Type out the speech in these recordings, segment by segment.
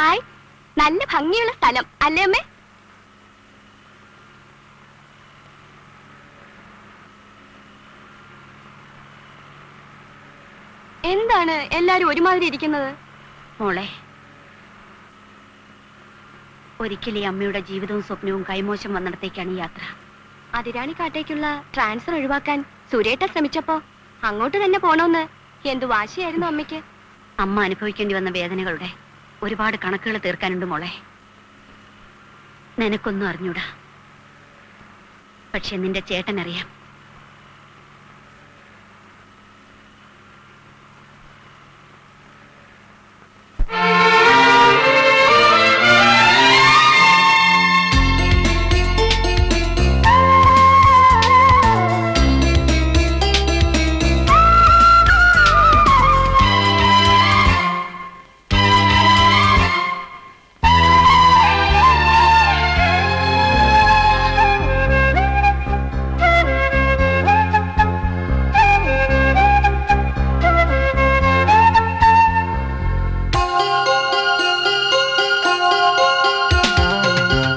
Hi, നല്ല ഭംഗിയുള്ള സ്ഥലം അല്ലേ അമ്മേ? എന്താണ് എല്ലാരും ഒരുമാതിരി ഇരിക്കുന്നത്? മോളെ, ഒരിക്കലും അമ്മയുടെ ജീവിതവും സ്വപ്നവും കൈമോശം വന്നിടത്തേക്കാണ് ഈ യാത്ര. അതിരാണിക്കാട്ടേക്കുള്ള ട്രാൻസ്ഫർ ഒഴിവാക്കാൻ സുരേട്ട ശ്രമിച്ചപ്പോ അങ്ങോട്ട് തന്നെ പോണോന്ന് എന്തു വാശിയായിരുന്നു അമ്മയ്ക്ക്. അമ്മ അനുഭവിക്കേണ്ടി വന്ന വേദനകളുടെ ഒരുപാട് കണക്കുകൾ തീർക്കാനുണ്ട് മോളെ. നിനക്കൊന്നും അറിഞ്ഞൂടാ, പക്ഷെ നിന്റെ ചേട്ടനറിയാം.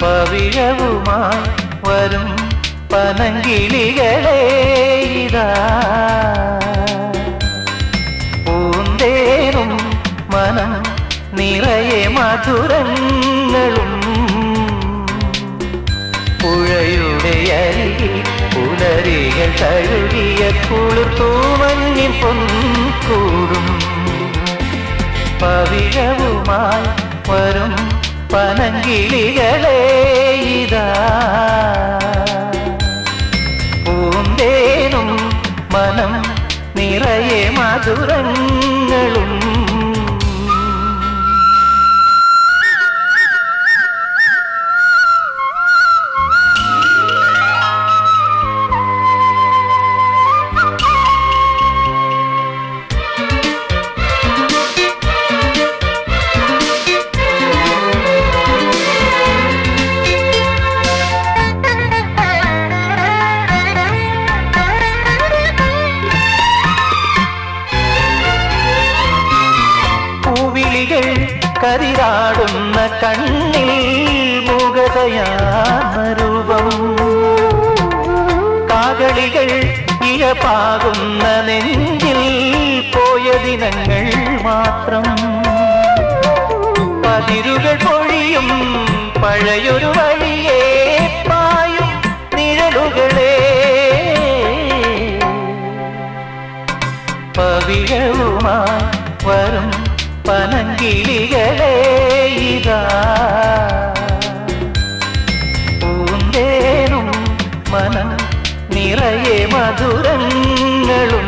പവിഴവുമായി വരും പനങ്കിളികളെ ഇതാ, പൂന്തേനും മനം നിറയെ മധുരങ്ങളും. പുഴയുടെ അരികിൽ പുലരികൾ തഴുകിയ കുളിർത്തൂമഞ്ഞിൻ പൊൻകൂടും. പവിഴവുമായി വരും പനങ്കിളികളെ ഇതാ, പൂന്തേനും മനം നിറയെ മധുരങ്ങളും. കരിരാടുന്ന കണ്ണിൽ മുഖതയാർന്ന രൂപം, കാകളികൾ ഇഴപാകുന്ന നെഞ്ചിൽ പോയ ദിനങ്ങൾ മാത്രം. പതിരുകൾ പൊഴിയും പഴയൊരു വഴിയേ പായും നിഴലുകളെ. പവിഴവുമായി വരും പനങ്കിളികളെ ഇതാ, പൂന്തേനും മനം നിറയെ മധുരങ്ങളും.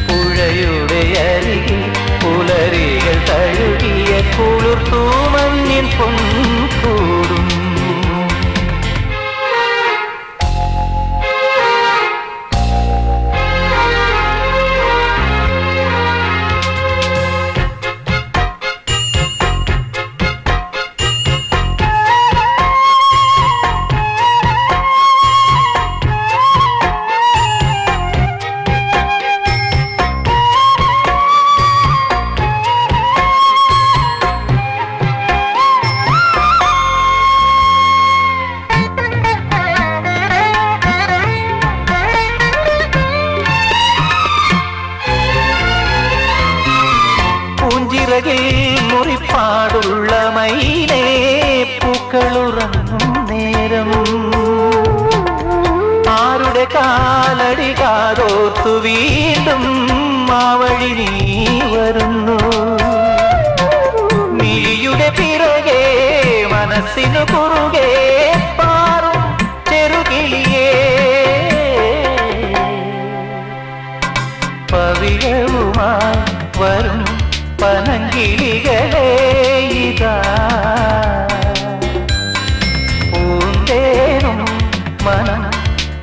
പുഴയുടെ അരികിൽ പുലരികൾ തഴുകിയ കുളിർത്തൂമഞ്ഞിൻ പൊൻകൂടും. മുറിപ്പാടുള്ള മൈനേ പൂക്കളുറങ്ങും നേരം, ആരുടെ കാലടി കാതോർത്തു വീണ്ടും ആ വഴി നീ വരുന്നു. മിഴിയുടെ പിറകെ മനസ്സിനു കുറുകെ പാറും ചെറുകിളിയേ. പവിഴവുമായി വരും പനങ്കിളികളെ ഇതാ, പൂന്തേനും മനം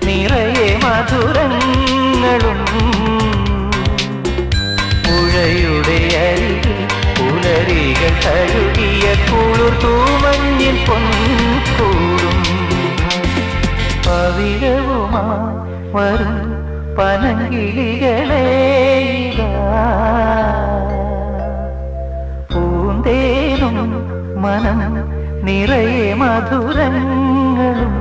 നിറയെ മധുരങ്ങളും. പുഴയുടെ അരികിൽ പുലരികൾ തഴുകിയ കുളിർത്തൂമഞ്ഞിൻ പൊൻകൂടും. പവിഴവുമായി വരും പനങ്കിളികളെ ഇതാ, പൂന്തേനും മനം നിറയെ മധുരങ്ങളും.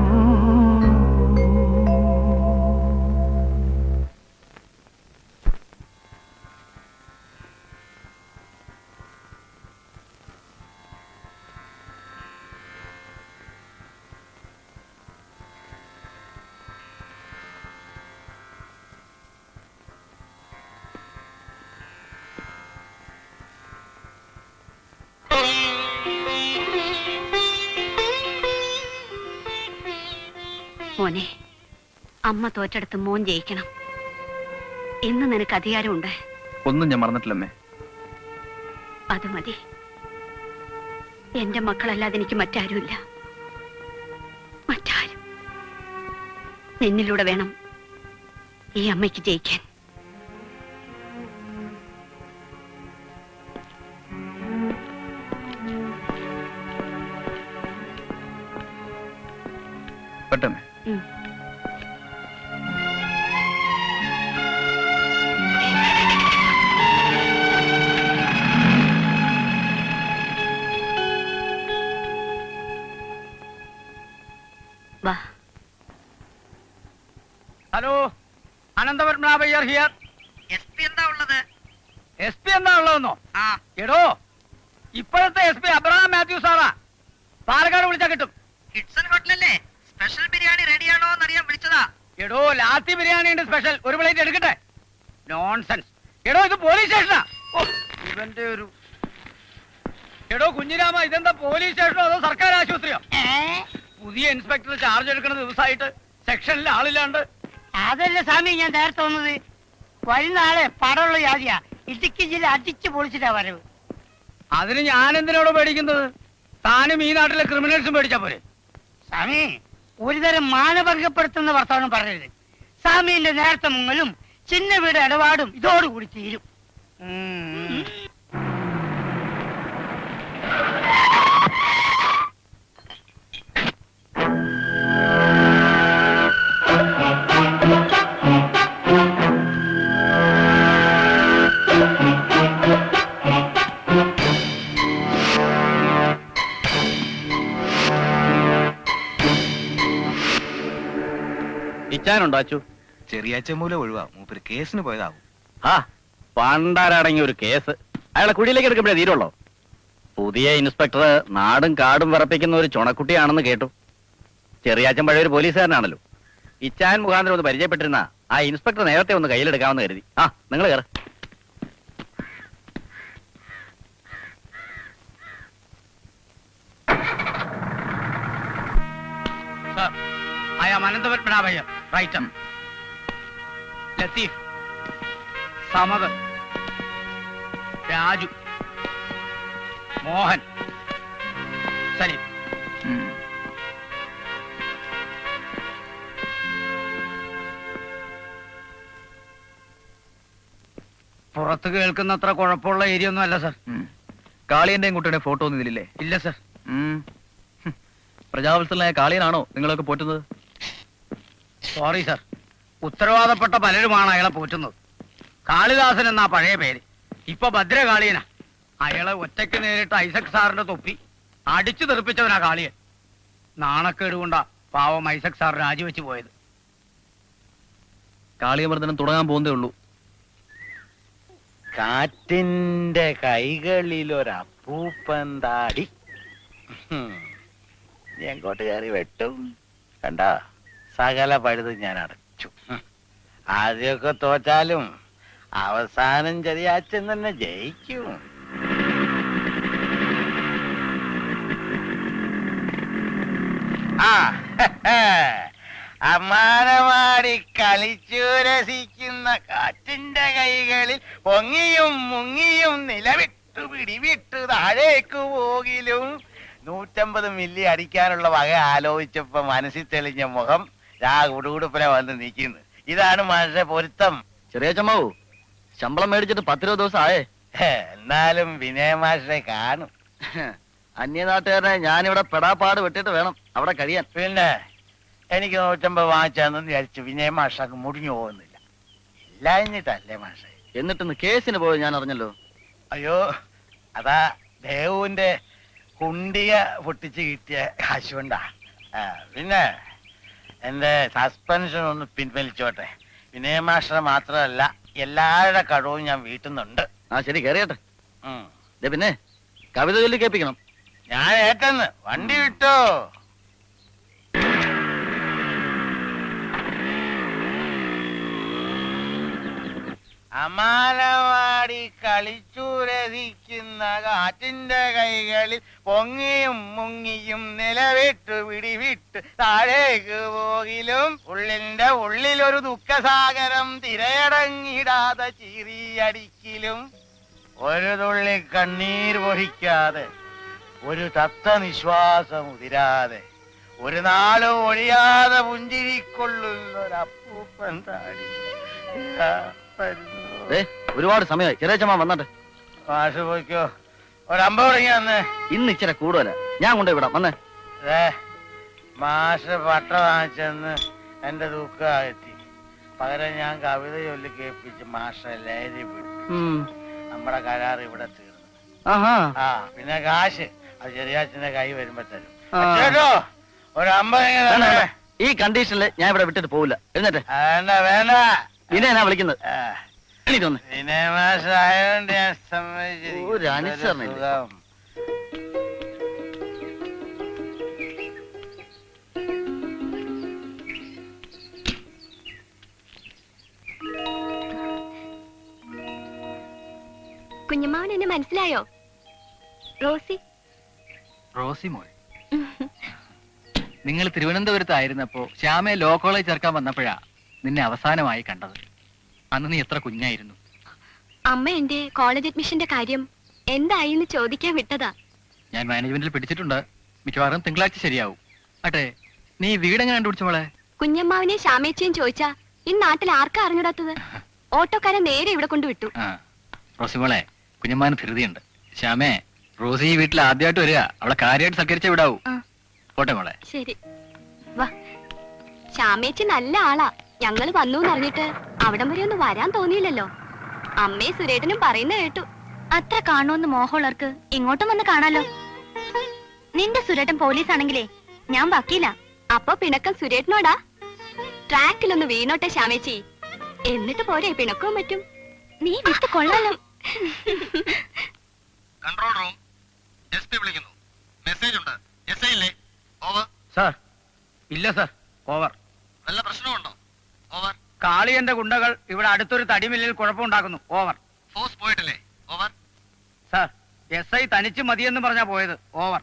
മോനെ, അമ്മ തോറ്റെടുത്ത് മോൻ ജയിക്കണം. ഇന്ന് നിനക്ക് അധികാരമുണ്ട്. ഒന്നും ഞാൻ മറന്നിട്ടില്ലമ്മേ. അത് മതി. എന്റെ മക്കളല്ലാതെ എനിക്ക് മറ്റാരുമില്ല. മറ്റാരും. നിന്നിലൂടെ വേണം ഈ അമ്മയ്ക്ക് ജയിക്കാൻ. പെട്ടെന്ന് വാ. Hello, അനന്തപത്മനാഭയ്യർ here. SP എന്താ ഉള്ളത്? SP എന്താ ഉള്ളതെന്നോ? എടോ, ഇപ്പോഴത്തെ SP അബ്രഹാം മാത്യു സാറാ. പാലക്കാട് വിളിച്ചാ കിട്ടും. കിഡ്സൺ ഹോട്ടലല്ലേ? സ്പെഷ്യൽ ബിരിയാണി റെഡിയാണോ എന്നറിയാൻ വിളിച്ചതാ. എടോ, ലാത്തി ബിരിയാണി ഉണ്ട് സ്പെഷ്യൽ. ഒരു പ്ലേറ്റ് എടുക്കട്ടെ? നോൺസെൻസ്. എടോ, ഇത് പോലീസ് സ്റ്റേഷനാ. ഇവന്റെ ഒരു എടോ കുഞ്ഞിരാമ, ഇതെന്താ പോലീസ് സ്റ്റേഷനോ അതോ സർക്കാർ ആശുപത്രിയോ? പുതിയ ഇൻസ്പെക്ടർ ചാർജ് എടുക്കുന്ന ദിവസമായിട്ട് സെക്ഷനിൽ ആളില്ലാണ്ട്. അതല്ല സ്വാമി ഞാൻ നേരത്തെ വന്നത്. വരുന്ന ആളെ പടമുള്ള ജാതിയാ. ഇടുക്കി ജില്ല അടിച്ചു പൊളിച്ചിട്ടാ വരവ്. അതിന് ഞാൻ എന്തിനോട് പേടിക്കുന്നത്? താനും ഈ നാട്ടിലെ ക്രിമിനൽസും പേടിച്ചാ പോരെ? സ്വാമി, ഒരുതരം മാനഭംഗപ്പെടുത്തുന്ന വർത്തമാനം പറയരുത്. സ്വാമിന്റെ നേരത്തെ മുങ്ങലും ചിന്ന വീട് ഇടപാടും ഇതോടുകൂടി തീരും. ഇച്ചാനുണ്ടാച്ചു ചെറിയാച്ച മൂലം ഒഴിവാ. മൂപ്പര് കേസിന് പോയതാവും. ആ പണ്ടാരടങ്ങിയ ഒരു കേസ് അയാളെ കുടിയിലേക്ക് എടുക്കുമ്പോഴേ തീരുള്ളോ. പുതിയ ഇൻസ്പെക്ടർ നാടും കാടും വിറപ്പിക്കുന്ന ഒരു ചുണക്കുട്ടിയാണെന്ന് കേട്ടു. ചെറിയാച്ചൻ പഴയ ഒരു പോലീസുകാരനാണല്ലോ. ഇച്ചാൻ മുഖാന്തരം ഒന്ന് പരിചയപ്പെട്ടിരുന്ന ആ ഇൻസ്പെക്ടർ നേരത്തെ ഒന്ന് കയ്യിലെടുക്കാമെന്ന് കരുതി. ആ നിങ്ങൾ കയറ. I am Anantapatmanabhaiah, writer. Latif, Samagar, Raju, Mohan, Salim. പുറത്ത് കേൾക്കുന്നത്ര കുഴപ്പമുള്ള ഏരിയ ഒന്നും അല്ല സർ. കാളിയന്റെയും കുട്ടിയുടെ ഫോട്ടോ ഒന്നും ഇതിലില്ലേ? ഇല്ല സർ. പ്രജാവത്സലനായ കാളിയനാണോ നിങ്ങളൊക്കെ പോറ്റുന്നത്? സോറി സർ, ഉത്തരവാദപ്പെട്ട പലരുമാണ് അയാളെ പോറ്റുന്നത്. കാളിദാസൻ എന്നാ പഴയ പേര്. ഇപ്പൊ ഭദ്രകാളിയനാ. അയാളെ ഒറ്റയ്ക്ക് നേരിട്ട് ഐസക് സാറിന്റെ തൊപ്പി അടിച്ചു തെറിപ്പിച്ചവനാ കാളിയൻ. നാണക്കേട് കൊണ്ടാ പാവം ഐസക് സാർ രാജിവെച്ച് പോയത്. കാളിയമർദ്ദനം തുടങ്ങാൻ പോകുന്നേ ഉള്ളൂ. കാറ്റിന്റെ കൈകളിലൊരപ്പൂപ്പന്താടി എങ്ങോട്ട് കയറി വെട്ടും. കണ്ട സകല പഴുത് ഞാൻ അടച്ചു. ആദ്യമൊക്കെ തോറ്റാലും അവസാനം ചെറിയാച്ചൻ തന്നെ ജയിക്കും. ആ അമ്മാനമാടി കളിച്ചു രസിക്കുന്ന കാറ്റിന്റെ കൈകളിൽ പൊങ്ങിയും മുങ്ങിയും നിലവിട്ടു പിടിവിട്ടു താഴേക്കു പോകിലും 150 മില്ലി അടിക്കാനുള്ള വക ആലോചിച്ചപ്പോ മനസ്സിൽ തെളിഞ്ഞ മുഖം ഉടുകുടുപ്പിനെ വന്ന് നിൽക്കുന്നു. ഇതാണ് മനുഷ്യ പൊരുത്തം. ചെറിയ ചമ്മാവൂ, ശമ്പളം മേടിച്ചിട്ട് 10-20 ദിവസം ആയേ. എന്നാലും വിനയമാഷെ കാണും. അന്യനാട്ടുകാരനെ ഞാനിവിടെ പെടാപ്പാട് വെട്ടിട്ട് വേണം അവിടെ കഴിയാൻ. പിന്നെ എനിക്ക് 150 വാങ്ങിച്ചാന്ന് വിചാരിച്ചു വിനയമാഷക്ക് മുടിഞ്ഞു പോകുന്നില്ല. ഇല്ലാഞ്ഞിട്ടല്ലേ മാഷെ. എന്നിട്ടിന്ന് കേസിന് പോയി ഞാൻ അറിഞ്ഞല്ലോ. അയ്യോ, അതാ ദേവുവിന്റെ കുണ്ടിക പൊട്ടിച്ച് കിട്ടിയ കാശുകൊണ്ടാ. പിന്നെ എന്റെ സസ്പെൻഷൻ ഒന്ന് പിൻവലിച്ചോട്ടെ. വിനയമാഷ്ടർ മാത്രമല്ല എല്ലാവരുടെ കടവും ഞാൻ വീട്ടുന്നുണ്ട്. ആ ശരി, കയറിയട്ടെ. പിന്നെ കവിത ചൊല്ലി കേൾപ്പിക്കണം. ഞാൻ ഏറ്റെന്ന്. വണ്ടി വിട്ടോ? അമാനവാടി കളിച്ചുരസിക്കുന്ന കാറ്റിന്റെ കൈകളിൽ പൊങ്ങിയും മുങ്ങിയും നിലവിട്ടു പിടിവിട്ട് താഴേക്ക് പോകിലും ഉള്ളിന്റെ ഉള്ളിലൊരു ദുഃഖസാഗരം തിരയടങ്ങിടാതെ ചീറിയടിക്കിലും ഒരു തുള്ളി കണ്ണീർ പൊഴിക്കാതെ ഒരു തത്ത നിശ്വാസം ഉതിരാതെ ഒരു നാളും ഒഴിയാതെ പുഞ്ചിരിക്കൊള്ളുന്നൊരപ്പൂപ്പൻ താടി ഒരുപാട് സമയമായി. ചെറിയച്ചമ്മ വന്നിട്ട്. മാഷ് പോയിക്കോ. ഒരമ്പത് തുടങ്ങി വന്നേ. ഇന്ന് ഇച്ചിരി കൂടുതല. ഞാൻ കൊണ്ടുപോയി വിടാം. വന്നേ. മാഷ് പട്ട വാങ്ങിച്ചെന്ന് എന്റെ ദുഃഖമെത്തി. പകരം ഞാൻ കവിത ചൊല്ലി കേൾപ്പിച്ച് മാഷ ലഹരി പിടിച്ചു. നമ്മുടെ കരാർ ഇവിടെ തീർന്നു. ആ പിന്നെ കാശ് അത് ചെറിയാച്ചന്റെ കൈ വരുമ്പോ തരും കേട്ടോ. ഒരു 50. ഈ കണ്ടീഷനിൽ ഞാൻ ഇവിടെ വിട്ടിട്ട് പോവില്ല. എഴുന്നേറ്റെ. വേണ്ട വേണ്ട. പിന്നെ എന്നാ വിളിക്കുന്നത്? വിനയമാഷായോണ്ട് ഞാൻ സമ്മതിച്ചിരിക്കുന്നു. കുഞ്ഞമ്മാവൻ എന്നെ മനസ്സിലായോ? റോസി. റോസി മോൾ, നിങ്ങൾ തിരുവനന്തപുരത്തായിരുന്നപ്പോ ശ്യാമയെ ലോ കോളേജ് ചേർക്കാൻ വന്നപ്പോഴാ നിന്നെ അവസാനമായി കണ്ടത്. അന്ന് നീ എത്ര കുഞ്ഞായിരുന്നു. അമ്മ എന്റെ കോളേജ് അഡ്മിഷന്റെ കാര്യം എന്തായിന്ന് ചോദിക്കാൻ വിട്ടതാ. ഞാൻ മാനേജ്മെന്റിൽ പിടിച്ചിട്ടുണ്ട്. മിക്കവാറും തിങ്കളാഴ്ച ശരിയാവും. അട്ടെ, നീ വീടെങ്ങനെ കണ്ടുപിടിച്ചു മോളെ? കുഞ്ഞമ്മാവിനെ ശ്യാമേച്ചയും ചോദിച്ചാ ഈ നാട്ടിൽ ആർക്കാ അറിഞ്ഞൂടാത്തത്? ഓട്ടോക്കാരൻ നേരെ ഇവിടെ കൊണ്ടുവിട്ടു. റോസി മോളെ, കുഞ്ഞമ്മാന് ധൃതിയുണ്ട്. ശ്യാമേ, റോസി ഈ വീട്ടിൽ ആദ്യമായിട്ട് വരിക. അവളെ കാര്യമായിട്ട് സൽക്കരിച്ച വിടാവൂ. പോട്ടെ മോളെ. ശരി വാ. ശ്യാമേച്ചി നല്ല ആളാ. ഞങ്ങള് വന്നു എന്നറിഞ്ഞിട്ട് അവിടം വരെ ഒന്ന് വരാൻ തോന്നിയില്ലല്ലോ. അമ്മയും സുരേട്ടനും പറയുന്ന കേട്ടു. അത്ര കാണുമെന്ന് മോഹമുള്ളവർക്ക് ഇങ്ങോട്ടും വന്ന് കാണാലോ. നിന്റെ സുരേട്ടൻ പോലീസ് ആണെങ്കിലേ ഞാൻ വക്കീല. അപ്പൊ പിണക്കം സുരേട്ടനോടാ. ട്രാക്കിലൊന്ന് വീണോട്ടെ ശ്യാമേച്ചി, എന്നിട്ട് പോരെ പിണക്കവും പറ്റും. നീ വിട്ട് കൊള്ളാലോ. കൺട്രോൾ റൂം, എസ്പി വിളിക്കുന്നു. മെസ്സേജ് ഉണ്ട്. എസ്ഐ ഇല്ലേ? ഓവർ. സാർ. ഇല്ല സാർ. ഓവർ. വല്ല പ്രശ്നമുണ്ടോ? ഓവർ. കാളിയന്റെ ഗുണ്ടകൾ ഇവിടെ അടുത്തൊരു തടിമില്ലിൽ കുഴപ്പമുണ്ടാക്കുന്നു. ഓവർ. ഫോഴ്സ് പോയിട്ടില്ലേ? ഓവർ. സാർ, എസ്ഐ തനിച്ച് മതിയെന്ന് പറഞ്ഞാ പോയത്. ഓവർ.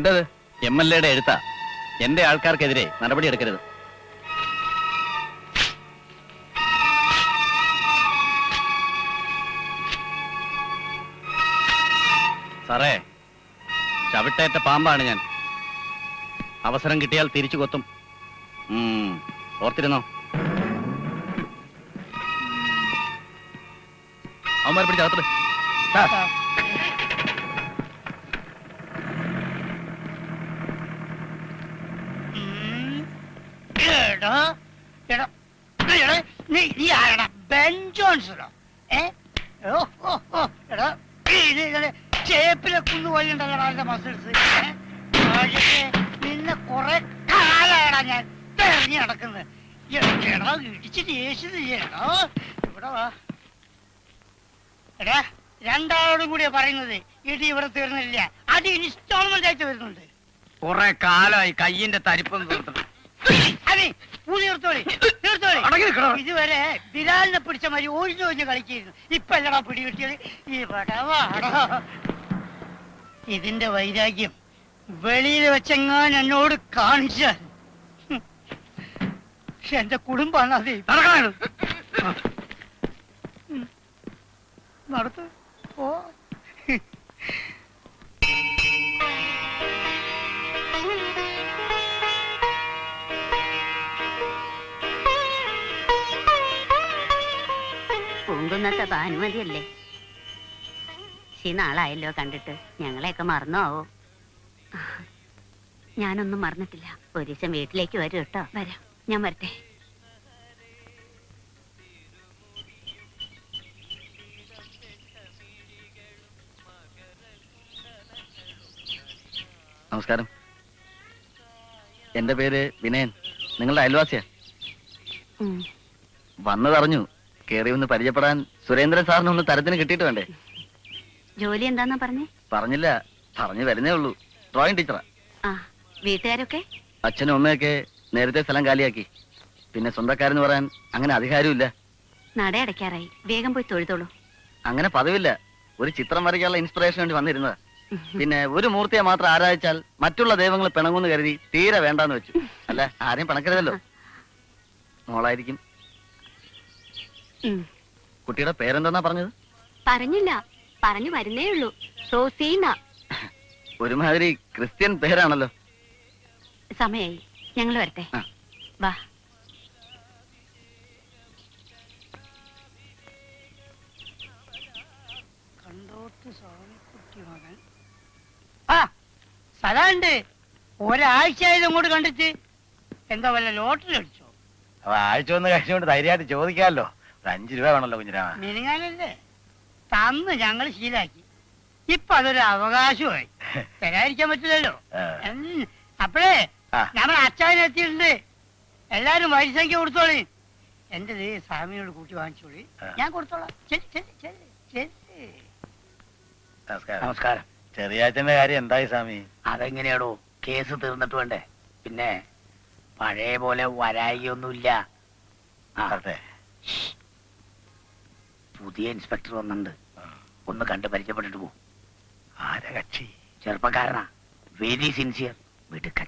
എന്തത്? MLA-യുടെ എഴുത്താ. എന്റെ ആൾക്കാർക്കെതിരെ നടപടി എടുക്കരുത്. സാറേ, ചവിട്ടേറ്റ പാമ്പാണ് ഞാൻ. അവസരം കിട്ടിയാൽ തിരിച്ചു കൊത്തും. ഓർത്തിരുന്നോ? അവന്മാരെ പിടിച്ചകത്ത്. ചേപ്പിലെ കുന്നുപോലുണ്ടല്ലോ മസിൽസ്. നിന്നെ കുറെ കാലായടാ ഞാൻ തെരഞ്ഞു നടക്കുന്നത്. എടാ ഇടിച്ചിട്ട് യേശുടാ ഇവിടെ വാ. എടാ രണ്ടാളോടും കൂടിയാ പറയുന്നത്. ഇടി ഇവിടെ തീർന്നില്ല, അത് ഇൻസ്റ്റാൾമെന്റ് ആയിട്ട് വരുന്നുണ്ട്. കുറെ കാലായി കയ്യിന്റെ തരിപ്പം തീർത്തത്. അതെ തീർത്തോളി തീർത്തോളി. ഇതുവരെ ബിലാലിനെ പിടിച്ച മാതിരി ഒഴിഞ്ഞു ഒഴിഞ്ഞ് കളിക്കായിരുന്നു. ഇപ്പൊ അല്ലടാ പിടി കിട്ടിയത്. ഇവിടെ വാടാ. ഇതിന്റെ വൈരാഗ്യം വെളിയിൽ വെച്ചെങ്ങാൻ എന്നോട് കാണിച്ചാൽ എന്റെ കുടുംബാണ് അത്. നടത്തു ഓ. പൂങ്കുന്നത്തെ ഭാനുമതിയല്ലേ? നാളായല്ലോ കണ്ടിട്ട്. ഞങ്ങളെയൊക്കെ മറന്നോ ആവോ? ഞാനൊന്നും മറന്നിട്ടില്ല. ഒരു ദിവസം വീട്ടിലേക്ക് വരൂ കേട്ടോ. വരാം, ഞാൻ വരട്ടെ. നമസ്കാരം. എന്റെ പേര് വിനയൻ. നിങ്ങളുടെ അയൽവാസിയാ. വന്നതറിഞ്ഞു. കേറി ഒന്ന് പരിചയപ്പെടാൻ സുരേന്ദ്രൻ സാറിന് ഒന്ന് തരത്തിന് കിട്ടിയിട്ട് വേണ്ടേ? ജോലി എന്താന്നാ പറഞ്ഞേ? പറഞ്ഞില്ല, പറഞ്ഞു വരുന്നേ ഉള്ളൂ. Drawing teacher. ആ, വീട്ടുകാരൊക്കെ? അച്ഛനും അമ്മയൊക്കെ നേരത്തെ സ്ഥലം കാലിയാക്കി. പിന്നെ സ്വന്തക്കാരെന്ന് പറയാൻ അങ്ങനെ അധികാരമില്ല. നട അടയ്ക്കാറായി, വേഗം പോയി തൊഴുതോളൂ. അങ്ങനെ പതിവില്ല. ഒരു ചിത്രം വരയ്ക്കാനുള്ള ഇൻസ്പിറേഷൻ വേണ്ടി വന്നിരുന്നതാ. പിന്നെ ഒരു മൂർത്തിയെ മാത്രം ആരാധിച്ചാൽ മറ്റുള്ള ദൈവങ്ങൾ പിണങ്ങുന്നു കരുതി തീരെ വേണ്ടാന്ന് വെച്ചു. അല്ല, ആരെയും പിണക്കരുതല്ലോ. മോളായിരിക്കും. കുട്ടിയുടെ പേരെന്താ പറഞ്ഞത്? പറഞ്ഞില്ല, പറഞ്ഞു വരുന്നേ ഉള്ളൂ. റോസീന. ഒരുമാതിരി ക്രിസ്ത്യൻ പേരാണല്ലോ. സമയായി, ഞങ്ങൾ വരട്ടെ. വാ. ആ സലാണ്ട് ഒരാഴ്ചയായത് അങ്ങോട്ട് കണ്ടിട്ട്. എന്താ വല്ല ലോട്ടറി അടിച്ചോ? ആഴ്ച ഒന്ന് കഴിച്ചുകൊണ്ട് ധൈര്യമായിട്ട് ചോദിക്കാമല്ലോ. ഒരു 5 രൂപ വേണല്ലോ കുഞ്ഞിരാമ. മിനിങ്ങാനല്ലേ തന്ന് ഞങ്ങൾ ശീലാക്കി. ഇപ്പൊ അതൊരു അവകാശമായി. തരാതിരിക്കാൻ പറ്റില്ലല്ലോ. അപ്പഴേ നമ്മൾ അച്ചായനെത്തിയിട്ടുണ്ട്. എല്ലാരും വരിസംഖ്യ കൊടുത്തോളി. എന്റെ സ്വാമിയോട് കൂട്ടി വാങ്ങിച്ചോളി, ഞാൻ കൊടുത്തോളാം. നമസ്കാരം. ചെറിയാച്ചന്റെ കാര്യം എന്തായി സ്വാമി? അതെങ്ങനെയാടോ? കേസ് തീർന്നിട്ട് വേണ്ടേ? പിന്നെ പഴയ പോലെ വരായിയൊന്നുമില്ല. പുതിയ ഇൻസ്പെക്ടർ വന്നിട്ടുണ്ട്. ഒന്ന് കണ്ട് പരിചയപ്പെട്ടിട്ട് പോകും. ആരാ കക്ഷി? ചെറുപ്പക്കാരനാ, വെരി സിൻസിയർ, മിടുക്കൻ.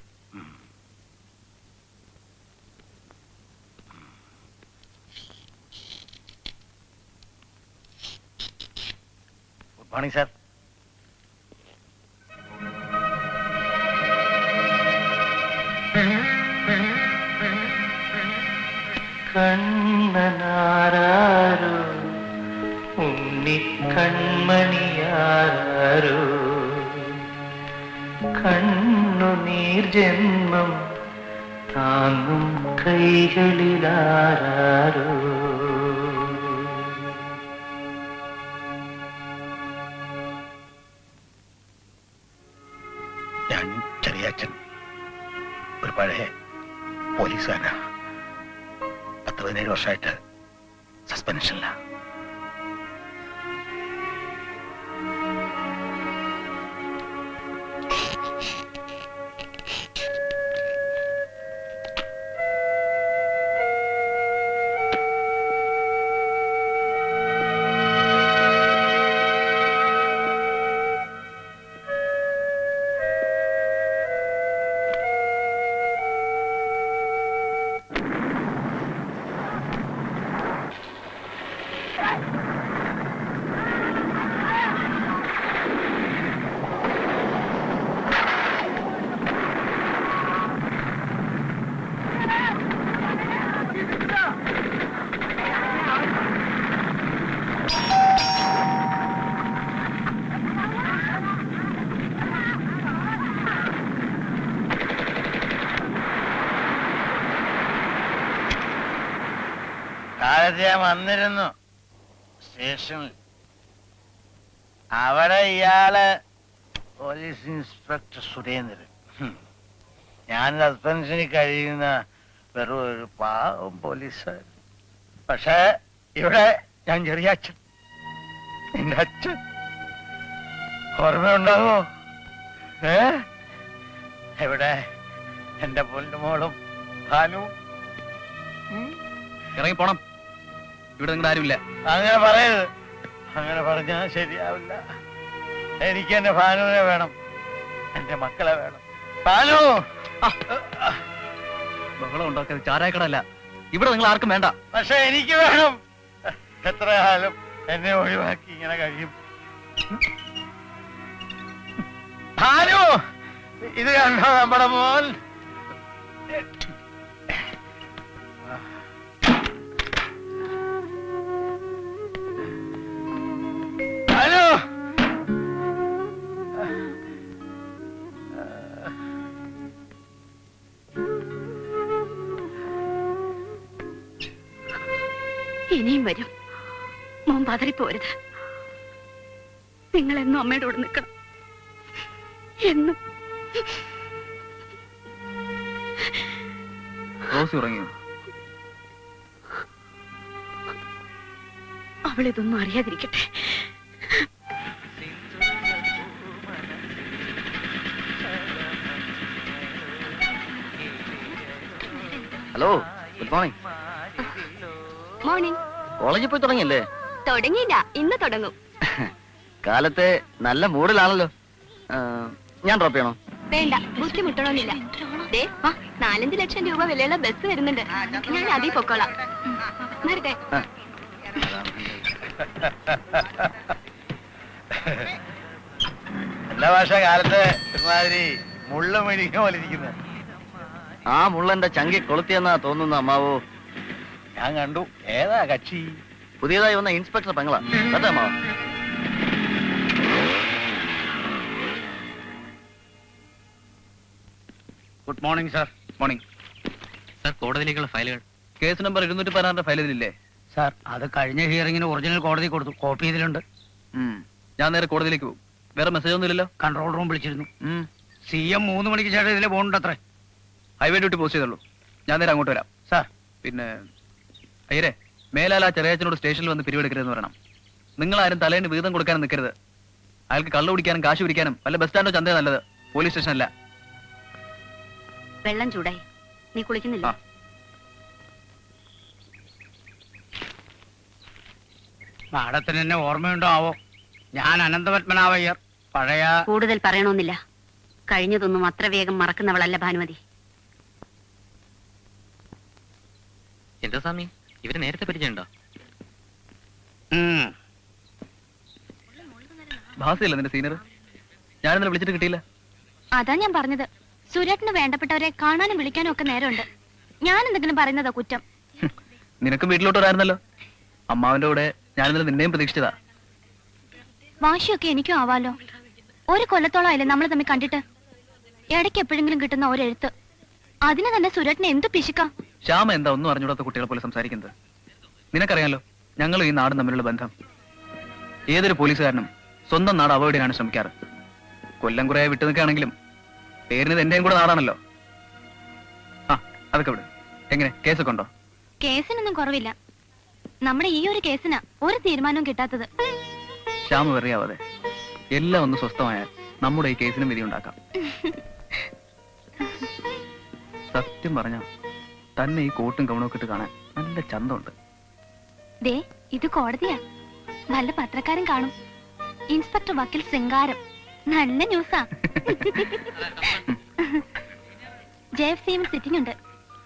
Good morning sir. കണ്ണനാരോ ഉണ്ണി കൺമണിയാരോ കണ്ണുനീർ ജന്മം താങ്ങും കൈകളിലാരോ. ഞാൻ ചെറിയാച്ചൻ, ഒരു പഴയ പോലീസുകാരനാ. 10-17 വർഷമായിട്ട് സസ്പെൻഷനില്ല. കാലത്ത് ഞാൻ വന്നിരുന്നു സ്റ്റേഷനിൽ. അവിടെ ഇയാള് പോലീസ് ഇൻസ്പെക്ടർ സുരേന്ദ്രൻ. ഞാൻ സസ്പെൻഷനിൽ കഴിയുന്ന വെറും ഒരു പാവം പോലീസുകാരൻ. പക്ഷേ ഇവിടെ ഞാൻ ചെറിയ അച്ഛൻ, എന്റെ അച്ഛൻ. ഓർമ്മയുണ്ടാവോ? എവിടെ എന്റെ പൊന്നുമോളും ഭാനുവും? ഇറങ്ങി പോണം, ഇവിടെ നിങ്ങളുടെ ആരുമില്ല. അങ്ങനെ പറയരുത്, അങ്ങനെ പറഞ്ഞാൽ ശരിയാവില്ല. എനിക്ക് എന്റെ ഭാനുവിനെ വേണം, എന്റെ മക്കളെ വേണം. ഭാനു! ബഹളം ഉണ്ടാക്കാതെ ചാരായക്കടല്ല, ഇവിടെ നിങ്ങൾ ആർക്കും വേണ്ട. പക്ഷെ എനിക്ക് വേണം. എത്ര കാലം എന്നെ ഒഴിവാക്കി ഇങ്ങനെ കഴിയും? ഭാനു, ഇത് കണ്ടോ നമ്മുടെ മോൻ? ഭാനു! ഇനിയും വരും. മോൻ പതറിപ്പോരുത്. നിങ്ങൾ എന്നും അമ്മയുടെ കൂടെ നിൽക്കണം, എന്നും. റോസി ഉറങ്ങിയോ? അവളിതൊന്നും അറിയാതിരിക്കട്ടെ. Hello, good morning. മോർണിംഗ്. കോളേജിൽ പോയി തുടങ്ങിയല്ലേ? തുടങ്ങിയില്ല, ഇന്ന് തുടങ്ങും. കാലത്തെ നല്ല മൂഡിലാണല്ലോ. ഞാൻ ഡ്രോപ്പ് ചെയ്യണോ? വേണ്ട, ബുദ്ധിമുട്ടണമെന്നില്ല. 4-5 ലക്ഷം രൂപ വിലയുള്ള ബസ് വരുന്നുണ്ട്, ഞാൻ അതിൽ പൊക്കോളാം. വരട്ടെ. എല്ലാ ഭാഷ കാലത്ത് ഒരുമാതിരി മുള്ള മെഴുകിയ പോലെ ഇരിക്കുന്നത്. ആ മുള്ളന്റെ ചങ്കി കൊളുത്തിയെന്നാ തോന്നുന്നു അമ്മാവോ. ഞാൻ കണ്ടു. ഏതാ കക്ഷി? പുതിയതായി വന്ന ഇൻസ്പെക്ടർ പെങ്ങളാ. കേട്ടോ അമ്മാവ? Good morning sir. Morning sir. കോടതിയിലേക്കുള്ള ഫയലുകൾ കേസ് നമ്പർ 216 ഫയൽ ഇതിലില്ലേ? സാർ, അത് കഴിഞ്ഞ ഹിയറിംഗിന് ഒറിജിനൽ കോടതി കൊടുത്തു, കോപ്പി ഇതിലുണ്ട്. ഞാൻ നേരെ കോടതിയിലേക്ക് പോകും. വേറെ മെസ്സേജ് ഒന്നും ഇല്ലല്ലോ? കൺട്രോൾ റൂം വിളിച്ചിരുന്നു. CM 3 മണിക്ക് ശേഷം ഇതിലെ പോകുന്നുണ്ട് അത്രേ. ഹൈവേ ഡ്യൂട്ടി പോസ്റ്റ് ചെയ്തുള്ളൂ. ഞാൻ നേരെ അങ്ങോട്ട് വരാം. സാർ, പിന്നെ അയ്യരെ, മേലാൽ ആ ചെറിയച്ഛനോട് സ്റ്റേഷനിൽ വന്ന് പിരിവെടുക്കരുതെന്ന് പറയണം. നിങ്ങളാരും തലേന്ന് വീതം കൊടുക്കാനും നിൽക്കരുത്. അയാൾക്ക് കള്ളു കുടിക്കാനും കാശ് പിടിക്കാനും വല്ല ബസ് സ്റ്റാൻഡോ ചന്തയോ നല്ലത്, പോലീസ് സ്റ്റേഷനല്ല. വെള്ളം ചൂടായി. നീ കുളിക്കുന്നില്ല? മാഡത്തിന് എന്നെ ഓർമ്മയുണ്ടോ ആവോ? ഞാൻ അനന്തപത്മനാഭയ്യർ, പഴയ... കൂടുതൽ പറയണമെന്നില്ല. കഴിഞ്ഞതൊന്നും അത്ര വേഗം മറക്കുന്നവളല്ല ഭാനുമതി. എന്താ സ്വാമി, ഇവര് നേരത്തെ പരിചയമുണ്ടോ? ഭാസിയല്ല നിന്റെ സീനിയർ? ഞാനിന്നലെ വിളിച്ചിട്ട് കിട്ടിയില്ല. അതാ ഞാൻ പറഞ്ഞത്, സുരേട്ടിന് വേണ്ടപ്പെട്ടവരെ കാണാനും വിളിക്കാനും ഒക്കെ നേരമുണ്ട്. ഞാൻ എന്തെങ്കിലും പറയുന്നതാ കുറ്റം? നിനക്കും വീട്ടിലോട്ട് വരായിരുന്നല്ലോ. അമ്മാവന്റെ കൂടെ ഞാനിന്നലെ നിന്നെയും പ്രതീക്ഷിച്ചതാ. വാശിയൊക്കെ എനിക്കും ആവാലോ. ഒരു കൊല്ലത്തോളം ആയില്ലേ നമ്മൾ തമ്മിൽ കണ്ടിട്ട്. ഇടയ്ക്ക് എപ്പോഴെങ്കിലും കിട്ടുന്ന ഒരെഴുത്ത്, അതിന് തന്നെ സുരേട്ടിനെ എന്ത് പിശുക്കാം. ശ്യാമ എന്താ ഒന്നും അറിഞ്ഞൂടാത്ത കുട്ടികളെ പോലെ സംസാരിക്കുന്നത്? നിനക്കറിയാലോ ഞങ്ങളും ഈ നാടും തമ്മിലുള്ള ബന്ധം. ഏതൊരു പോലീസുകാരനും സ്വന്തം നാട് അവോയ്ഡ് ചെയ്യാനാണ് ശ്രമിക്കാറ്. കൊല്ലം കുറേ വിട്ടു നിൽക്കുകയാണെങ്കിലും പേരിന് എന്റെയും കൂടെ നാടാണല്ലോ. അതൊക്കെ വിട്. എങ്ങനെ, കേസൊക്കെ ഉണ്ടോ? കേസിനൊന്നും കുറവില്ല. നമ്മുടെ ഈ ഒരു കേസിനാ ഒരു തീരുമാനവും കിട്ടാത്തത്. ശ്യാമ വെറിയാവാതെ എല്ലാം ഒന്ന് സ്വസ്ഥമായാൽ നമ്മുടെ ഈ കേസിനും വിധി ഉണ്ടാക്കാം. സത്യം പറഞ്ഞ തന്നെ ഈ കോട്ടും കവണൊക്കെ ഇട്ട് കാണാൻ നല്ല ചന്തമുണ്ട്. ദേ, ഇത് കോടതിയാ. വല്ല പത്രക്കാരൻ കാണും. ഇൻസ്പെക്ടർ വക്കീൽ ശൃംഗാരം. നല്ല ന്യൂസാ. JFCM സിറ്റിംഗ് ഉണ്ട്.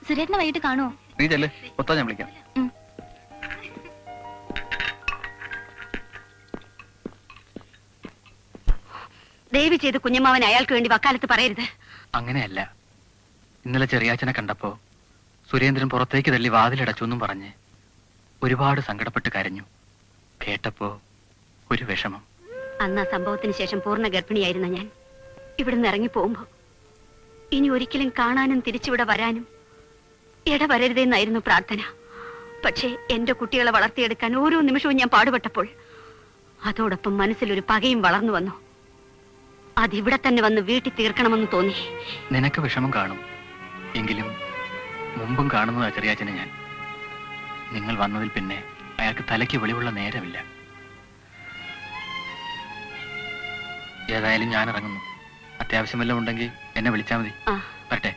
സുരേഷിനെ വൈകിട്ട് കാണുമോ? നീ ചെല്ല്, ഒത്താ ഞാൻ വിളിക്കാം. ദയവ് ചെയ്ത് കുഞ്ഞമ്മാവൻ അയാൾക്ക് വേണ്ടി വക്കാലത്ത് പറയരുത്. അങ്ങനെയല്ല, ഇന്നലെ ചെറിയാച്ചനെ കണ്ടപ്പോ സുരേന്ദ്രൻ പുറത്തേക്ക് തള്ളി വാതിലടച്ചൊന്നും പറഞ്ഞ് ഒരുപാട് സങ്കടപ്പെട്ട് കരഞ്ഞു. കേട്ടപ്പോ ഒരു വിഷമം. അന്ന് ആ സംഭവത്തിന് ശേഷം പൂർണ്ണ ഗർഭിണിയായിരുന്ന ഞാൻ ഇവിടുന്ന് ഇറങ്ങി പോകുമ്പോ ഇനി ഒരിക്കലും കാണാനും തിരിച്ചിവിടെ വരാനും ഇടവരരുതെന്നായിരുന്നു പ്രാർത്ഥന. പക്ഷേ എന്റെ കുട്ടികളെ വളർത്തിയെടുക്കാൻ ഓരോ നിമിഷവും ഞാൻ പാടുപെട്ടപ്പോൾ അതോടൊപ്പം മനസ്സിലൊരു പകയും വളർന്നു വന്നു. അതിവിടെ തന്നെ വന്ന് വീട്ടിൽ തീർക്കണമെന്ന് തോന്നി. നിനക്ക് വിഷമം കാണും, എങ്കിലും മുമ്പും കാണുന്നതാ ചെറിയാച്ചനെ ഞാൻ. നിങ്ങൾ വന്നതിൽ പിന്നെ അയാൾക്ക് തലയ്ക്ക് വെളിവുള്ള നേരമില്ല. ഏതായാലും ഞാൻ ഇറങ്ങുന്നു. അത്യാവശ്യം വല്ലതും ഉണ്ടെങ്കിൽ എന്നെ വിളിച്ചാൽ മതി. വരട്ടെ.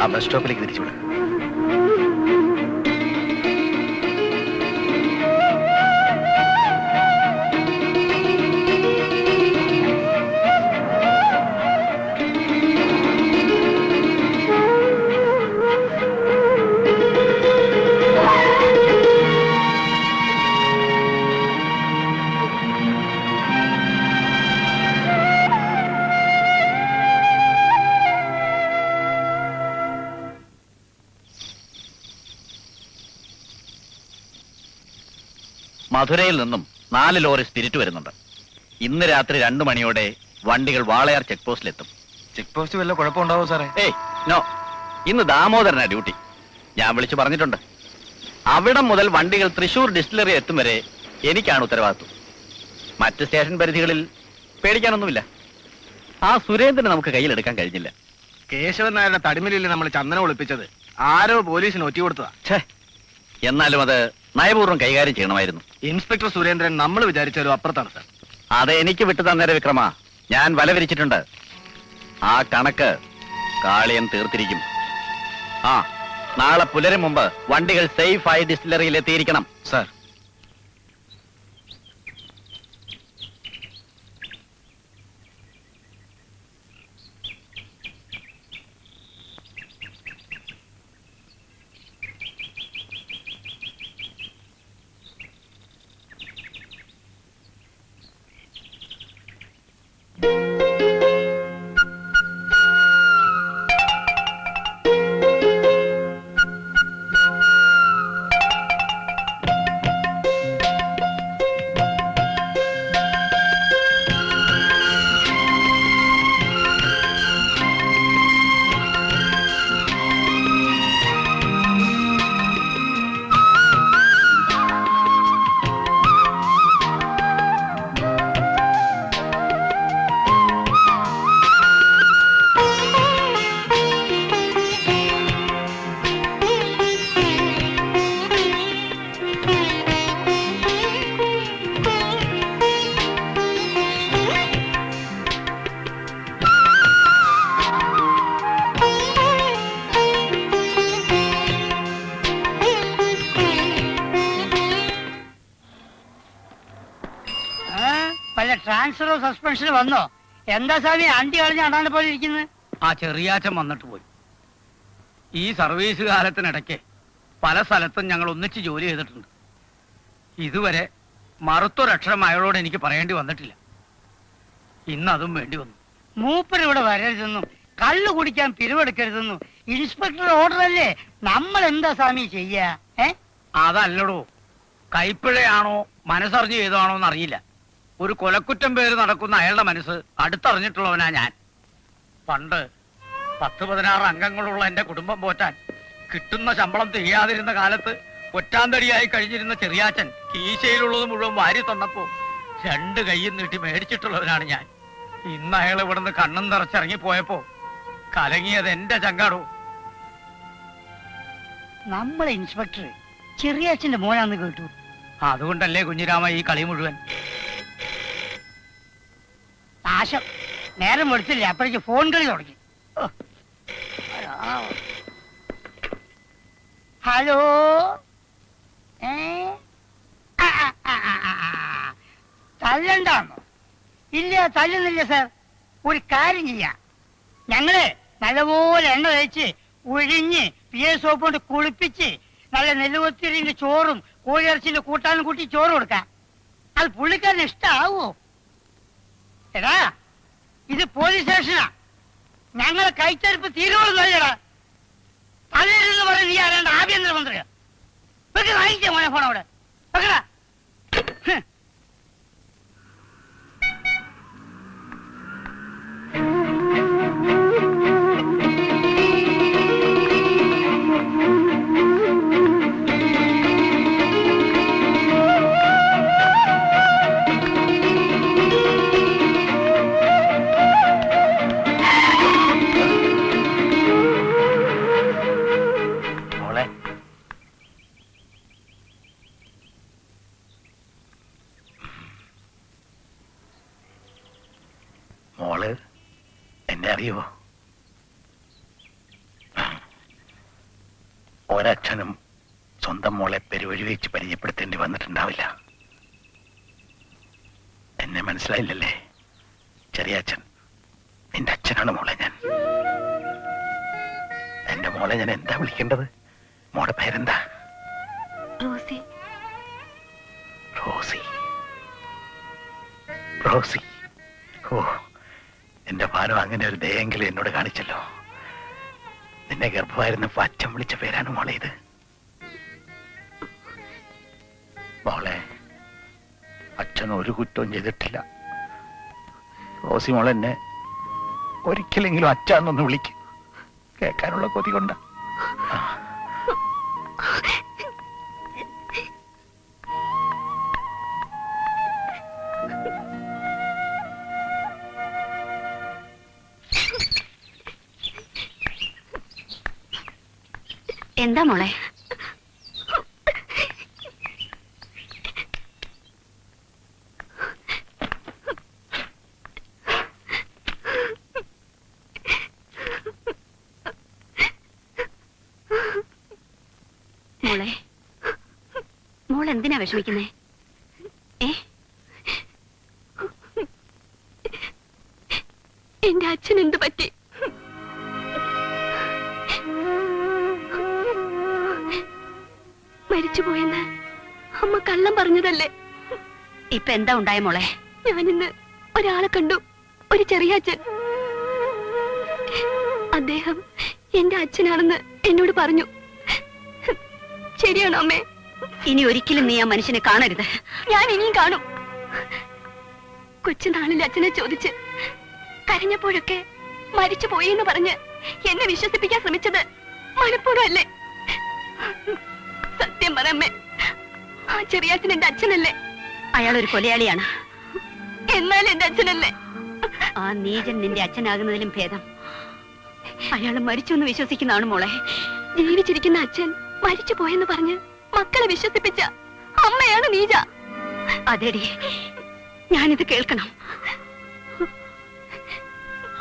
ആ ബസ് സ്റ്റോപ്പിലേക്ക് തിരിച്ചുവിടും. മധുരയിൽ നിന്നും 4 ലോറി സ്പിരിറ്റ് വരുന്നുണ്ട്. ഇന്ന് രാത്രി 2 മണിയോടെ വണ്ടികൾ വാളയാർ ചെക്ക് പോസ്റ്റിലെത്തും. ചെക്ക് പോസ്റ്റ് വല്ല കുഴപ്പമുണ്ടാവോ സാറേ? ഏയ് നോ, ഇന്ന് ദാമോദരനാ ഡ്യൂട്ടി. ഞാൻ വിളിച്ചു പറഞ്ഞിട്ടുണ്ട്. അവിടം മുതൽ വണ്ടികൾ തൃശൂർ ഡിസ്റ്റിലറി എത്തും വരെ എനിക്കാണ് ഉത്തരവാദിത്വം. മറ്റ് സ്റ്റേഷൻ പരിധികളിൽ പേടിക്കാനൊന്നുമില്ല. ആ സുരേന്ദ്രനെ നമുക്ക് കയ്യിലെടുക്കാൻ കഴിഞ്ഞില്ല. കേശവൻ നായരുടെ തടിമലിൽ നമ്മൾ ചന്ദനം ഒളിപ്പിച്ചത് ആരോ പോലീസിന് ഒറ്റ കൊടുത്തതാ. ഛേ, എന്നാലും അത് നയപൂർവ്വം കൈകാര്യം ചെയ്യണമായിരുന്നു. ഇൻസ്പെക്ടർ സുരേന്ദ്രൻ നമ്മൾ വിചാരിച്ചാലും അപ്പുറത്താണ് സാർ. അത് എനിക്ക് വിട്ടു തന്നേരെ വിക്രമ. ഞാൻ വല വിരിച്ചിട്ടുണ്ട്. ആ കണക്ക് കാളിയൻ തീർത്തിരിക്കും. ആ, നാളെ പുലരും മുമ്പ് വണ്ടികൾ സേഫായി ഡിസ്റ്റിലറിയിൽ എത്തിയിരിക്കണം സാർ. ട്രാൻസ്ഫറോ സസ്പെൻഷനോ വന്നോ? എന്താ സ്വാമി അണ്ടി കളഞ്ഞ അടാണ്ട് പോലെ ഇരിക്കുന്നത്? ആ ചെറിയാച്ചൻ വന്നിട്ട് പോയി. ഈ സർവീസ് കാലത്തിനിടയ്ക്ക് പല സ്ഥലത്തും ഞങ്ങൾ ഒന്നിച്ച് ജോലി ചെയ്തിട്ടുണ്ട്. ഇതുവരെ മറുത്തൊരക്ഷരം അയാളോട് എനിക്ക് പറയേണ്ടി വന്നിട്ടില്ല. ഇന്നതും വേണ്ടി വന്നു. മൂപ്പർ ഇവിടെ വരരുതെന്നും കള്ളു കുടിക്കാൻ പിരിവെടുക്കരുതെന്നും ഇൻസ്പെക്ടർ ഓർഡർ അല്ലേ. നമ്മൾ എന്താ സ്വാമി ചെയ്യാ? അതല്ലടോ, കൈപ്പിഴയാണോ മനസ്സറിഞ്ഞു ചെയ്തതാണോ എന്നറിയില്ല. ഒരു കൊലക്കുറ്റം പേര് നടക്കുന്ന അയാളുടെ മനസ്സ് അടുത്തറിഞ്ഞിട്ടുള്ളവനാ ഞാൻ. പണ്ട് 10-16 അംഗങ്ങളുള്ള എന്റെ കുടുംബം പോറ്റാൻ കിട്ടുന്ന ശമ്പളം തികയാതിരുന്ന കാലത്ത് ഒറ്റാന്തടിയായി കഴിഞ്ഞിരുന്ന ചെറിയാച്ചൻ കീശയിലുള്ളത് മുഴുവൻ വാരി തന്നപ്പോ 2 കൈയും നീട്ടി മേടിച്ചിട്ടുള്ളവനാണ് ഞാൻ. ഇന്ന് അയാൾ ഇവിടുന്ന് കണ്ണും നിറച്ചിറങ്ങിപ്പോയപ്പോ കലങ്ങിയത് എന്റെ ചങ്കാടോ. നമ്മളെ ഇൻസ്പെക്ടർ ചെറിയാച്ചന്റെ മോനാന്ന് കേട്ടു. അതുകൊണ്ടല്ലേ കുഞ്ഞിരാമ ഈ കളി മുഴുവൻ. നാശം, നേരം വെളുത്തില്ല അപ്പോഴേക്ക് ഫോൺ കളി തുടങ്ങി. ഹലോ, തല്ലണ്ടാന്നോ? ഇല്ല, തല്ലുന്നില്ല സാർ. ഒരു കാര്യം ചെയ്യാം, ഞങ്ങള് നല്ലപോലെ എണ്ണ തേച്ച് ഒഴിഞ്ഞ് പിയർ സോപ്പ് കൊണ്ട് കുളിപ്പിച്ച് നല്ല നെല്ലുകൊത്തിരിന്റെ ചോറും കോഴിയിറച്ചിന്റെ കൂട്ടാനും കൂട്ടി ചോറ് കൊടുക്കാം. അത് പുള്ളിക്കാരന് ഇഷ്ടാവോ? എടാ, ഇത് പോലീസ് സ്റ്റേഷനാ. ഞങ്ങളെ കൈച്ചെരുപ്പ് തീരുവോളം നല്ലടാ. തലേന്ന് പറഞ്ഞ് നീ ആരാണ്ട് ആഭ്യന്തരമന്ത്രിയാ. വാങ്ങിച്ച മോനെ ഫോൺ അവിടെ വെക്കടാ. മോള് എന്നെ അറിയോ? ഒരച്ഛനും സ്വന്തം മോളെ പെരുവഴി വെച്ച് പരിചയപ്പെടുത്തേണ്ടി വന്നിട്ടുണ്ടാവില്ല. എന്നെ മനസ്സിലായില്ലല്ലേ? ചെറിയ അച്ഛൻ, നിന്റെ അച്ഛനാണ് മോളെ ഞാൻ. എന്റെ മോളെ ഞാൻ എന്താ വിളിക്കേണ്ടത്? മോളുടെ പേരെന്താ? റോസി. റോസി. റോസി. ഓ, എന്റെ ഭാരം അങ്ങനെ ഒരു ദയെങ്കിലും എന്നോട് കാണിച്ചല്ലോ. നിന്നെ ഗർഭമായിരുന്നപ്പോ അച്ഛൻ വിളിച്ച പേരാണ് മോളെ ഇത്. മോളെ, അച്ഛൻ ഒരു കുറ്റവും ചെയ്തിട്ടില്ല. റോസി മോളെ എന്നെ ഒരിക്കലെങ്കിലും അച്ഛന്നൊന്ന് വിളിക്കും. കേൾക്കാനുള്ള കൊതി കൊണ്ടാ. എന്താ മോളെ? മോളെ, മോൾ എന്തിനാ വിഷമിക്കുന്നേ? എന്റെ അച്ഛൻ എന്ത് പറ്റി? മരിച്ചുപോയെന്ന് അമ്മ കള്ളം പറഞ്ഞതല്ലേ? ഇപ്പൊ എന്താ ഉണ്ടായ മോളെ? ഞാനിന്ന് ഒരാളെ കണ്ടു, ഒരു ചെറിയ അച്ഛൻ. അദ്ദേഹം എന്റെ അച്ഛനാണെന്ന് എന്നോട് പറഞ്ഞു. ശരിയാണോ അമ്മേ? ഇനി ഒരിക്കലും നീ ആ മനുഷ്യനെ കാണരുത്. ഞാൻ ഇനിയും കാണും. കൊച്ചുനാളിൽ അച്ഛനെ ചോദിച്ച് കരഞ്ഞപ്പോഴൊക്കെ മരിച്ചു പോയി എന്ന് പറഞ്ഞ് എന്നെ വിശ്വസിപ്പിക്കാൻ ശ്രമിച്ചത് മനഃപൂർവ്വമല്ലേ? സത്യം പറയമ്മേ, ആ ചെറിയാച്ചൻ എന്റെ അച്ഛനല്ലേ? അയാൾ ഒരു കൊലയാളിയാണ്. എന്നാൽ എന്റെ അച്ഛനല്ലേ? ആ നീചൻ നിന്റെ അച്ഛനാകുന്നതിലും ഭേദം അയാൾ മരിച്ചു എന്ന് വിശ്വസിക്കുന്നതാണ് മോളെ. ജീവിച്ചിരിക്കുന്ന അച്ഛൻ മരിച്ചു പോയെന്ന് പറഞ്ഞ് മക്കളെ വിശ്വസിപ്പിച്ച അമ്മയാണ് നീജ. അതെടി, ഞാനിത് കേൾക്കണം.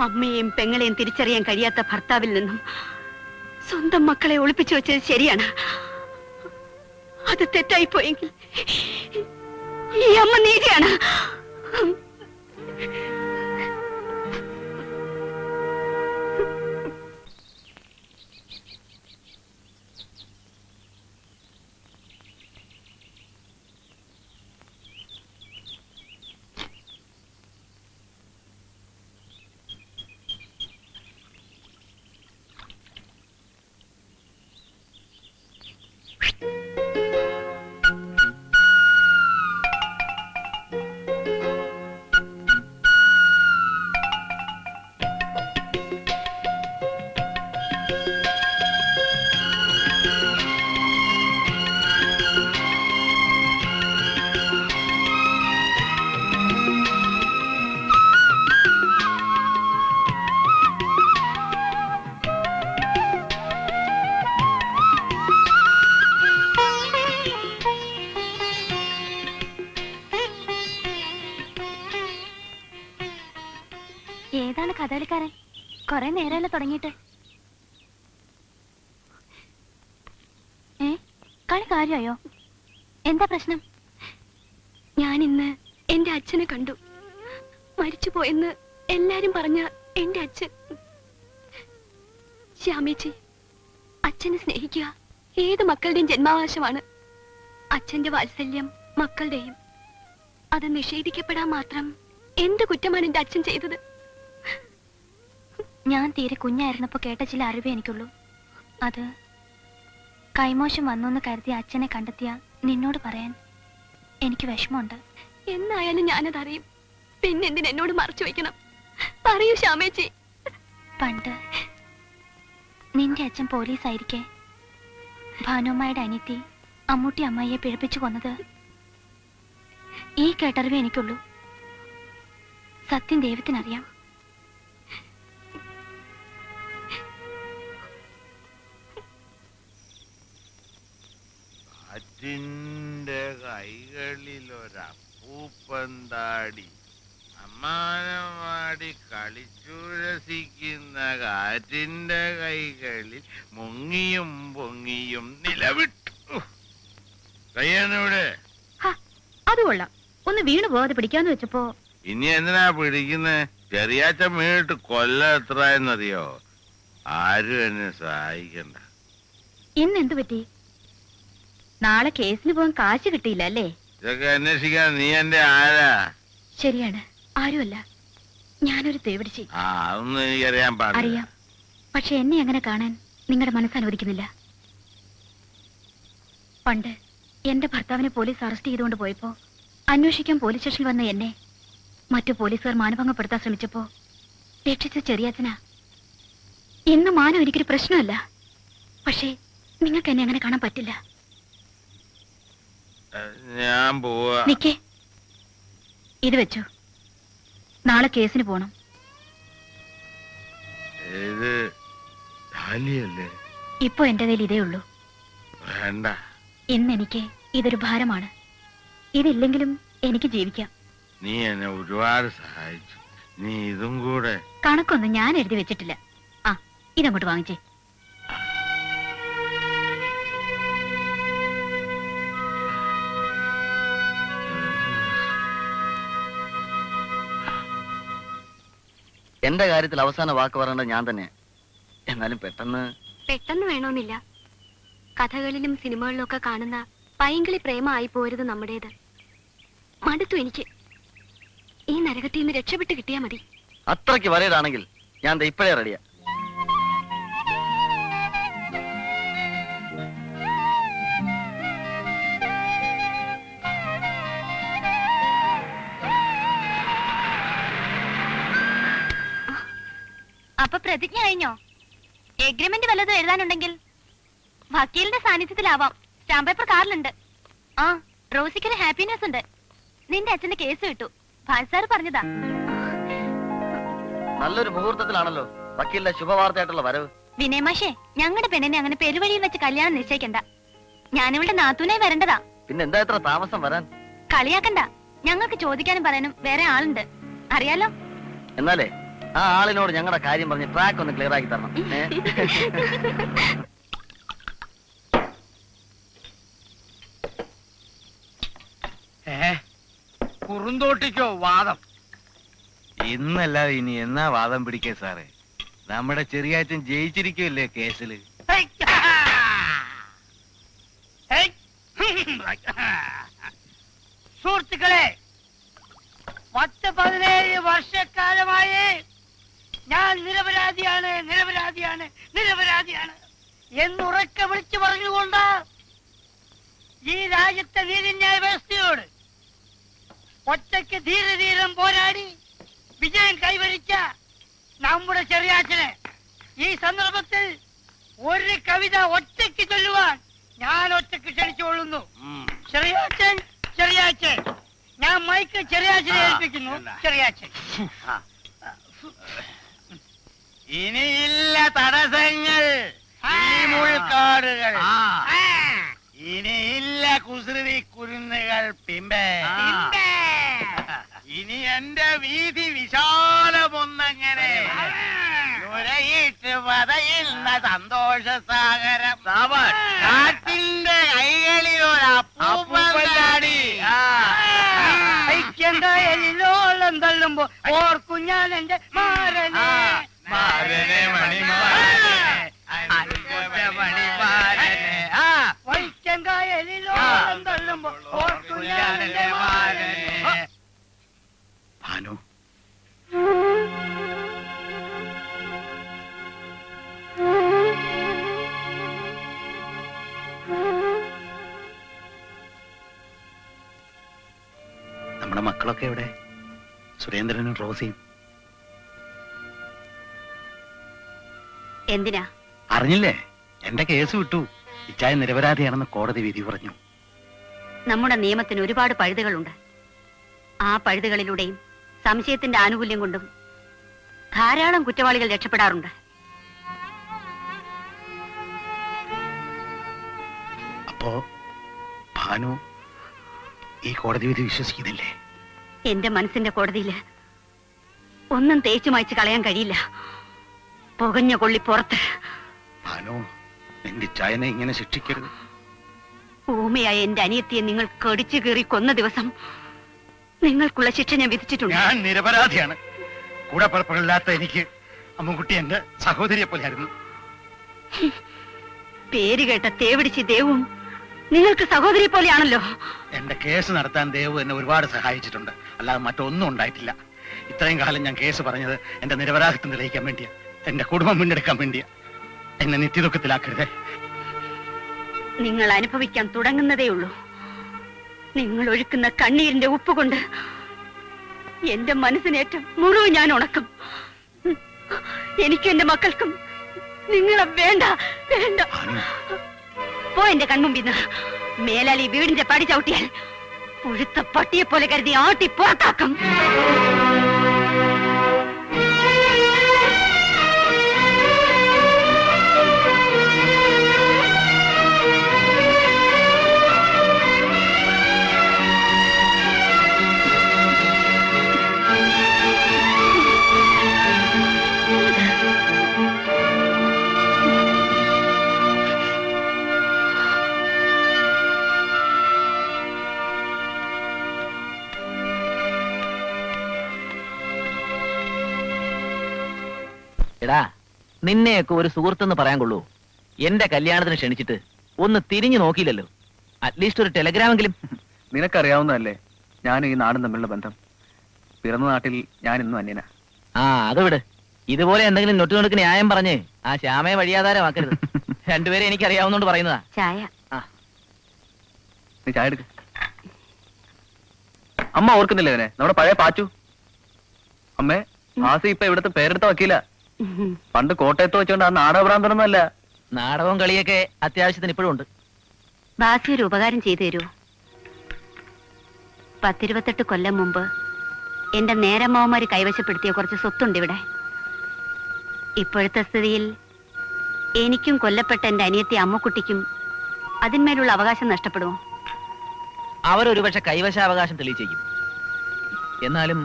അമ്മയെയും പെങ്ങളെയും തിരിച്ചറിയാൻ കഴിയാത്ത ഭർത്താവിൽ നിന്നും സ്വന്തം മക്കളെ ഒളിപ്പിച്ചു വെച്ചത് ശരിയാണ്. അത് തെറ്റായി പോയെങ്കിൽ ഈ അമ്മ നീതിയാണ്. ഏതാണ് കഥകളിക്കാരൻ? കൊറേ നേരമല്ലേ തുടങ്ങിയിട്ട്? കളി കാര്യമായോ? എന്താ പ്രശ്നം? ഞാൻ ഇന്ന് എന്റെ അച്ഛനെ കണ്ടു. മരിച്ചു പോയെന്ന് എല്ലാരും പറഞ്ഞ എന്റെ അച്ഛൻ. ശ്യാമേച്ചി, അച്ഛനെ സ്നേഹിക്കുക ഏത് മക്കളുടെയും ജന്മാവകാശമാണ്. അച്ഛന്റെ വാത്സല്യം മക്കളുടെയും. അത് നിഷേധിക്കപ്പെടാൻ മാത്രം എന്ത് കുറ്റമാണ് എന്റെ അച്ഛൻ ചെയ്തത്? ഞാൻ തീരെ കുഞ്ഞായിരുന്നപ്പോ കേട്ട ചില അറിവേ എനിക്കുള്ളൂ. അത് കൈമോശം വന്നു കരുതി അച്ഛനെ കണ്ടെത്തിയ നിന്നോട് പറയാൻ എനിക്ക് വിഷമമുണ്ട്. എന്നായാലും ഞാനതറിയും. പിന്നെന്തിന് എന്നോട് മറച്ചു വയ്ക്കണം? പറയൂ ശ്യാമേച്ചി. പണ്ട് നിന്റെ അച്ഛൻ പോലീസായിരിക്കെ ഭാനുമ്മയുടെ അനിയത്തി അമ്മൂട്ടി അമ്മായിയെ പിഴപ്പിച്ചു കൊന്നത് ഈ കേട്ടറിവേ എനിക്കുള്ളൂ. സത്യം ദൈവത്തിനറിയാം. അച്ഛൻ്റെ കൈകളിലൊരപ്പൂപ്പന്താടി അമ്മാനമാടി കളിച്ചു രസിക്കുന്ന കാറ്റിന്റെ കൈകളിൽ മുങ്ങിയും പൊങ്ങിയും നിലവിട്ടു. കയ്യാനൂടെ അത് കൊള്ളാം. ഒന്ന് വീണു പോകാതെ പിടിക്കാന്ന് വെച്ചപ്പോ ഇനി എന്തിനാ പിടിക്കുന്നേ? ചെറിയാച്ചൻ വീണിട്ട് കൊല്ലം എത്ര എന്നറിയോ? ആരും എന്നെ സഹായിക്കണ്ട. ഇന്ന് എന്തു പറ്റി? നാളെ കേസിന് പോകാൻ കാശ് കിട്ടിയില്ല അല്ലേ? ഇതൊക്കെ അന്വേഷിക്കാൻ നീ എന്റെ ആരാ? ശരിയാണ്, ആരുമല്ല. ഞാനൊരു തേവിടിച്ചി. അതൊന്നും എനിക്കറിയാൻ പാടില്ല. അറിയാം, പക്ഷെ എന്നെ അങ്ങനെ കാണാൻ നിങ്ങളുടെ മനസ്സ് അനുവദിക്കുന്നില്ല. പണ്ട് എന്റെ ഭർത്താവിനെ പോലീസ് അറസ്റ്റ് ചെയ്തുകൊണ്ട് പോയപ്പോ അന്വേഷിക്കാൻ പോലീസ് സ്റ്റേഷനിൽ വന്ന എന്നെ മറ്റു പോലീസുകാർ മാനഭംഗപ്പെടുത്താൻ ശ്രമിച്ചപ്പോ രക്ഷിച്ച ചെറിയാച്ചനാ. ഇന്ന് മാനം എനിക്കൊരു പ്രശ്നമല്ല. പക്ഷേ നിങ്ങൾക്ക് എന്നെ അങ്ങനെ കാണാൻ പറ്റില്ല. ഞാൻ പോവാ. നിക്കേ, ഇത് വെച്ചോ. നാളെ കേസിന് പോണം. ഇത് ധാലിയല്ലേ? ഇപ്പൊ എന്റെ കയ്യിൽ ഇതേ ഉള്ളൂ. വേണ്ട. ഇന്ന് എനിക്ക് ഇതൊരു ഭാരമാണ്. ഇതില്ലെങ്കിലും എനിക്ക് ജീവിക്കാം. നീ എന്നെ ഒരുപാട് സഹായിച്ചു. നീ ഇതും കൂടെ. കണക്കൊന്നും ഞാൻ എഴുതി വെച്ചിട്ടില്ല. ആ, ഇതങ്ങോട്ട് വാങ്ങിച്ചേ. എന്റെ കാര്യത്തിൽ അവസാന വാക്ക് പറയേണ്ടത് ഞാൻ തന്നെ. എന്നാലും പെട്ടെന്ന് വേണമെന്നില്ല. കഥകളിലും സിനിമകളിലും ഒക്കെ കാണുന്ന പൈങ്കിളി പ്രേമമായി പോരുത് നമ്മുടേത്. മടുത്തു എനിക്ക്. ഈ നരകത്തിൽ നിന്ന് രക്ഷപ്പെട്ട് കിട്ടിയാ മതി. അത്രയ്ക്ക് വരയിടാണെങ്കിൽ ഞാൻ ഇപ്പോഴേ റെഡിയാ. അപ്പൊ പ്രതിജ്ഞ കഴിഞ്ഞോ? എഗ്രിമെന്റ് വല്ലതും എഴുതാനുണ്ടെങ്കിൽ വക്കീലിന്റെ സാന്നിധ്യത്തിലാവാം. Stamp paper കാറിലുണ്ട്. ആ, റോസിക്കൊരു ഹാപ്പിനെസ് ഉണ്ട്. നിന്റെ അച്ഛന്റെ കേസ് കിട്ടു. ഭാസാർ പറഞ്ഞതാ. നല്ലൊരു മുഹൂർത്തത്തിലാണല്ലോ വക്കീലിന്റെ ശുഭവാർത്തയായിട്ടുള്ള വരവ്. വിനയമാഷേ, ഞങ്ങളുടെ പെണ്ണിനെ അങ്ങനെ പെരുവഴിയിൽ വെച്ച് കല്യാണം നിശ്ചയിക്കണ്ട. ഞാനിവളുടെ നാത്തൂനായി വരേണ്ടതാ. പിന്നെന്താ ഇത്ര താമസം വരാൻ? കളിയാക്കണ്ട. ഞങ്ങൾക്ക് ചോദിക്കാനും പറയാനും വേറെ ആളുണ്ട്, അറിയാലോ. എന്നാലേ ആ ആളിനോട് ഞങ്ങളുടെ കാര്യം പറഞ്ഞ് ട്രാക്ക് ഒന്ന് ക്ലിയർ ആക്കി തരണം. കുറുന്തോട്ടിക്കോ വാദം? ഇന്നല്ലാതെ ഇനി എന്നാ വാദം പിടിക്കേ സാറേ? നമ്മുടെ ചെറിയാച്ചൻ ജയിച്ചിരിക്കുമല്ലേ കേസില്. സുഹൃത്തുക്കളെ, 10-17 വർഷക്കാലമായി ഞാൻ നിരപരാധിയാണ് എന്നുറക്കെ വിളിച്ചു പറഞ്ഞുകൊണ്ട് ഈ രാജ്യത്തെ നീതിന്യായ വ്യവസ്ഥയോട് ഒറ്റയ്ക്ക് ധീരധീരം പോരാടി വിജയം കൈവരിച്ച നമ്മുടെ ചെറിയാച്ചനെ ഈ സന്ദർഭത്തിൽ ഒരു കവിത ഒറ്റയ്ക്ക് ചൊല്ലുവാൻ ഞാൻ ഒറ്റയ്ക്ക് ക്ഷണിച്ചുകൊള്ളുന്നു. ചെറിയാച്ചൻ, ഞാൻ മൈക്ക് ചെറിയാച്ചനെ ഏൽപ്പിക്കുന്നു. ചെറിയാച്ചൻ. ഇനിയില്ല തടസ്സങ്ങൾ, മുൾക്കാടുകൾ, ഇനിയില്ല കുസൃതി കുരുന്നുകൾ പിമ്പേ. ഇനി എന്റെ വീതി വിശാലമൊന്നങ്ങനെ നുരയിട്ട് പതയുന്ന സന്തോഷ സാഗരം. കാറ്റിന്റെ കൈകളിൽ ഒരപ്പൂപ്പന്താടി ഐക്യങ്കയിലോളം തള്ളുമ്പോ ഓർക്കും ഞാൻ എന്റെ മാരനെ വൈക്കങ്കയിലോളം തള്ളുമ്പോ ഓർക്കും ഞാൻ എന്റെ മാരനെ. ഭാനു, നമ്മുടെ മക്കളൊക്കെ എവിടെ? സുരേന്ദ്രനും റോസിയും എന്തിനാ? അറിഞ്ഞില്ലേ? എന്റെ കേസ് വിട്ടു. ഇച്ചായ നിരപരാധിയാണെന്ന് കോടതി വിധി പറഞ്ഞു. നമ്മുടെ നിയമത്തിന് ഒരുപാട് പഴുതുകളുണ്ട്. ആ പഴുതുകളിലൂടെയും സംശയത്തിന്റെ ആനുകൂല്യം കൊണ്ടും ധാരാളം കുറ്റവാളികൾ രക്ഷപ്പെടാറുണ്ട്. അപ്പോ ഭാനു ഈ കോടതി വിധി വിശ്വസിക്കുന്നില്ലേ? എന്റെ മനസ്സിന്റെ കോടതിയില് ഒന്നും തേച്ചു മായ്ച്ചു കളയാൻ കഴിയില്ല. പുകഞ്ഞ കൊള്ളി പുറത്ത്. ഭാനു, എന്റെ ചായനെ ഇങ്ങനെ ശിക്ഷിക്കരുത്. ഊമയായ എന്റെ അനിയത്തിയെ നിങ്ങൾ കടിച്ചു കീറി കൊന്ന ദിവസം നിങ്ങൾക്കുള്ള ശിക്ഷ ഞാൻ വിധിച്ചിട്ടുണ്ട്. ഞാൻ നിരപരാധിയാണ്. കൂടെ പുറപ്പെടില്ലാത്ത എനിക്ക് അമ്മുകുട്ടി എന്റെ സഹോദരിയെ പോലെയായിരുന്നു. പേര് കേട്ട തേവിടിച്ച് ദേവും നിങ്ങൾക്ക് സഹോദരി പോലെയാണല്ലോ. എന്റെ കേസ് നടത്താൻ ദേവു എന്നെ ഒരുപാട് സഹായിച്ചിട്ടുണ്ട്. അല്ലാതെ മറ്റൊന്നും ഉണ്ടായിട്ടില്ല. ഇത്രയും കാലം ഞാൻ കേസ് പറഞ്ഞത് എന്റെ നിരപരാധിത്വം തെളിയിക്കാൻ വേണ്ടിയാ, എന്റെ കുടുംബം മുന്നെടുക്കാൻ വേണ്ടിയാ. എന്നെ നിത്യദുഃഖത്തിലാക്കരുതേ. നിങ്ങൾ അനുഭവിക്കാൻ തുടങ്ങുന്നതേയുള്ളൂ. നിങ്ങൾ ഒഴുക്കുന്ന കണ്ണീരിന്റെ ഉപ്പ് കൊണ്ട് എന്റെ മനസ്സിനേറ്റ മുറിവ് ഞാൻ ഉണക്കും. എനിക്കും എന്റെ മക്കൾക്കും നിങ്ങളെ വേണ്ട വേണ്ട. പോ എന്റെ കൺമുമ്പിന്ന്. മേലാൽ ഈ വീടിന്റെ പടി ചവിട്ടിയാൽ പുഴുത്ത പട്ടിയെ പോലെ കരുതി ആട്ടി പുറത്താക്കും. എടാ, നിന്നെയൊക്കെ ഒരു സുഹൃത്തെന്ന് പറയാൻ കൊള്ളൂ. എന്റെ കല്യാണത്തിന് ക്ഷണിച്ചിട്ട് ഒന്ന് തിരിഞ്ഞു നോക്കിയില്ലല്ലോ. അറ്റ്ലീസ്റ്റ് ഒരു ടെലഗ്രാമെങ്കിലും. നിനക്കറിയാവുന്നതല്ലേ ഞാനും ഈ നാടും തമ്മിലുള്ള ബന്ധം. പിറന്ന നാട്ടിൽ ഞാൻ ഇന്നും അന്യനാ. ആ, അത് വിട്. ഇതുപോലെ എന്തെങ്കിലും നൊട്ടുനൊടുക്ക് ന്യായം പറഞ്ഞ് ആ ശ്യാമയെ വഴിയാധാരമാക്കരുത്. രണ്ടുപേരെ എനിക്ക് അറിയാവുന്നോണ്ട് പറയുന്നതാ. ചായ. നീ ചായ എടുക്ക. അമ്മ ഓർക്കുന്നില്ലേ ഇവനെ, നമ്മുടെ പഴയ പാച്ചു? അമ്മേ, ആസി ഇപ്പൊ ഇവിടുത്തെ പേരെടുത്ത വക്കീല. പണ്ട് കോട്ടയത്ത് വെച്ചോണ്ട് ആ നാടകഭ്രാന്തനൊന്നുമല്ല. നാടകവും കളിയൊക്കെ അത്യാവശ്യത്തിന് ഇപ്പോഴും ഉണ്ട്. ബാസി ഒരു ഉപകാരം ചെയ്തു തരൂ. 10-28 കൊല്ലം മുമ്പ് എന്റെ നേരമാവന്മാര് കൈവശപ്പെടുത്തിയ കുറച്ച് സ്വത്തുണ്ട് ഇവിടെ. ഇപ്പോഴത്തെ സ്ഥിതിയിൽ എനിക്കും കൊല്ലപ്പെട്ട എന്റെ അനിയത്തി അമ്മുക്കുട്ടിക്കും അതിന്മേലുള്ള അവകാശം നഷ്ടപ്പെടുമോ? അവരൊരുപക്ഷെ കൈവശാവകാശം തെളിയിച്ചേക്കും. എന്നാലും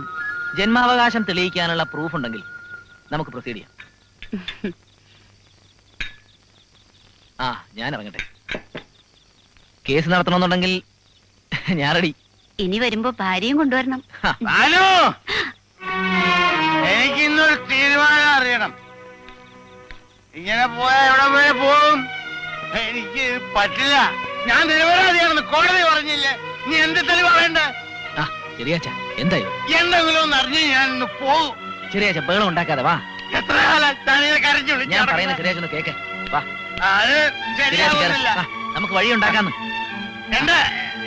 ജന്മാവകാശം തെളിയിക്കാനുള്ള പ്രൂഫ് ഉണ്ടെങ്കിൽ നമുക്ക് പ്രൊസീഡ് ചെയ്യാം. ആ, ഞാൻ ഇറങ്ങട്ടെ. കേസ് നടത്തണമെന്നുണ്ടെങ്കിൽ ഞാൻ റെഡി. ഇനി വരുമ്പോ ഭാര്യയും കൊണ്ടുവരണം. എനിക്ക് ഇന്നൊരു തീരുമാനം അറിയണം. ഇങ്ങനെ പോയാൽ എവിടെ വരെ പോകും? എനിക്ക് പറ്റില്ല. ഞാൻ നിരപരാധിയാണെന്ന് കോടതി പറഞ്ഞില്ലേ? നീ എന്ത് തെളിവാ വേണ്ട? ചെറിയാച്ച, എന്തായി? എന്തെങ്കിലും ഒന്ന് അറിഞ്ഞ് ഞാൻ ഇന്ന് പോകും. ചെറിയാച്ച, ബഹളം ഉണ്ടാക്കാതെ വാ. എത്ര കാലം കരഞ്ഞു ഞാൻ പറയുന്ന ചെറിയാച്ചൊന്ന് കേക്ക്. വാ, അത് ശരിയാവുന്നില്ല. നമുക്ക് വഴി ഉണ്ടാക്കാന്ന്.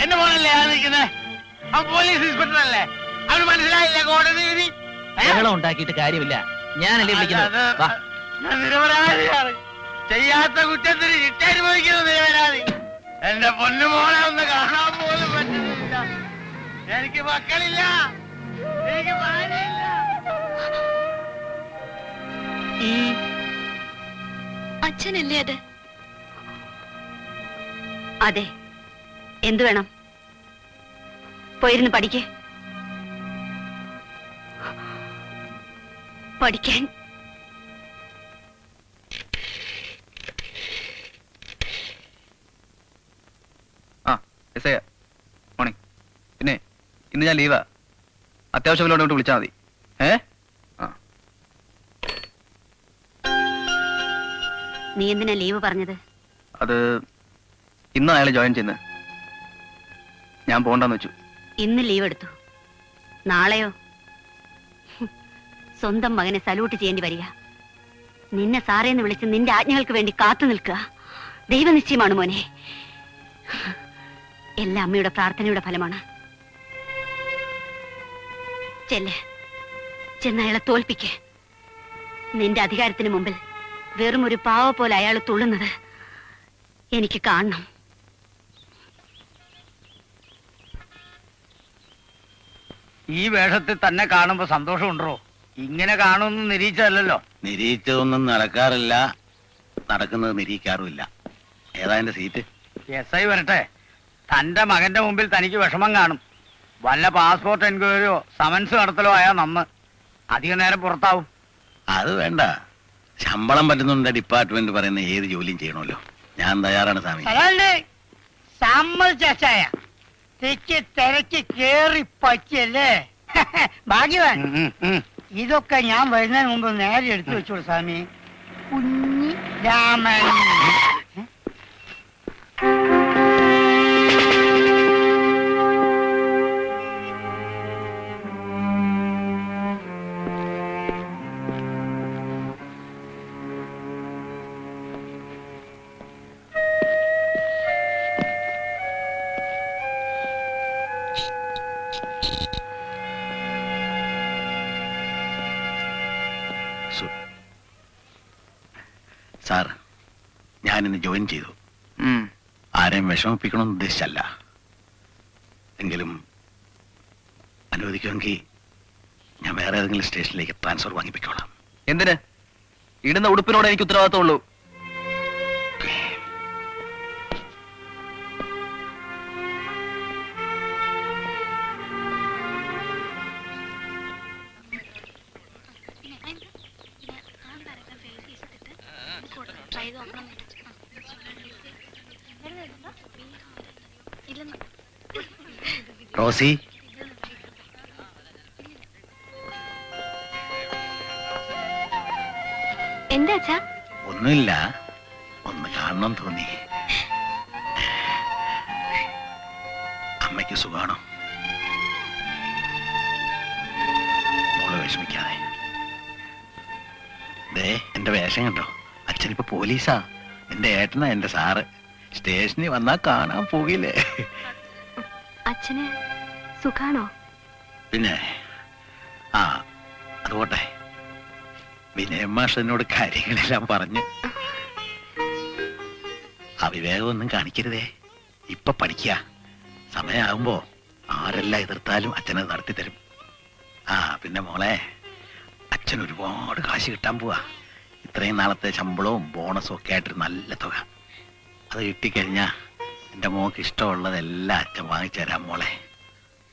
എന്റെ മോനല്ലേ ആ നിൽക്കുന്നേ? ആ പോലീസ് ഇൻസ്പെക്ടർ അല്ലേ? അവന് മനസ്സിലായില്ല കോടതി വിധി? ബഹളം ഉണ്ടാക്കിയിട്ട് കാര്യമില്ല. ഞാനല്ലേ വിളിക്കുന്നത്. വാ. ഞാൻ നിരപരാധിയാണ്. ചെയ്യാത്ത കുറ്റത്തിന് ശിക്ഷ അനുഭവിക്കുന്ന നിരപരാധി. എന്റെ പൊന്നുമോളെ ഒന്ന് കാണാൻ പോലും പറ്റുന്നില്ല. എനിക്ക് മക്കളില്ല, എനിക്ക് ഭാര്യയില്ല. അച്ഛനല്ലേ അത്? അതെ. എന്തു വേണം? പോയിരുന്ന് പഠിക്കേ. പഠിക്കാൻ മോർണിംഗ്. പിന്നെ ഇന്ന് ഞാൻ ലീവാ. അത്യാവശ്യം വല്ലോട്ട് വിളിച്ചാൽ മതി. നീ എന്തിനാ ലീവ് പറഞ്ഞത്? അത് ഇന്ന് അയാൾ ജോയിൻ ചെയ്യുന്നത്. ഞാൻ പോണ്ടെന്ന് വെച്ചു. ഇന്ന് ലീവ് എടുത്തു. നാളെയോ? സ്വന്തം മകനെ സല്യൂട്ട് ചെയ്യേണ്ടി വരിക. നിന്നെ സാറേന്ന് വിളിച്ച് നിന്റെ ആജ്ഞകൾക്ക് വേണ്ടി കാത്തു നിൽക്കുക ദൈവനിശ്ചയമാണ് മോനെ. എല്ലാ അമ്മയുടെ പ്രാർത്ഥനയുടെ ഫലമാണ്. ചെല്ല്, ചെന്ന് അയാളെ തോൽപ്പിക്കേ. നിന്റെ അധികാരത്തിന് മുമ്പിൽ വെറും ഒരു പാവ പോലെ അയാൾ തുള്ളുന്നത് എനിക്ക് കാണണം. ഈ വേഷത്തിൽ തന്നെ കാണുമ്പോ സന്തോഷമുണ്ടോ? ഇങ്ങനെ കാണുമെന്ന് നിരീക്ഷല്ലോ. നിരീക്ഷതൊന്നും നടക്കാറില്ല, നടക്കുന്നത് നിരീക്കാറുമില്ല. ഏതാ എന്റെ സീറ്റ്? SI വരട്ടെ. തന്റെ മകന്റെ മുമ്പിൽ തനിക്ക് വിഷമം കാണും. വല്ല പാസ്പോർട്ട് എൻക്വയറിയോ സമൻസ് നടത്തലോ ആയാ നന്ന്. അധിക നേരം പുറത്താവും. അത് വേണ്ട, ശമ്പളം പറ്റുന്നുണ്ട് ഡിപ്പാർട്ട്മെന്റ് പറയുന്ന ഏത് ജോലിയും ചെയ്യണമല്ലോ. ഞാൻ തയ്യാറാണ് സ്വാമി. സമ്മതിച്ചായ തെക്ക് തിരക്ക് കേറി പറ്റിയല്ലേ? ഭാഗ്യവാൻ. ഇതൊക്കെ ഞാൻ വരുന്നതിന് മുമ്പ് നേരെ എടുത്തു വെച്ചോളൂ സ്വാമി. കുഞ്ഞി രാമൻ. സാർ, ഞാനിന്ന് ജോയിൻ ചെയ്തു. ആരെയും വിഷമിപ്പിക്കണമെന്ന് ഉദ്ദേശിച്ചല്ല. എങ്കിലും അനുവദിക്കുമെങ്കിൽ ഞാൻ വേറെ ഏതെങ്കിലും സ്റ്റേഷനിലേക്ക് ട്രാൻസ്ഫർ വാങ്ങിപ്പിക്കോളാം. എന്തിന്? ഇടുന്ന ഉടുപ്പിനോട് എനിക്ക് ഉത്തരവാദിത്തമുള്ളൂ. റോസി, എന്താ അച്ഛാ? ഒന്നുമില്ല, ഒന്ന് കാണണം തോന്നി. അമ്മയ്ക്ക് സുഖാണോ? മോള് വിഷമിക്കാതെ. ദേ എന്റെ വേഷം കണ്ടോ? അച്ഛനിപ്പോ പോലീസാ. എന്റെ ഏട്ടനാ എന്റെ സാറ്. സ്റ്റേഷനിൽ വന്നാ കാണാൻ പോകില്ലേ? അച്ഛന് സുഖാണോ? പിന്നെ അതുപോട്ടെ, വിനയം മാഷ് എന്നോട് കാര്യങ്ങളെല്ലാം പറഞ്ഞ്. അവിവേകമൊന്നും കാണിക്കരുതേ. ഇപ്പൊ പഠിക്കുക. സമയമാകുമ്പോ ആരെല്ലാം എതിർത്താലും അച്ഛനത് നടത്തിത്തരും. പിന്നെ മോളെ, അച്ഛൻ ഒരുപാട് കാശ് കിട്ടാൻ പോവാ. ഇത്രയും നാളത്തെ ശമ്പളവും ബോണസും ഒക്കെ ആയിട്ടൊരു നല്ല തുക. അത് കിട്ടിക്കഴിഞ്ഞാ എന്റെ മോക്ക് ഇഷ്ടമുള്ളതെല്ലാം അച്ഛൻ വാങ്ങിച്ചു തരാം മോളെ.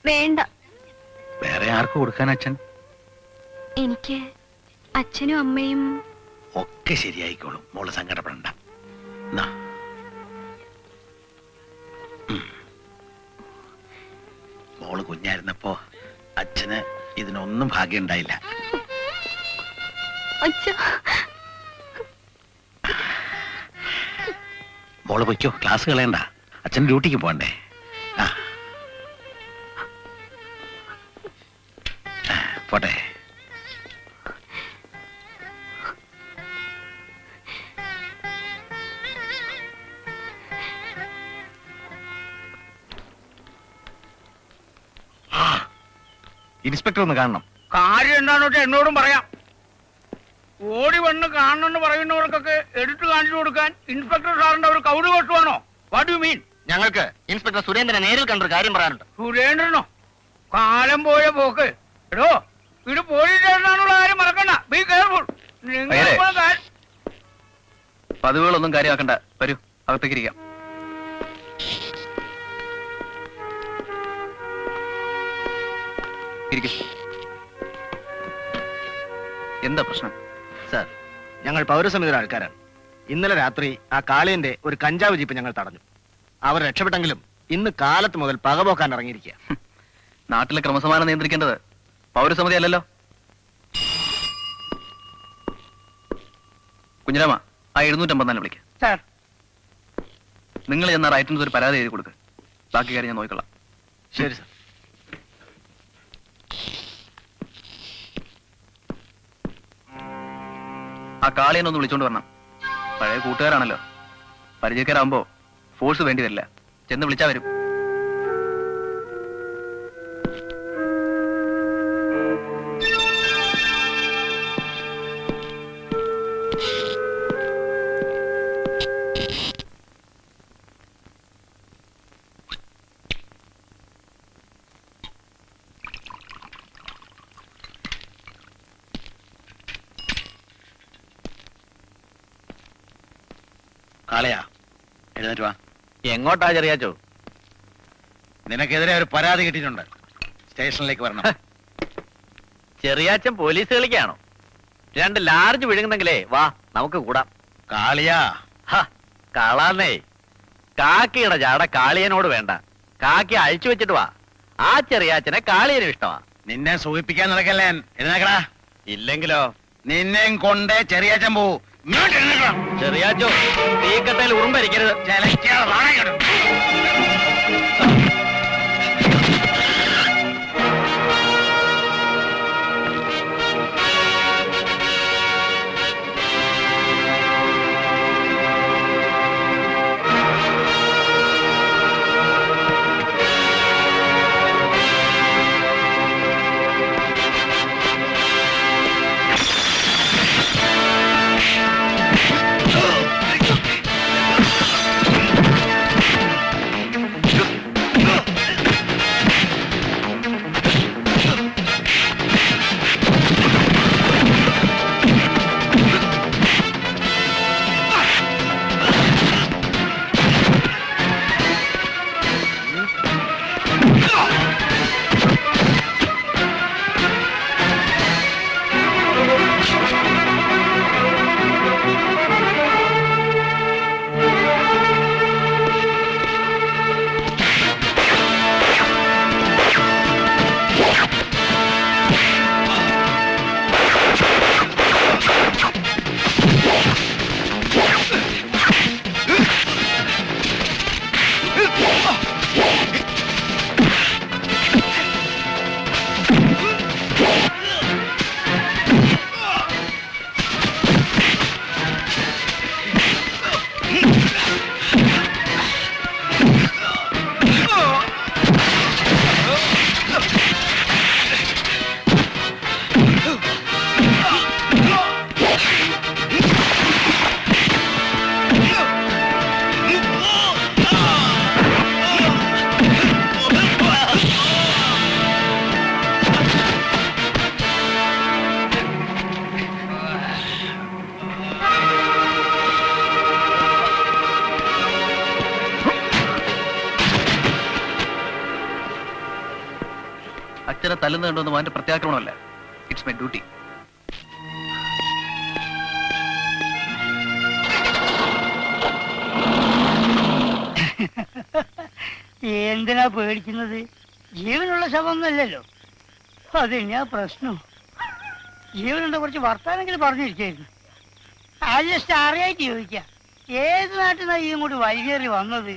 വേണ്ട. വേറെ ആർക്ക് കൊടുക്കാൻ അച്ഛൻ? എനിക്ക് അച്ഛനും അമ്മയും ഒക്കെ ശരിയായിക്കോളും. മോള് സങ്കടപ്പെടണ്ട. മോള് കുഞ്ഞായിരുന്നപ്പോ അച്ഛന് ഇതിനൊന്നും ഭാഗ്യം ഉണ്ടായില്ല. മോള് പൊയ്ക്കോ, ക്ലാസ് കളയണ്ട. അച്ഛൻ ഡ്യൂട്ടിക്ക് പോകണ്ടേ? പോട്ടെ. ഇൻസ്പെക്ടർ ഒന്ന് കാണണം. കാര്യം എന്താണോട്ട് എന്നോടും പറയാം. ഓടി വന്ന് കാണണമെന്ന് പറയുന്നവർക്കൊക്കെ എടുത്തു കാണിച്ചു കൊടുക്കാൻ ഇൻസ്പെക്ടർ സാറിന്റെ ഒരു കൗതുകമാണോ? What you mean? ഞങ്ങൾക്ക് ഇൻസ്പെക്ടർ സുരേന്ദ്രനെ നേരിൽ കണ്ടൊരു കാര്യം പറയാനുണ്ട്. സുരേന്ദ്രനോ? കാലം പോയ പോക്ക്. എടോ, ഇത് പോലീസ് സ്റ്റേഷനാണുള്ള കാര്യം മറക്കണ്ട. Be careful. പതിവുകളൊന്നും കാര്യമാക്കണ്ട. വരൂ, അകത്തേക്ക് ഇരിക്കാം. എന്താ പ്രശ്നം? സാർ, ഞങ്ങൾ പൗരസമിതിയുടെ ആൾക്കാരാണ്. ഇന്നലെ രാത്രി ആ കാളിയന്റെ ഒരു കഞ്ചാവ് ജീപ്പ് ഞങ്ങൾ തടഞ്ഞു. അവർ രക്ഷപ്പെട്ടെങ്കിലും ഇന്ന് കാലത്ത് മുതൽ പകപോക്കാൻ ഇറങ്ങിയിരിക്കുക. നാട്ടിലെ ക്രമസമാനം നിയന്ത്രിക്കേണ്ടത് പൗരസമിതി അല്ലല്ലോ. കുഞ്ഞിരാമ, ആ 754 വിളിക്കാം. സാർ, നിങ്ങൾ ചെന്ന റൈറ്റിന് ഒരു പരാതി എഴുതി കൊടുക്കുക. ബാക്കി കാര്യം ഞാൻ നോക്കിക്കൊള്ളാം. ശരി സാർ. ആ കാളിയനൊന്ന് വിളിച്ചോണ്ട് വരണം. പഴയ കൂട്ടുകാരാണല്ലോ. പരിചയക്കാരാകുമ്പോ ഫോഴ്സ് വേണ്ടി വരില്ല. ചെന്ന് വിളിച്ചാ വരും. കാളയാ, എഴുന്നേറ്റ് വാ. എങ്ങോട്ടാ ചെറിയാച്ചോ? നിനക്കെതിരെ ഒരു പരാതി കിട്ടിയിട്ടുണ്ട്. സ്റ്റേഷനിലേക്ക് വരണം. ചെറിയാച്ചൻ പോലീസ് കളിക്കാണോ? 2 ലാർജ് വിഴുങ്ങുന്നെങ്കിലേ വാ, നമുക്ക് കൂടാം. കാളിയാ, കളാന്നേ. കാക്കിയുടെ ജാട കാളിയനോട് വേണ്ട. കാക്കി അഴിച്ചു വെച്ചിട്ട് വാ. ആ ചെറിയാച്ചനെ കാളിയനും ഇഷ്ടമാ. നിന്നെ സൂചിപ്പിക്കാൻ നടക്കല്ലേ? എഴുന്നേക്കടാ. ഇല്ലെങ്കിലോ നിന്നെയും കൊണ്ടേ ചെറിയാച്ചൻ പോവൂ. ചെറിയാച്ചോ, തീക്കട്ടയിൽ ഉറുമ്പരിക്കരുത്. അച്ഛനെ തല്ലുന്നുണ്ടോന്നും അവന്റെ പ്രത്യാക്രമണമല്ല. It's my duty. എന്തിനാ പേടിക്കുന്നത്? ജീവനുള്ള ശവമൊന്നുമല്ലല്ലോ. അതെന്നാ പ്രശ്നം? ജീവനുണ്ട്, കുറച്ച് വർത്താനെങ്കിലും പറഞ്ഞിരിക്കായിരുന്നു. അത് ജസ്റ്റ് അറിയായിട്ട് ചോദിക്കാം, ഏത് നാട്ടിൽ നിന്നാ ഈ ഇങ്ങോട്ട് വൈകേറി വന്നത്?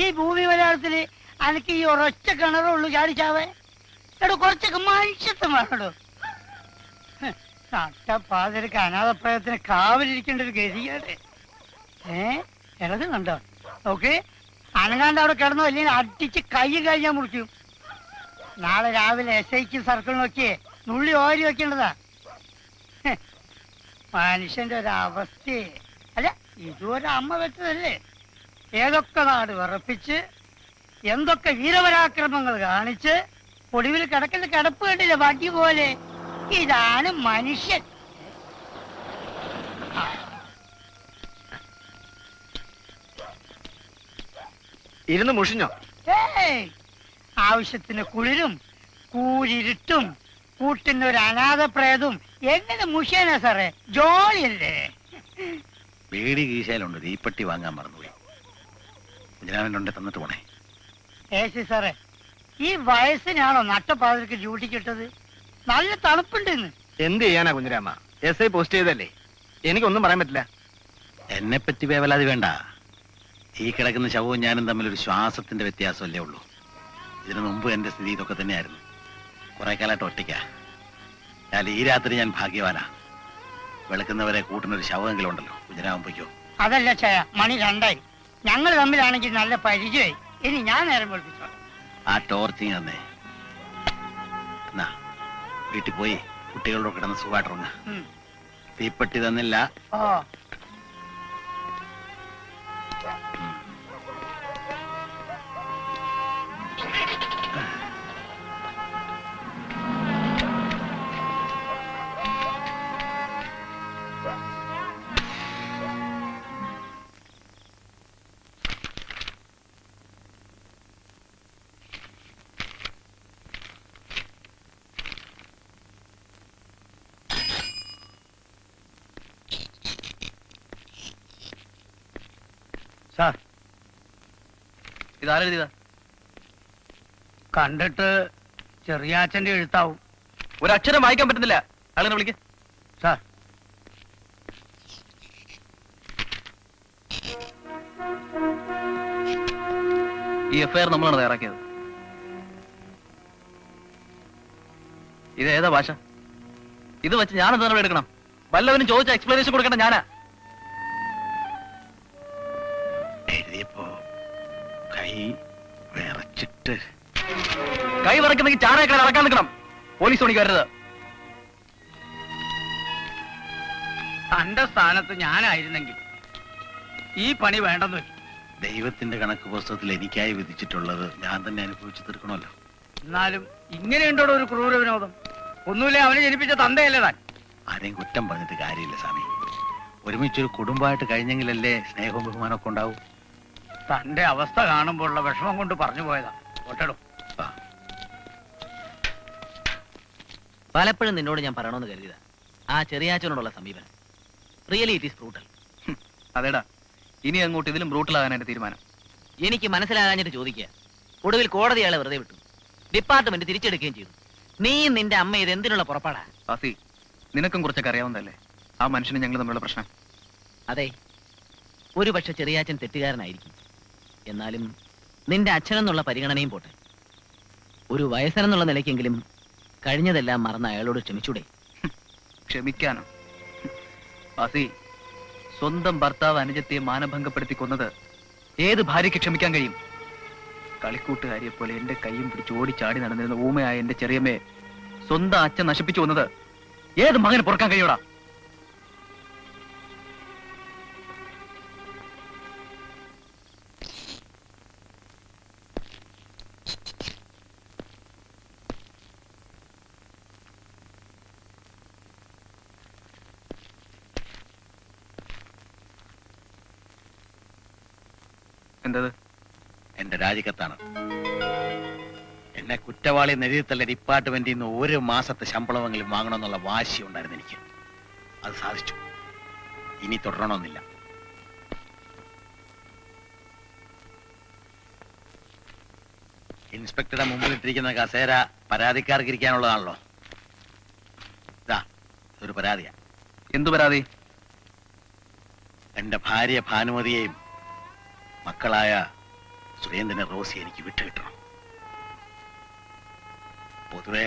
ഈ ഭൂമി മലയാളത്തില് അനക്ക് ഈ ഒരൊറ്റ കിണറുള്ളൂ ചാടിച്ചാവേ? എടോ, കുറച്ചൊക്കെ മനുഷ്യത്വം വേണോ? നട്ടപ്പാതിരക്ക് അനാഥപ്രായത്തിന് കാവലിരിക്കേണ്ട ഒരു ഗതികേട്. ഇളത് കണ്ടോ? ഓക്കെ, അനങ്ങാണ്ട് അവിടെ കിടന്നോ, അല്ലെങ്കിൽ അടിച്ച് കൈ കഴിഞ്ഞാൽ മുറിക്കും. നാളെ രാവിലെ SIക്ക് സർക്കിൾ നോക്കിയേ നുള്ളി ഓരി വെക്കേണ്ടതാ. മനുഷ്യന്റെ ഒരവസ്ഥയെ. അല്ല, ഇതുവരെ അമ്മ വെച്ചതല്ലേ? ഏതൊക്കെ നാട് വിറപ്പിച്ച്, എന്തൊക്കെ വീരപരാക്രമങ്ങൾ കാണിച്ച്, ഒടുവിൽ കിടക്കുന്ന കിടപ്പ് കണ്ടില്ല, വടി പോലെ. ഇതാണ് മനുഷ്യൻ. ഇരുന്ന് മുഷിഞ്ഞോ? ആവശ്യത്തിന് കുളിരും കൂരിരുട്ടും കൂട്ടുന്ന ഒരു അനാഥ പ്രേതവും എങ്ങനെ മുഷിയാനാ സാറേ? ജോളിയല്ലേ? പേടി കീശയിലുണ്ട്, തീപ്പെട്ടി വാങ്ങാൻ മറന്നുപോയി. ജനാവിനുണ്ട്, തന്നിട്ട് പോണേ. സാറേ, ഈ വയസ്സിനാണോ നട്ടപ്പാതിരക്ക് ഡ്യൂട്ടി കിട്ടത്? നല്ല തണുപ്പുണ്ടെന്ന്. എന്ത് ചെയ്യാനാ കുഞ്ഞിരാമ? SI പോസ്റ്റ് ചെയ്തല്ലേ, എനിക്കൊന്നും പറയാൻ പറ്റില്ല. എന്നെ പറ്റി വേവലാതി വേണ്ട. ഈ കിടക്കുന്ന ശവവും ഞാനും തമ്മിലൊരു ശ്വാസത്തിന്റെ വ്യത്യാസമല്ലേ ഉള്ളൂ. ഇതിനു മുമ്പ് എന്റെ സ്ഥിതി ഇതൊക്കെ തന്നെയായിരുന്നു. കുറെ കാലമായിട്ട് ഒറ്റയ്ക്കാ. ഞാൻ ഈ രാത്രി ഞാൻ ഭാഗ്യവാനാ. വെളുക്കുന്നവരെ കൂട്ടുന്നൊരു ശവമെങ്കിലും ഉണ്ടല്ലോ. കുഞ്ഞിരാമൻ പോയിക്കോ. അതല്ല ചായ, മണി 2 ഞങ്ങൾ തമ്മിലാണെങ്കിൽ നല്ല പരിചയമായി. ഇനി ഞാൻ നേരം വിളിപ്പിച്ചോ. ആ ടോർച്ചിങ് തന്നെ. എന്നാ വീട്ടിൽ പോയി കുട്ടികളോട് കിടന്ന് സുഖമായിട്ടുറങ്ങ. തീപ്പെട്ടി തന്നില്ല. സാർ, ഇതാരെഴുതിയതാ? കണ്ടിട്ട് ചെറിയാച്ചന്റെ എഴുത്താവും. ഒരക്ഷരം വായിക്കാൻ പറ്റുന്നില്ല. ആളിനെ വിളിക്ക്. സാർ, ഈ എഫ്ഐആർ നമ്മളാണ് തയ്യാറാക്കിയത്. ഇത് ഏതാ ഭാഷ? ഇത് വെച്ച് ഞാൻ എന്താ നടപടി എടുക്കണം? വല്ലവനും ചോദിച്ച എക്സ്പ്ലനേഷൻ കൊടുക്കേണ്ട ഞാനാ. എഴുതിയപ്പോ കൈ വിറച്ചിട്ട്. കൈ വിറക്കുന്നെങ്കിൽ ചാണകക്കട ഇറക്കാൻ നിൽക്കണം. പോലീസ് പണിക്ക് വരരുത്. തന്റെ സ്ഥാനത്ത് ഞാനായിരുന്നെങ്കിൽ ഈ പണി വേണ്ടെന്ന് വെച്ചു. ദൈവത്തിന്റെ കണക്ക് പുസ്തകത്തിൽ എനിക്കായി വിധിച്ചിട്ടുള്ളത് ഞാൻ തന്നെ അനുഭവിച്ചു തീർക്കണമല്ലോ. എന്നാലും ഇങ്ങനെയുണ്ടോ ഒരു ക്രൂര വിനോദം? ഒന്നുമില്ല, അവനെ ജനിപ്പിച്ച തന്തയല്ലേ താൻ. ആരെയും കുറ്റം പറഞ്ഞിട്ട് കാര്യമില്ല സ്വാമി. ഒരുമിച്ചൊരു കുടുംബമായിട്ട് കഴിഞ്ഞെങ്കിലല്ലേ സ്നേഹവും ബഹുമാനമൊക്കെ ഉണ്ടാവും. തന്റെ അവസ്ഥ കാണുമ്പോഴുള്ള വിഷമം കൊണ്ട് പറഞ്ഞു പോയതാ. ഒട്ടടും. പലപ്പോഴും നിന്നോട് ഞാൻ പറയണമെന്ന് കരുതിയതാ ആ ചെറിയാച്ചനോടുള്ള സമീപനം. Really it is brutal. അതേടാ, ഇനി അങ്ങോട്ട് ഇതിലും ബ്രൂട്ടലാകാൻ എന്റെ തീരുമാനം. എനിക്ക് മനസ്സിലാകാഞ്ഞിട്ട് ചോദിക്കുക. ഒടുവിൽ കോടതി അയാളെ വെറുതെ വിട്ടു. ഡിപ്പാർട്ട്മെന്റ് തിരിച്ചെടുക്കുകയും ചെയ്തു. നീ നിന്റെ അമ്മ ഇത് എന്തിനുള്ള പുറപ്പാടാ? ആസി, നിനക്കും കുറച്ചൊക്കെ അറിയാവുന്നതല്ലേ ആ മനുഷ്യന് ഞങ്ങൾ തമ്മിലുള്ള പ്രശ്നം? അതെ, ഒരു പക്ഷെ ചെറിയാച്ചൻ തെറ്റുകാരനായിരിക്കും. എന്നാലും നിന്റെ അച്ഛനെന്നുള്ള പരിഗണനയും പോട്ടെ. ഒരു വയസ്സനെന്നുള്ള നിലയ്ക്കെങ്കിലും കഴിഞ്ഞതെല്ലാം മറന്ന് അയാളോട് ക്ഷമിച്ചൂടെ? ക്ഷമിക്കാനോ? ആസി, സ്വന്തം ഭർത്താവ് അനുജത്തെ മാനഭംഗപ്പെടുത്തി കൊന്നത് ഏത് ഭാര്യയ്ക്ക് ക്ഷമിക്കാൻ കഴിയും? കളിക്കൂട്ടുകാരിയെ പോലെ എന്റെ കൈയും പിടിച്ച് ഓടിച്ചാടി നടന്നിരുന്ന ഊമയായ എന്റെ ചെറിയമ്മയെ സ്വന്തം അച്ഛൻ നശിപ്പിച്ചു വന്നത് ഏത് മകന് പൊറുക്കാൻ കഴിയൂടാ? എന്തത്? എന്റെ രാജിക്കത്താണ്. എന്നെ കുറ്റവാളി നെഴുതിത്തള്ള ഡിപ്പാർട്ട്മെന്റിൽ നിന്ന് ഒരു മാസത്തെ ശമ്പളമെങ്കിലും വാങ്ങണമെന്നുള്ള വാശി ഉണ്ടായിരുന്നു എനിക്ക്. അത് സാധിച്ചു. ഇനി തുടരണമെന്നില്ല. ഇൻസ്പെക്ടറുടെ മുമ്പിലിട്ടിരിക്കുന്ന കസേര പരാതിക്കാർക്ക് ഇരിക്കാനുള്ളതാണല്ലോ. ഇതാ, ഇതൊരു പരാതിയാ. എന്തു പരാതി? എന്റെ ഭാര്യ ഭാനുമതിയെയും മക്കളായ സുരേന്ദ്രനെ റോസി എനിക്ക് വിട്ടുകിട്ടണം. പൊതുവെ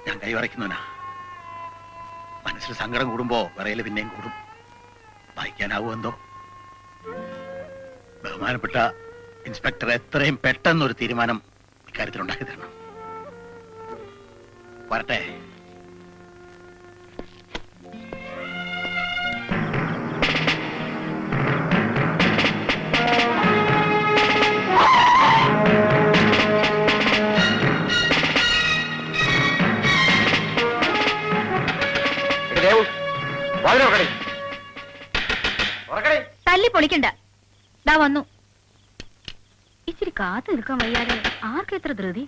ഞാൻ കൈവറയ്ക്കുന്നവനാ. മനസ്സിൽ സങ്കടം കൂടുമ്പോ വിറയില് പിന്നെയും കൂടും. വായിക്കാനാവുമെന്തോ. ബഹുമാനപ്പെട്ട ഇൻസ്പെക്ടർ എത്രയും പെട്ടെന്നൊരു തീരുമാനം ഇക്കാര്യത്തിൽ ഉണ്ടാക്കി തരണം. വരട്ടെ. തല്ലി പൊളിക്കണ്ട. ദാ വന്നു. ഇച്ചിരി കാത്തു നിൽക്കാൻ വയ്യാതെ ആർക്കും എത്ര ധൃതി?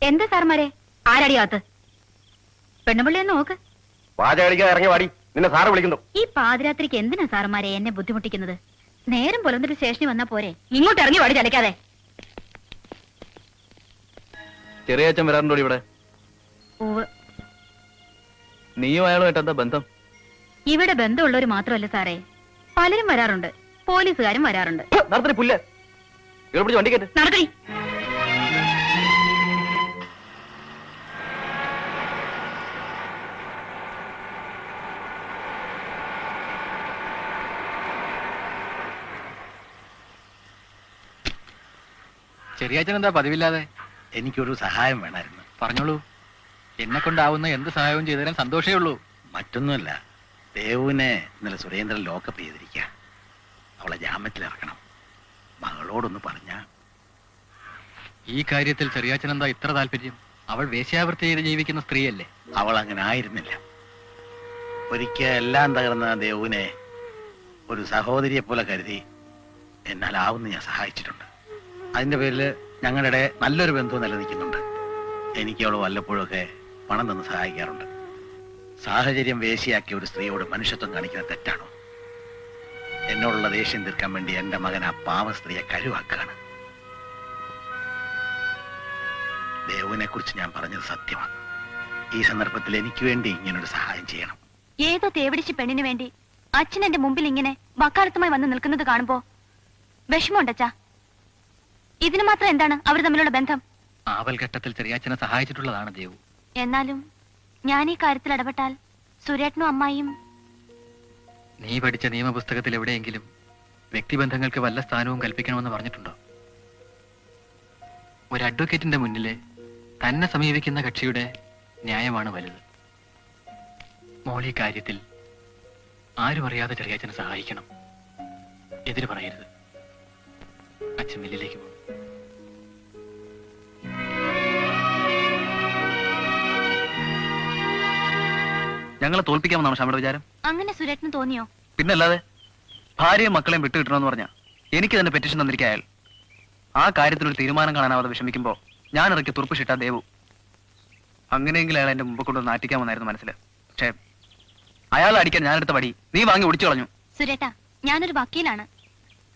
എന്താ സാർമാരെ? ആരടിയാത്ത്? പെണ്ണുപിള്ളിയെന്ന് നോക്ക്. ഇറങ്ങി വാടി, നിന്നെ സാറ് വിളിക്കുന്നു. ഈ പാതിരാത്രിക്ക് എന്തിനാ സാർമാരെ എന്നെ ബുദ്ധിമുട്ടിക്കുന്നത്? നേരം പുലർന്നിട്ട് സ്റ്റേഷനിൽ വന്നാ പോരെ? ഇങ്ങോട്ട് ഇറങ്ങി വാടി ചലക്കാതെ. ചെറിയച്ഛൻ വരാറുണ്ടോ ഇവിടെ? ഉവ്വ്. നീയും അയാളുമായിട്ട് എന്താ ബന്ധം? ഇവിടെ ബന്ധമുള്ളവർ മാത്രമല്ല സാറേ, പലരും വരാറുണ്ട്. പോലീസുകാരും വരാറുണ്ട്. നടത്തി പുല്ല് ഇവിടെ പിടിച്ച് വണ്ടി കയറ്റ്. നടക്കണി. ചെറിയച്ഛൻ എന്താ പതിവില്ലാതെ? എനിക്കൊരു സഹായം വേണമായിരുന്നു. പറഞ്ഞോളൂ. എന്നെ കൊണ്ടാവുന്ന എന്ത് സഹായവും ചെയ്തതിനും സന്തോഷമേ ഉള്ളൂ. മറ്റൊന്നുമല്ല, ദേവുവിനെ ഇന്നലെ സുരേന്ദ്രൻ ലോക്കപ്പ് ചെയ്തിരിക്കുക. അവളെ ജാമ്യത്തിലിറക്കണം. മകളോടൊന്ന് പറഞ്ഞ. ഈ കാര്യത്തിൽ ചെറിയാച്ചൻ എന്താ ഇത്ര താല്പര്യം? അവൾ വേശ്യാവൃത്തി ചെയ്ത് ജീവിക്കുന്ന സ്ത്രീയല്ലേ? അവൾ അങ്ങനെ ആയിരുന്നില്ല. ഒരിക്കൽ എല്ലാം തകർന്ന ദേവുവിനെ ഒരു സഹോദരിയെ പോലെ കരുതി എന്നാലാവുന്ന ഞാൻ സഹായിച്ചിട്ടുണ്ട്. അതിന്റെ പേരിൽ ഞങ്ങളുടെ നല്ലൊരു ബന്ധവും നിലനിൽക്കുന്നുണ്ട്. എനിക്ക് അവൾ വല്ലപ്പോഴൊക്കെ പണം തന്ന് സഹായിക്കാറുണ്ട്. സാഹചര്യം വേശിയാക്കിയ ഒരു സ്ത്രീയോട് മനുഷ്യത്വം കാണിക്കുന്ന തെറ്റാണോ? എന്നോടുള്ള ദേഷ്യം തീർക്കാൻ വേണ്ടി എന്റെ മകൻ ആ പാവ സ്ത്രീയെ കഴിവാക്കുകയാണ്. ദേവുവിനെ കുറിച്ച് ഞാൻ പറഞ്ഞത് സത്യമാണ്. ഈ സന്ദർഭത്തിൽ എനിക്ക് വേണ്ടി ഇങ്ങനൊരു സഹായം ചെയ്യണം. ഏതോ തേവിടിച്ച് പെണ്ണിന് വേണ്ടി അച്ഛൻ എന്റെ മുമ്പിൽ ഇങ്ങനെ വക്കാലത്തുമായി വന്ന് നിൽക്കുന്നത് കാണുമ്പോ വിഷമമുണ്ടച്ചാ. ഇതിന് മാത്രം എന്താണ് അവർ തമ്മിലുള്ള ബന്ധം? ആവൽഘട്ടത്തിൽ ചെറിയാച്ചനെ സഹായിച്ചിട്ടുള്ളതാണ് ദേവു. എന്നാലും ഞാൻ ഈ കാര്യത്തിൽ ഇടപെട്ടാൽ സുരേട്ടനും അമ്മായിയും... നീ പഠിച്ച നിയമപുസ്തകത്തിൽ എവിടെയെങ്കിലും വ്യക്തിബന്ധങ്ങൾക്ക് വല്ല സ്ഥാനവും കൽപ്പിക്കണമെന്ന് പറഞ്ഞിട്ടുണ്ടോ? ഒരു അഡ്വക്കേറ്റിന്റെ മുന്നിലെ തന്നെ സമീപിക്കുന്ന കക്ഷിയുടെ ന്യായമാണ് വലുത്. മോളി കാര്യത്തിൽ ആരും അറിയാതെ ചെറിയാച്ചനെ സഹായിക്കണം. എതിര് പറയരുത്. അച്ഛൻ മില്ലിലേക്ക് പോകും. ഞങ്ങളെ തോൽപ്പിക്കാമെന്നാണ് ഷാമയുടെ വിചാരം? അങ്ങനെ സുരേട്ടന് തോന്നിയോ? പിന്നല്ലാതെ. ഭാര്യയും മക്കളെയും വിട്ടുകിട്ടണമെന്ന് പറഞ്ഞ എനിക്ക് തന്നെ പെറ്റീഷൻ തന്നിരിക്കുക അയാൾ. ആ കാര്യത്തിനൊരു തീരുമാനം കാണാനാവാതെ വിഷമിക്കുമ്പോ ഞാൻ ഇറക്കി തുറപ്പിച്ചിട്ടാ ദേവു. അങ്ങനെയെങ്കിലും അയാൾ എന്റെ മുമ്പ് കൊണ്ട് നാട്ടിക്കാമെന്നായിരുന്നു മനസ്സിൽ. പക്ഷേ അയാൾ അടിക്കാൻ ഞാനെടുത്ത പടി നീ വാങ്ങി ഒടിച്ചു കളഞ്ഞു. സുരേട്ടാ, ഞാനൊരു വക്കീലാണ്.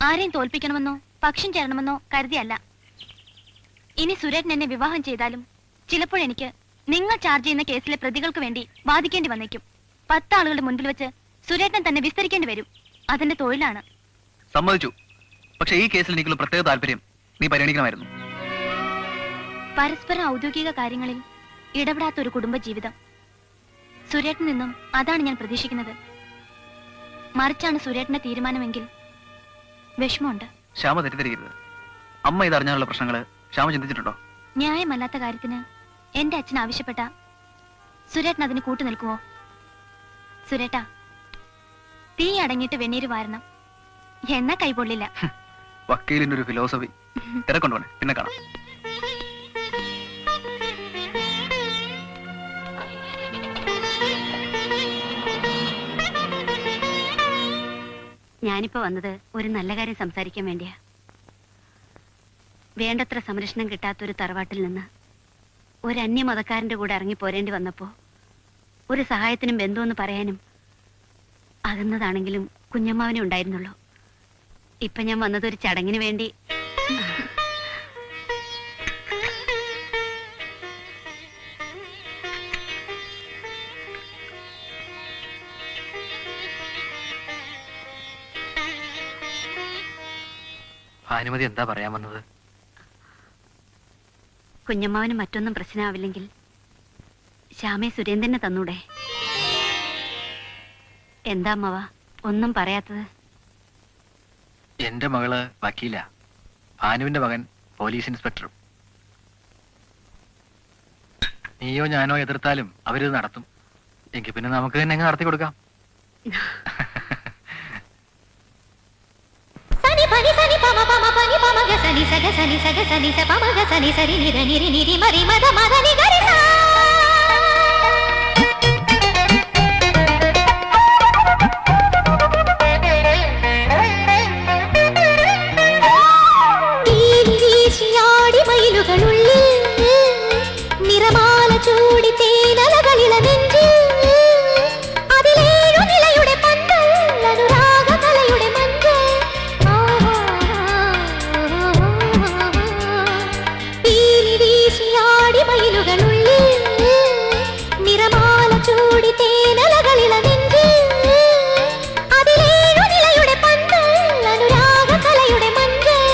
ആരെയും തോൽപ്പിക്കണമെന്നോ പക്ഷം ചേരണമെന്നോ കരുതിയല്ല. ഇനി സുരേട്ടൻ എന്നെ വിവാഹം ചെയ്താലും ചിലപ്പോഴെനിക്ക് നിങ്ങൾ ചാർജ് ചെയ്യുന്ന കേസിലെ പ്രതികൾക്ക് വേണ്ടി വാദിക്കേണ്ടി വന്നേക്കും. 10 ആളുകളുടെ മുൻപിൽ വെച്ച് സുരേട്ടൻ തന്നെ വിസ്തരിക്കേണ്ടി വരും. അതെന്റെ തൊഴിലാണ്. സമ്മതിച്ചു. പക്ഷെ ഈ കേസിൽ എനിക്കുള്ള പ്രത്യേക താല്പര്യം നീ പരിഗണിക്കണമായിരുന്നു. പരസ്പരം ഔദ്യോഗിക കാര്യങ്ങളിൽ ഇടപെടാത്ത ഒരു കുടുംബ ജീവിതം. സുരേട്ടൻ നിന്നും അതാണ് ഞാൻ പ്രതീക്ഷിക്കുന്നത്. മറിച്ചാണ് സുരേട്ടന്റെ തീരുമാനമെങ്കിൽ വിഷമമുണ്ട്. ശ്യാമ തെറ്റിദ്ധരിക്കരുത്. അമ്മ ഇതറിഞ്ഞാലുള്ള പ്രശ്നങ്ങള് ശ്യാമ ചിന്തിച്ചിട്ടുണ്ടോ? ന്യായമല്ലാത്ത കാര്യത്തിന് എന്റെ അച്ഛൻ ആവശ്യപ്പെട്ട സുരേട്ടൻ അതിന് കൂട്ടു നിൽക്കുമോ? സുരേട്ടാ, തീ അടങ്ങിയിട്ട് വെണ്ണീര് വാരണം, എന്നാ കൈപൊള്ളില്ല. വക്കീലിന്റെ ഒരു ഫിലോസഫി. തിരക്കൊണ്ടോണേ, പിന്നെ കാണാം. ഞാനിപ്പോ വന്നത് ഒരു നല്ല കാര്യം സംസാരിക്കാൻ വേണ്ടിയാ. വേണ്ടത്ര സംരക്ഷണം കിട്ടാത്തൊരു തറവാട്ടിൽ നിന്ന് ഒരു അന്യമതക്കാരന്റെ കൂടെ ഇറങ്ങി പോരേണ്ടി വന്നപ്പോ ഒരു സഹായത്തിനും ബന്ധുവെന്ന് പറയാനും അകന്നതാണെങ്കിലും കുഞ്ഞമ്മാവനെ ഉണ്ടായിരുന്നുള്ളൂ. ഇപ്പൊ ഞാൻ വന്നതൊരു ചടങ്ങിന് വേണ്ടി. ഭാനുമതി എന്താ പറയാൻ വന്നത്? കുഞ്ഞമ്മാവന് മറ്റൊന്നും പ്രശ്നമാവില്ലെങ്കിൽ ശ്യാമയെ സുരേന്ദ്രനെ തന്നൂടെ? എന്താ അമ്മവാ ഒന്നും പറയാത്തത്? എന്റെ മകള് വക്കീല, ഭാനുവിന്റെ മകൻ പോലീസ് ഇൻസ്പെക്ടറും. നീയോ ഞാനോ എതിർത്താലും അവരിത് നടത്തും. എങ്കിൽ പിന്നെ നമുക്ക് തന്നെ അങ്ങ് നടത്തി കൊടുക്കാം. നിറമാല ചൂടി തേനലകളിള നെഞ്ചിൽ അതിലേഴു നിലയുടെ പന്തൽ അനുരാഗ കലയുടെ മഞ്ചൽ പീലി വീശിയാടി മയിലുകളുള്ളിൽ നിറമാല ചൂടി തേനലകളിള നെഞ്ചിൽ അതിലേഴു നിലയുടെ പന്തൽ അനുരാഗ കലയുടെ മഞ്ചൽ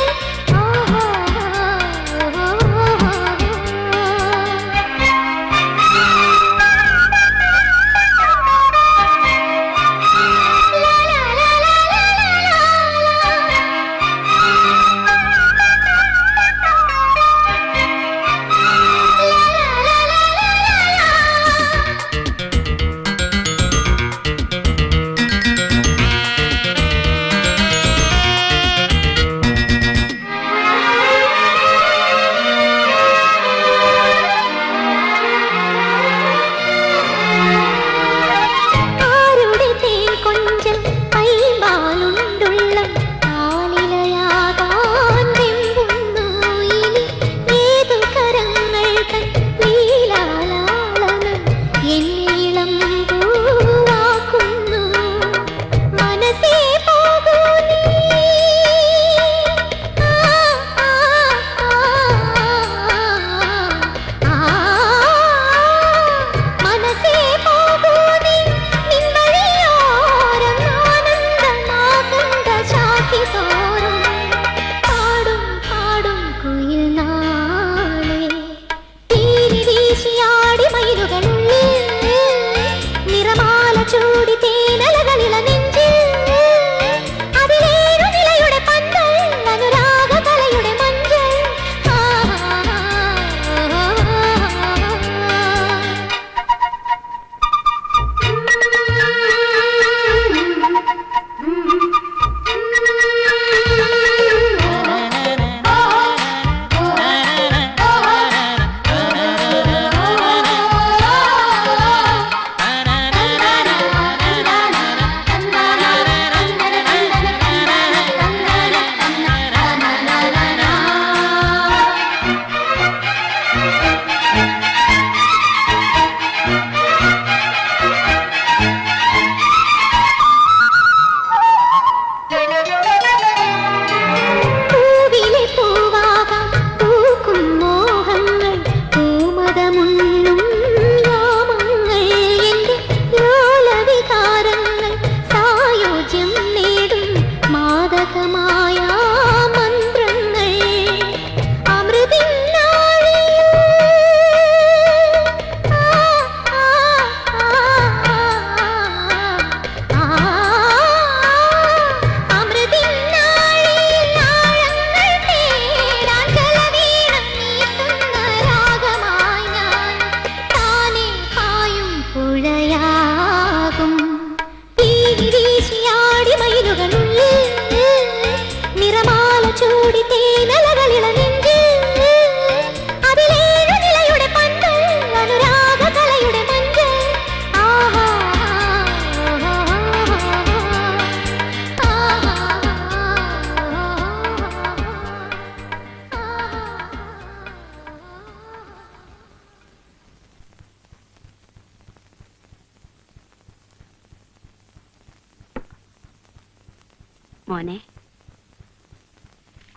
മോനെ,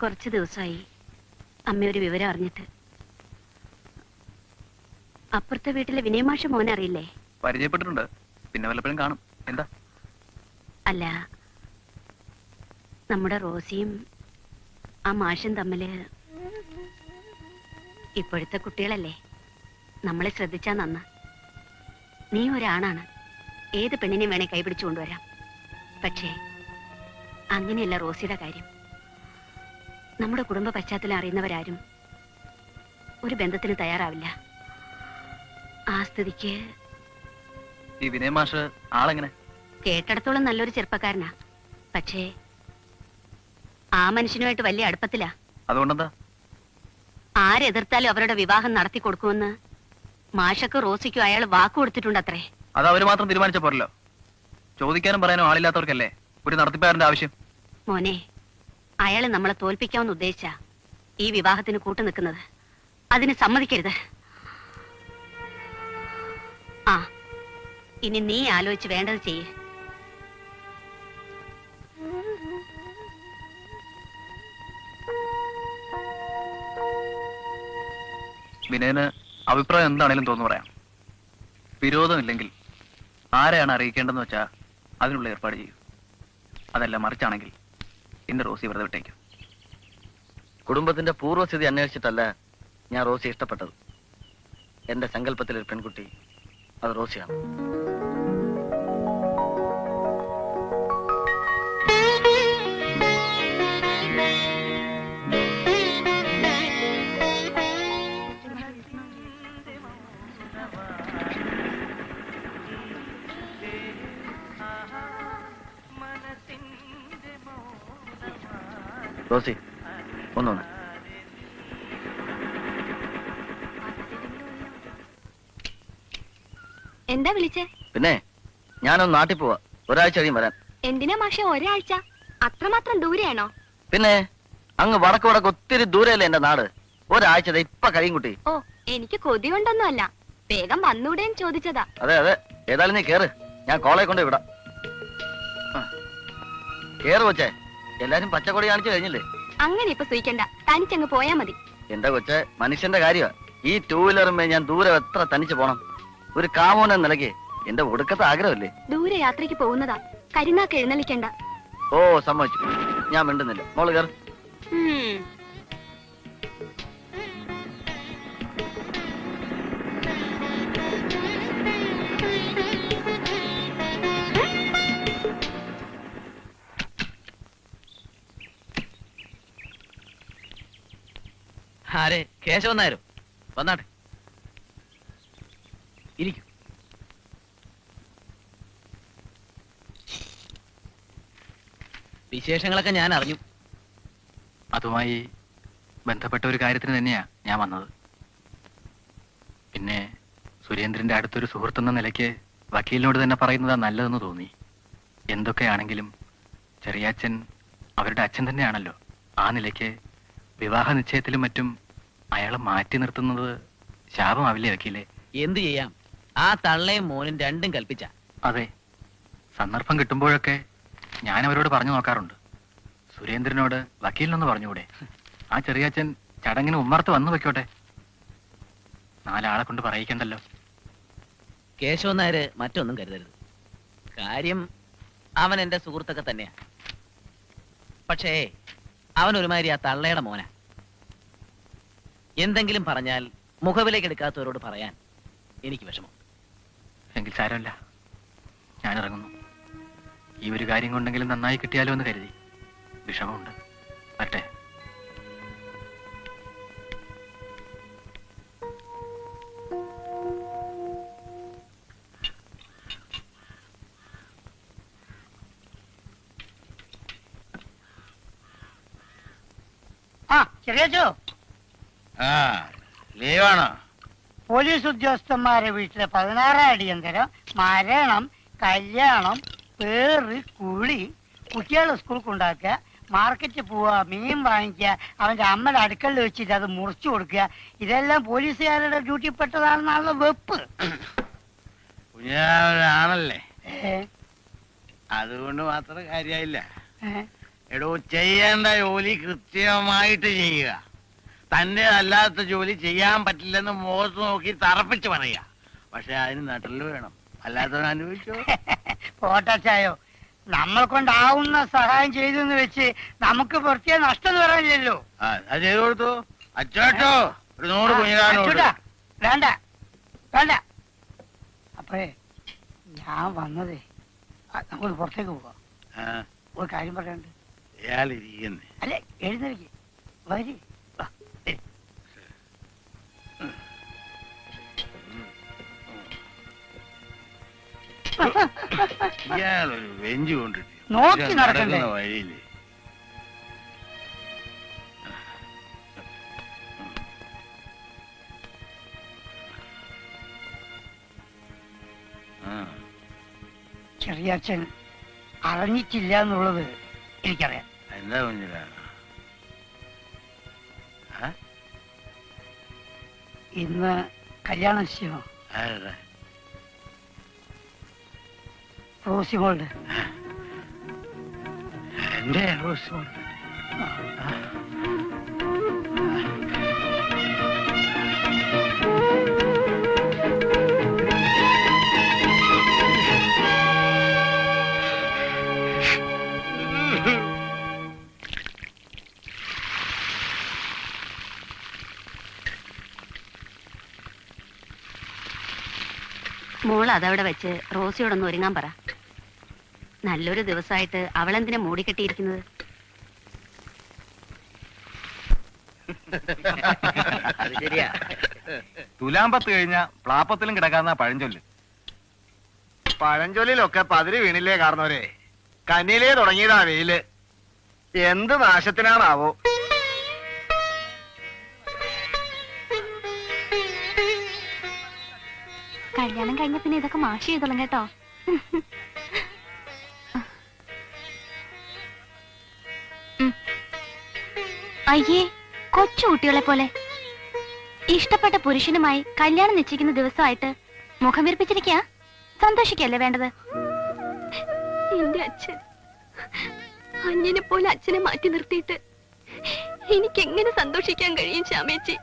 കുറച്ച് ദിവസമായി അമ്മ ഒരു വിവരം അറിഞ്ഞിട്ട്. അപ്പുറത്തെ വീട്ടിലെ വിനയമാഷ മോനെ അറിയില്ലേ? പരിചയപ്പെട്ടിട്ടുണ്ട്, പിന്നെ വല്ലപ്പോഴും കാണും. എന്താ? അല്ല, നമ്മുടെ റോസിയും ആ മാഷും തമ്മില്. ഇപ്പോഴത്തെ കുട്ടികളല്ലേ, നമ്മളെ ശ്രദ്ധിച്ചാ നന്ന. നീ ഒരാണാണ്, ഏത് പെണ്ണിനെയും വേണേ കൈപിടിച്ചു കൊണ്ടുവരാം. പക്ഷേ അങ്ങനെയല്ല റോസിയുടെ കാര്യം. നമ്മുടെ കുടുംബ പശ്ചാത്തലം അറിയുന്നവരാരും ഒരു ബന്ധത്തിന് തയ്യാറാവില്ല. ആ സ്ഥിതിക്ക് ഈ വിനയ മാഷ് ആളെങ്ങനെ? കേട്ടിടത്തോളം നല്ലൊരു ചെറുപ്പക്കാരനാ. പക്ഷേ ആ മനുഷ്യനുമായിട്ട് വലിയ അടുപ്പത്തിലാ. അതുകൊണ്ടെന്താ? ആരെതിർത്താലും അവരുടെ വിവാഹം നടത്തി കൊടുക്കുമെന്ന് മാഷക്ക് റോസിക്കും അയാൾ വാക്കു കൊടുത്തിട്ടുണ്ട് അത്രേ. അത് അവര് മാത്രം തീരുമാനിച്ച പോരല്ലോ. ചോദിക്കാനും പറയാനും ആളില്ലാത്തവർക്കല്ലേ ഒരു നടത്തിപ്പുകാരന്റെ ആവശ്യം. മോനെ, അയാള് നമ്മളെ തോൽപ്പിക്കാമെന്ന് ഉദ്ദേശിച്ചാ ഈ വിവാഹത്തിന് കൂട്ടു നിൽക്കുന്നത്. അതിന് സമ്മതിക്കരുത്. ആ, ഇനി നീ ആലോചിച്ച് വേണ്ടത് ചെയ്യ്. വിനയന് അഭിപ്രായം എന്താണേലും തോന്നുന്നു പറയാം. വിരോധമില്ലെങ്കിൽ ആരെയാണ് അറിയിക്കേണ്ടെന്ന് വെച്ചാ അതിനുള്ള ഏർപ്പാട് ചെയ്യൂ. അതല്ല മറിച്ചാണെങ്കിൽ എന്റെ റോസി വെറുതെ വിട്ടേക്കും. കുടുംബത്തിന്റെ പൂർവ്വസ്ഥിതി അന്വേഷിച്ചിട്ടല്ല ഞാൻ റോസി ഇഷ്ടപ്പെട്ടത്. എന്റെ സങ്കല്പത്തിലൊരു പെൺകുട്ടി അത് റോസിയാണ്. റോസി, ഒന്നൊന്ന്. എന്താ വിളിച്ചേ? പിന്നെ ഞാനൊന്ന് നാട്ടിൽ പോവാ, ഒരാഴ്ച കഴിയും വരാൻ. എന്തിനാ മാഷെ ഒരാഴ്ച? അത്രമാത്രം ദൂരെയാണോ? പിന്നെ അങ്ങ് വടക്ക് വടക്ക് ഒത്തിരി ദൂരെയല്ലേ എന്റെ നാട്. ഒരാഴ്ച ഇപ്പൊ കഴിയും കുട്ടി. ഓ, എനിക്ക് കൊതി കൊണ്ടൊന്നുമല്ല, വേഗം വന്നൂടേന്ന് ചോദിച്ചതാ. അതെ അതെ, ഏതായാലും നീ കേറ്, ഞാൻ കോളേജ് കൊണ്ട് വിടാം. കേറ് കൊച്ചേ, എല്ലാരും പച്ചക്കൊടി കാണിച്ചു കഴിഞ്ഞില്ലേ? അങ്ങനെ ഇപ്പൊ സൂയിക്കണ്ട, തനിച്ചങ്ങ് പോയാ മതി. എന്റെ കൊച്ചെ, മനുഷ്യന്റെ കാര്യമാ. ഈ ടൂ വീലറുമേ ഞാൻ ദൂരെ എത്ര തനിച്ചു പോണം? ഒരു കാമോൻ എന്ന നിലയ്ക്ക് എന്റെ ഒടുക്കത്തെ ആഗ്രഹമല്ലേ. ദൂരെ യാത്രയ്ക്ക് പോകുന്നതാ, കരിനാക്ക് എഴുന്നള്ളിക്കണ്ട. ഓ സമ്മതിച്ചു, ഞാൻ മിണ്ടുന്നില്ല. മോള് കേറ്. ആരെ? കേശവൻ നായരോ? വന്നാട്ടെ, ഇരിക്കും. വിശേഷങ്ങളൊക്കെ ഞാൻ അറിഞ്ഞു. അതുമായി ബന്ധപ്പെട്ട ഒരു കാര്യത്തിന് തന്നെയാ ഞാൻ വന്നത്. പിന്നെ സുരേന്ദ്രന്റെ അടുത്തൊരു സുഹൃത്തെന്ന നിലയ്ക്ക് വക്കീലിനോട് തന്നെ പറയുന്നതാ നല്ലതെന്ന് തോന്നി. എന്തൊക്കെയാണെങ്കിലും ചെറിയാച്ചൻ അവരുടെ അച്ഛൻ തന്നെയാണല്ലോ. ആ നിലയ്ക്ക് വിവാഹ നിശ്ചയത്തിലും മറ്റും അയാളെ മാറ്റി നിർത്തുന്നത് ശാപമാവില്ലേ വക്കീലെ? എന്തു ചെയ്യാം, ആ തള്ളയും മോനും രണ്ടും കൽപ്പിച്ച. അതെ, സന്ദർഭം കിട്ടുമ്പോഴൊക്കെ ഞാൻ അവരോട് പറഞ്ഞു നോക്കാറുണ്ട്. സുരേന്ദ്രനോട് വക്കീലിനൊന്ന് പറഞ്ഞുകൂടെ? ആ ചെറിയാച്ചൻ ചടങ്ങിന് ഉമ്മർത്ത് വന്നു വെക്കോട്ടെ, നാലാളെ കൊണ്ട് പറയിക്കണ്ടല്ലോ. കേശവൻ നായര് മറ്റൊന്നും കരുതരുത്. കാര്യം അവൻ എന്റെ സുഹൃത്തൊക്കെ തന്നെയാ. പക്ഷേ അവൻ ഒരുമാതിരി ആ തള്ളയുടെ മോന. എന്തെങ്കിലും പറഞ്ഞാൽ മുഖവിലേക്ക് എടുക്കാത്തവരോട് പറയാൻ എനിക്ക് വിഷമം. എങ്കിൽ സാരമില്ല, ഞാൻ ഇറങ്ങുന്നു. ഈ ഒരു കാര്യം കൊണ്ടെങ്കിലും നന്നായി കിട്ടിയാലോ എന്ന് കരുതി. വിഷമമുണ്ട്. വരട്ടെ. ആ ചെറിയച്ചോ, ലീവാണോ? പോലീസ് ഉദ്യോഗസ്ഥന്മാരെ വീട്ടിലെ 16 അടിയന്തരം, മരണം, കല്യാണം, പേറ്, കുളി, കുട്ടികളെ സ്കൂൾ കൊണ്ടാക്കുക, മാർക്കറ്റിൽ പോവുക, മീൻ വാങ്ങിക്കുക, അവന്റെ അമ്മയുടെ അടുക്കളയിൽ വെച്ചിട്ട് അത് മുറിച്ചു കൊടുക്കുക, ഇതെല്ലാം പോലീസുകാരുടെ ഡ്യൂട്ടി പെട്ടതാണെന്നാണല്ലോ വെപ്പ്. കുഞ്ഞാണല്ലേ, അതുകൊണ്ട് മാത്രം കാര്യമായില്ല. എടോ, ചെയ്യേണ്ട ജോലി കൃത്യമായിട്ട് ചെയ്യുക. തന്റെ അല്ലാത്ത ജോലി ചെയ്യാൻ പറ്റില്ലെന്ന് മുഖത്ത് നോക്കി തറപ്പിച്ച് പറയുക. പക്ഷെ അതിന് നട്ടല് വേണം, അല്ലാത്തവൻ അനുഭവിച്ചോ. പോട്ടാച്ചായോ, നമ്മളെ കൊണ്ടാവുന്ന സഹായം ചെയ്തു എന്ന് വെച്ച് നമുക്ക് പുറത്തേ നഷ്ടം എന്ന് പറയാനില്ലല്ലോ. അത് ചെയ്തു കൊടുത്തു. അച്ചോട്ടോ ഒരു 100 കുഞ്ഞിരാനോ. വേണ്ട വേണ്ട. അപ്പേ ഞാൻ വന്നതേ നമുക്ക് പുറത്തേക്ക് പോവാം. ഒരു കാര്യം പറയാണ്ട്. ഇയാളിരിക്കുന്നേ. അല്ലെ, എഴുന്നേൽക്ക് വരി. ഇയാളൊരു വെഞ്ചു കൊണ്ടിട്ട് നോക്കി നടക്കണ്ടേ വഴിയില്ലേ. ചെറിയച്ഛൻ അറിഞ്ഞിട്ടില്ല എന്നുള്ളത് എനിക്കറിയാം. എന്താ കുഞ്ഞിരാ? ഇന്ന് കല്യാണ നിശ്ചയമോ? റോസി മോളുടെ. എന്റെ റോസി മോളുടെ. മോൾ അതവിടെ വെച്ച് റോസിയോടൊന്ന് ഒരുങ്ങാൻ പറ. നല്ലൊരു ദിവസമായിട്ട് അവളെന്തിനാ മൂടിക്കെട്ടിയിരിക്കുന്നത്? തുലാമ്പത്ത് കഴിഞ്ഞ പ്ലാപ്പത്തിലും കിടക്കാന്ന പഴഞ്ചൊല്ല്. പഴഞ്ചൊല്ലിലൊക്കെ പതിര് വീണില്ലേ കാരണവരെ? കന്നിയിലേ തുടങ്ങിയതാ വെയില്. എന്ത് നാശത്തിനാണാവോ? കല്യാണം കഴിഞ്ഞ പിന്നെ ഇതൊക്കെ മാഷ് ചെയ്തോളും കേട്ടോ. അയ്യേ, കൊച്ചു കുട്ടികളെ പോലെ. ഇഷ്ടപ്പെട്ട പുരുഷനുമായി കല്യാണം നിശ്ചയിക്കുന്ന ദിവസമായിട്ട് മുഖം വിരിപ്പിച്ചിരിക്ക. സന്തോഷിക്കല്ലേ വേണ്ടത്? എന്റെ അച്ഛൻ അന്യനെ പോലെ അച്ഛനെ മാറ്റി നിർത്തിയിട്ട് എനിക്ക് എങ്ങനെ സന്തോഷിക്കാൻ കഴിയും ശ്യാമേച്ചി?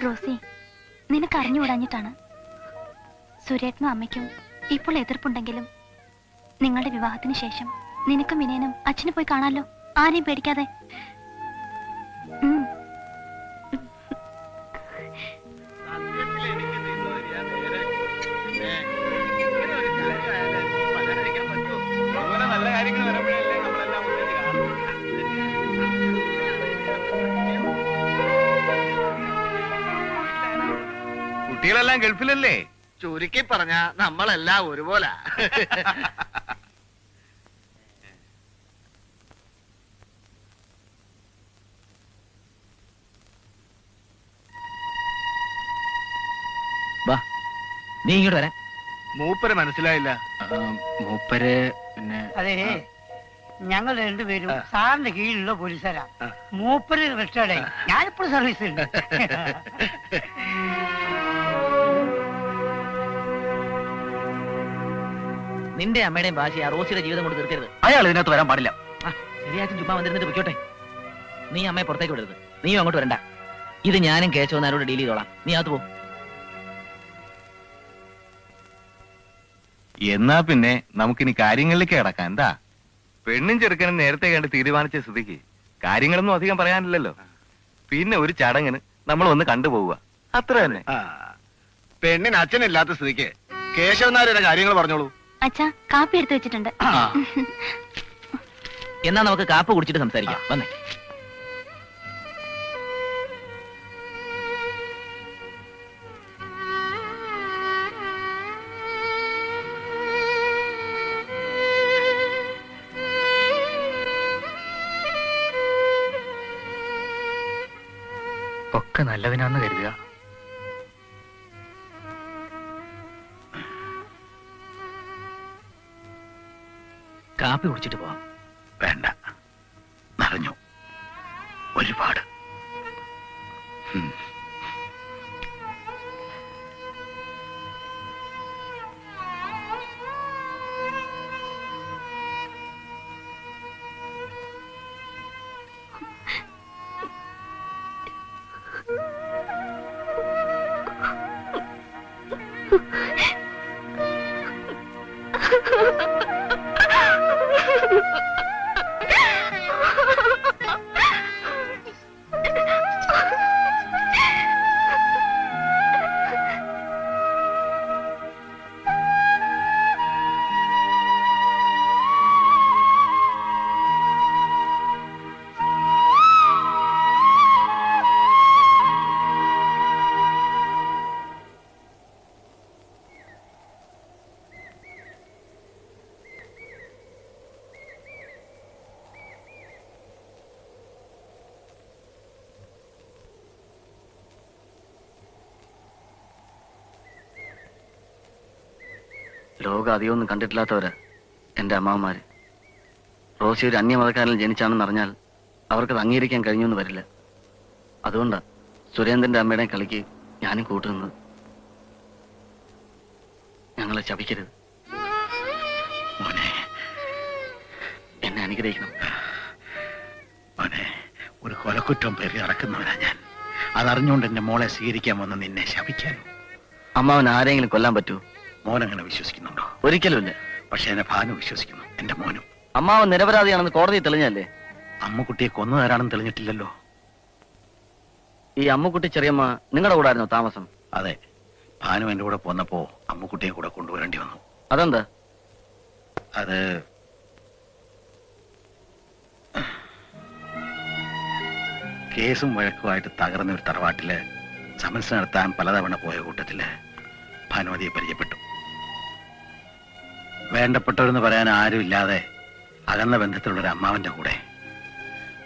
റോസി, നിനക്ക് അറിഞ്ഞുകൂടാഞ്ഞിട്ടാണ്. സുരേട്ടനും അമ്മയ്ക്കും ഇപ്പോൾ എതിർപ്പുണ്ടെങ്കിലും നിങ്ങളുടെ വിവാഹത്തിന് ശേഷം നിനക്കും വിനയനും അച്ഛനെ പോയി കാണാലോ, ആരെയും പേടിക്കാതെ. നല്ല കാര്യങ്ങൾ വരുമ്പോഴല്ലേ നമ്മളെല്ലാം കുട്ടികളെല്ലാം ഗൾഫിലല്ലേ? ചുരുക്കി പറഞ്ഞ നമ്മളെല്ലാം ഒരുപോലെ. നീ ഇങ്ങോട്ട് വരാൻ. മൂപ്പര് മനസ്സിലായില്ല. മൂപ്പര് പിന്നെ അതെ, ഞങ്ങൾ രണ്ടുപേരും സാറിന്റെ കീഴിലുള്ള പോലീസുകാരാ. മൂപ്പര് റിട്ടയർഡായി, ഞാനിപ്പോഴും സർവീസിലുണ്ട്. നിന്റെ അമ്മയുടെയും ഭാഷ ആ റോസിയുടെ ജീവിതം കൊണ്ട് തീർക്കരുത്. അയാൾ ഇതിനകത്ത് വരാൻ പാടില്ല. ശരിയാച്ചും ചുമ്മാ വന്നിരുന്നിട്ട് പൊയ്ക്കോട്ടെ. നീ അമ്മയെ പുറത്തേക്ക് വിടരുത്. നീയും അങ്ങോട്ട് വരണ്ട. ഇത് ഞാനും കേശവനാരോട് ഡീൽ ചെയ്തോളാം. നീ അകത്ത് പോ. എന്നാ പിന്നെ നമുക്കിനി കാര്യങ്ങളിലേക്ക് കിടക്കാം. എന്താ? പെണ്ണും ചെറുക്കനും നേരത്തെ കണ്ട് തീരുമാനിച്ച സ്ഥിതിക്ക് കാര്യങ്ങളൊന്നും അധികം പറയാനില്ലല്ലോ. പിന്നെ ഒരു ചടങ്ങിന് നമ്മൾ ഒന്ന് കണ്ടുപോവുക, അത്ര തന്നെ. പെണ്ണിന് അച്ഛനില്ലാത്ത സ്ഥിതിക്ക് കേശവനാരുടെ കാര്യങ്ങൾ പറഞ്ഞോളൂ. അച്ഛാ, കാപ്പി എടുത്തു വെച്ചിട്ടുണ്ട്. എന്നാ നമുക്ക് കാപ്പ് കുടിച്ചിട്ട് സംസാരിക്കാം. വന്നേ. ഒക്കെ നല്ലതിനാന്ന് കരുതുക. കാപ്പി കുടിച്ചിട്ട് പോവാം. വേണ്ട, നിറഞ്ഞു ഒരുപാട്. ലോകം അധികമൊന്നും കണ്ടിട്ടില്ലാത്തവരാ എൻ്റെ അമ്മാവന്മാര്. റോസി ഒരു അന്യമതക്കാരിൽ ജനിച്ചാണെന്ന് അറിഞ്ഞാൽ അവർക്കത് അംഗീകരിക്കാൻ കഴിഞ്ഞൊന്നും വരില്ല. അതുകൊണ്ടാ സുരേന്ദ്രന്റെ അമ്മയുടെയും കളിക്ക് ഞാനും കൂട്ടുനിന്നത്. ഞങ്ങളെ ശപിക്കരുത്. എന്നെ അനുഗ്രഹിക്കണം. മോനെ, ഒരു കൊലക്കുറ്റം പേര് നടക്കുന്നവനാ ഞാൻ. അതറിഞ്ഞുകൊണ്ട് എന്റെ മോളെ സ്വീകരിക്കാൻ വന്ന് നിന്നെ ശപിക്കാനോ? അമ്മാവൻ ആരെങ്കിലും കൊല്ലാൻ പറ്റുമോ? മോനങ്ങനെ വിശ്വസിക്കുന്നുണ്ടോ? ഒരിക്കലുമില്ല. പക്ഷെ എന്നെ ഭാനു വിശ്വസിക്കുന്നു, എന്റെ മോനും. അമ്മാവൻ നിരപരാധിയാണെന്ന് കോടതി തെളിഞ്ഞല്ലേ? അമ്മുക്കുട്ടിയെ കൊന്നതാരാണെന്ന് തെളിഞ്ഞിട്ടില്ലല്ലോ. ഈ അമ്മുക്കുട്ടി ചെറിയമ്മ നിങ്ങളുടെ കൂടെ ആയിരുന്നോ താമസം? അതെ, ഭാനു എന്റെ കൂടെ പോന്നപ്പോ അമ്മുക്കുട്ടിയെ കൂടെ കൊണ്ടുവരേണ്ടി വന്നു. അതെന്താ? അത് കേസും വഴക്കുമായിട്ട് തകർന്ന ഒരു തറവാട്ടില് സമൻസ് നടത്താൻ പലതവണ പോയ കൂട്ടത്തില് ഭാനുമതിയെ പരിചയപ്പെട്ടു. വേണ്ടപ്പെട്ടവരെന്ന് പറയാൻ ആരുമില്ലാതെ അകന്ന ബന്ധത്തിലുള്ള ഒരു അമ്മാവന്റെ കൂടെ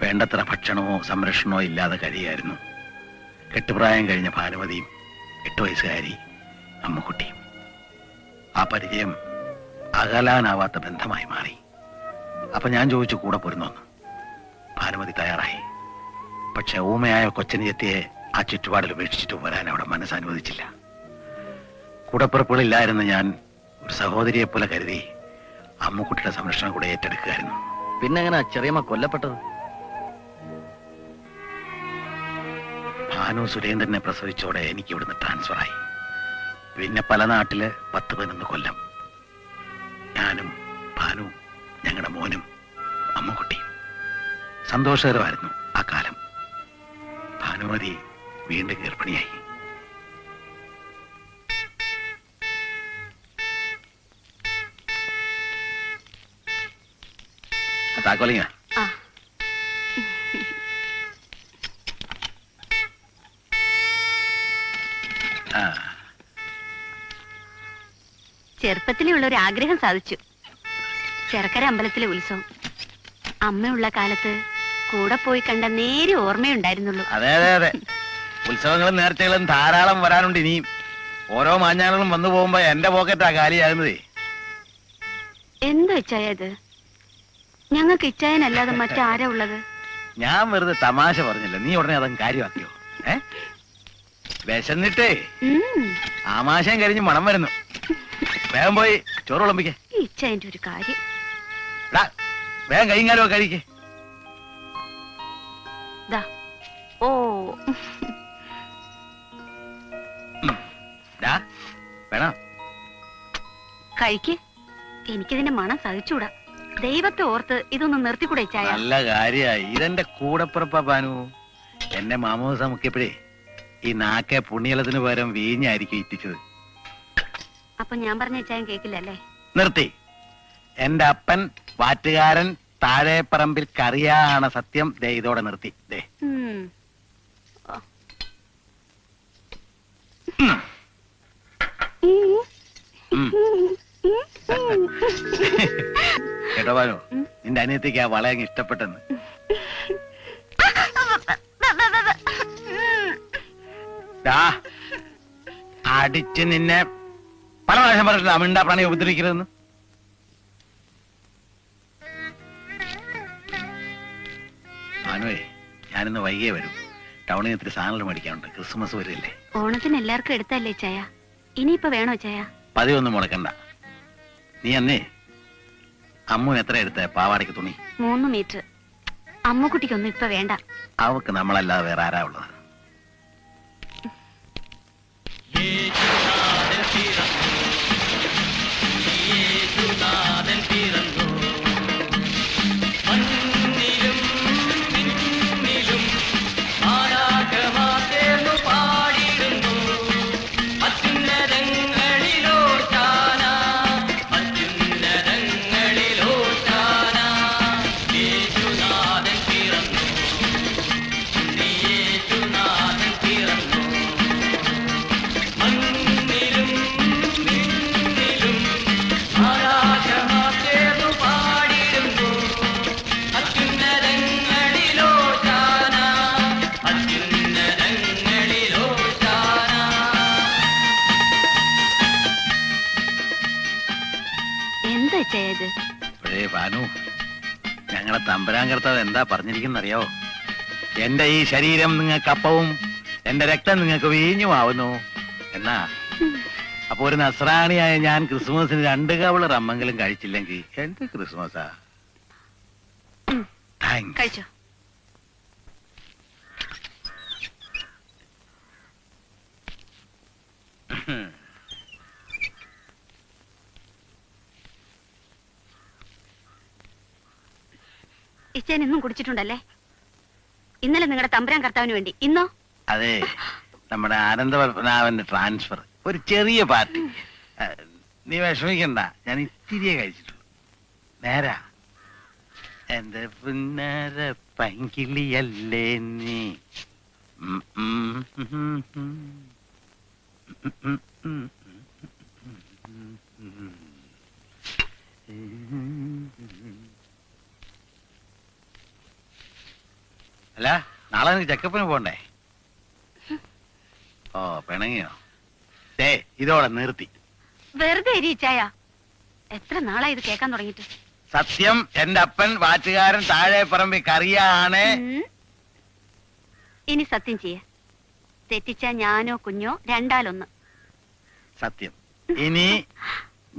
വേണ്ടത്ര ഭക്ഷണമോ സംരക്ഷണമോ ഇല്ലാതെ കഴിയായിരുന്നു. കെട്ടുപ്രായം കഴിഞ്ഞ ഭാനുമതിയും 8 വയസ്സുകാരി അമ്മുക്കുട്ടിയും. ആ പരിചയം അകലാനാവാത്ത ബന്ധമായി മാറി. അപ്പൊ ഞാൻ ചോദിച്ചു കൂടെ പോരുന്നോന്ന്. ഭാനുമതി തയ്യാറായി. പക്ഷെ ഊമയായ കൊച്ചനിയത്തിയെ ആ ചുറ്റുപാടിൽ ഉപേക്ഷിച്ചിട്ട് വരാൻ അവിടെ മനസ്സനുവദിച്ചില്ല. കൂടപ്പിറപ്പുകളില്ലായിരുന്നു ഞാൻ ഒരു സഹോദരിയെ പോലെ കരുതി അമ്മുക്കുട്ടിയുടെ സംരക്ഷണം കൂടെ ഏറ്റെടുക്കുകയായിരുന്നു. പിന്നെ എങ്ങനെ ചെറിയമ്മ കൊല്ലപ്പെട്ടത്? ഭാനു സുരേന്ദ്രനെ പ്രസവിച്ചോടെ എനിക്ക് ഇവിടുന്ന് ട്രാൻസ്ഫറായി. പിന്നെ പല നാട്ടില് 10-11 കൊല്ലം. ഞാനും ഭാനു, ഞങ്ങളുടെ മോനും അമ്മുക്കുട്ടിയും. സന്തോഷകരമായിരുന്നു ആ കാലം. ഭാനുമതി വീണ്ടും ഗർഭിണിയായി. താക്കോലിങ്ങ. ചെറുപ്പത്തിലുള്ള ഒരു ആഗ്രഹം സാധിച്ചു. ചെറുക്കര അമ്പലത്തിലെ ഉത്സവം. അമ്മയുള്ള കാലത്ത് കൂടെ പോയി കണ്ട നേരെ ഓർമ്മയുണ്ടായിരുന്നുള്ളൂ. അതെ അതെ അതെ, ഉത്സവങ്ങളും നേർച്ചകളും ധാരാളം വരാനുണ്ട് ഇനിയും. ഓരോ മാഞ്ഞാളും വന്നു പോകുമ്പോ എന്റെ പോക്കറ്റാ കാലിയാകുന്നതേ. എന്താ ഇച്ചായത്? ഞങ്ങൾക്ക് ഇച്ചായനല്ലാതെ മറ്റാരാ ഉള്ളത്? ഞാൻ വെറുതെ തമാശ പറഞ്ഞില്ല, നീ ഉടനെ അതങ്ങ് കാര്യമാക്കിയോ? വിശന്നിട്ടേ ആമാശയം കഴിഞ്ഞ് മണം വരുന്നു. വേഗം പോയി ചോറ് വിളമ്പിക്കേ. ഇച്ചായന്റെ ഒരു കാര്യം. വേഗം കൈകാലോ കഴിക്കേ. ഓ വേണം കഴിക്ക്. എനിക്കിതിന്റെ മണം സഹിച്ചൂടാ. ദൈവത്തെ ഓർത്ത് ഇതൊന്ന് നിർത്തിക്കൂടെ ചായ? നല്ല കാര്യായി. ഇതെന്റെ കൂടപ്പിറപ്പാ ഭാനു. എന്നെ മാമോസ മുക്കിയപ്പോഴേ ഈ നാക്കെ പുണ്യലത്തിന് പകരം വീഞ്ഞായിരിക്കും ഇറ്റിച്ചത്. അപ്പൊ ഞാൻ പറഞ്ഞ ചായം കേക്കില്ലല്ലേ? നിർത്തി. എന്റെ അപ്പൻ വാറ്റുകാരൻ താഴെപ്പറമ്പിൽ കറിയാണ് സത്യം. ദേ ഇതോടെ നിർത്തി. ദേ കേട്ടോ ഭാനു, നിന്റെ അനിയത്തിക്ക് ആ വളയങ്ങ് ഇഷ്ടപ്പെട്ടെന്ന്. അടിച്ച് നിന്നെ പല പ്രാവശ്യം പറഞ്ഞിട്ടില്ല അമിണ്ടാ പ്രാണി ഉപദ്രവിക്കരുതെന്ന്. ഭാനുവേ, ഞാനിന്ന് വൈകിയേ വരും. ടൗണിൽ ഇത്തിരി സാധനങ്ങൾ മേടിക്കാനുണ്ട്. ക്രിസ്മസ് വരില്ലേ? ഓണത്തിന് എല്ലാവർക്കും എടുത്തല്ലേ ചായ? ഇനിയിപ്പോ വേണോ ചായ? പതിവൊന്നും മുടക്കണ്ട. നീ അന്നേ അമ്മു എത്ര എടുത്ത പാവാടയ്ക്ക് തുണി? 3 മീറ്റർ. അമ്മുക്കുട്ടിക്കൊന്നും ഇപ്പൊ വേണ്ട. അവക്ക് നമ്മളല്ലാതെ വേറെ ആരാ ഉള്ളത്? ഇത്? ഭാനു, ഞങ്ങളെ തമ്പുരാൻ കർത്താവ് എന്താ പറഞ്ഞിരിക്കുന്നറിയോ? എന്റെ ഈ ശരീരം നിങ്ങൾക്ക് അപ്പവും എന്റെ രക്തം നിങ്ങൾക്ക് വീഞ്ഞുമാവുന്നു എന്നാ. അപ്പൊ ഒരു നസ്രാണിയായ ഞാൻ ക്രിസ്മസിന് 2 കവള് റമ്മെങ്കിലും കഴിച്ചില്ലെങ്കിൽ എന്ത് ക്രിസ്മസാ? കഴിച്ചോ. ഇച്ചേൻ ഇന്നും കുടിച്ചിട്ടുണ്ടല്ലേ? ഇന്നലെ നിങ്ങളുടെ തമ്പുരാൻ കർത്താവിന് വേണ്ടി, ഇന്നോ? അതെ, നമ്മുടെ ആനന്ദപത്മനാഭന്റെ ട്രാൻസ്ഫർ, ഒരു ചെറിയ പാർട്ടി. നീ വിഷമിക്കണ്ട, ഞാൻ ഇത്തിരിയേ കഴിച്ചിട്ടുള്ളൂ. നേരാ, എന്റെ പുന്നാര പങ്കിളിയല്ലേ നീ. അല്ല, നാളെ നിനക്ക് ചെക്കപ്പിന് പോണ്ടേ? ഓ, പിണങ്ങിയോ? ഇതോടെ നിർത്തി. വെറുതെ ഇരിച്ചായ, എത്ര നാളായി ഇത് കേൾക്കാൻ തുടങ്ങിട്ട്. സത്യം, എന്റെ അപ്പൻ വാറ്റുകാരൻ താഴെ പറമ്പി കറിയാണ്. ഇനി സത്യം ചെയ്യ. തെറ്റിച്ച ഞാനോ കുഞ്ഞോ രണ്ടാലൊന്ന്. സത്യം, ഇനി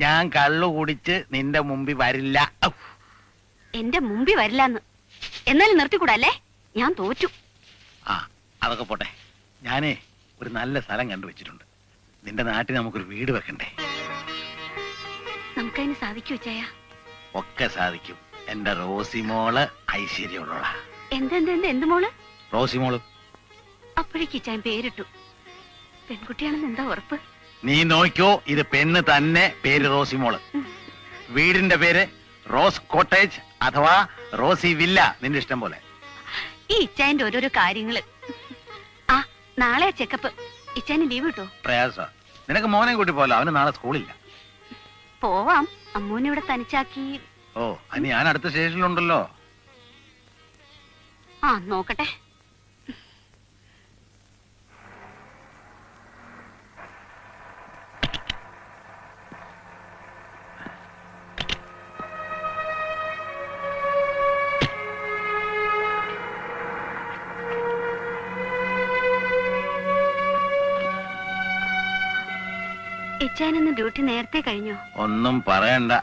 ഞാൻ കള്ളു കുടിച്ച് നിന്റെ മുമ്പിൽ വരില്ല. എന്റെ മുമ്പിൽ വരില്ലെന്ന് എന്നാലും നിർത്തിക്കൂടല്ലേ? ഞാൻ തോറ്റു. ആ, അതൊക്കെ പോട്ടെ. ഞാനേ ഒരു നല്ല സ്ഥലം കണ്ടുവച്ചിട്ടുണ്ട്. നിന്റെ നാട്ടിൽ നമുക്കൊരു വീട് വെക്കണ്ടേ? നമുക്കതിന് സാധിക്കൂ ചായ? ഒക്കെ സാധിക്കും. എന്റെ റോസിമോള് ഐശ്വര്യമുള്ള. എന്ത് മോള്? റോസിമോള്. അപ്പോഴേക്ക് ചായ പേരിട്ടു. പെൺകുട്ടിയാണെന്ന് എന്താ ഉറപ്പ്? നീ നോക്കിയോ, ഇത് പെണ്ണ് തന്നെ. പേര് റോസിമോള്. വീടിന്റെ പേര് റോസ് കോട്ടേജ് അഥവാ റോസി വില്ല. നിന്റെ ഇഷ്ടം പോലെ. ഈ ഇച്ചായന്റെ ഓരോരോ കാര്യങ്ങള്. ആ, നാളെ ചെക്കപ്പ്. ഇച്ചാന് ലീവ് കിട്ടോ? പ്രയാസ. നിനക്ക് മോനെ കൂട്ടി പോലോ, അവന് നാളെ സ്കൂളില്ല. പോവാം. അമ്മൂനെ ഇവിടെ തനിച്ചാക്കി. ഓ, അനി ഞാൻ അടുത്ത സ്റ്റേഷനിലുണ്ടല്ലോ. ആ, നോക്കട്ടെ. ഇച്ചായനെന്ന് ഡ്യൂട്ടി നേരത്തെ കഴിഞ്ഞോ? ഒന്നും പറയണ്ട,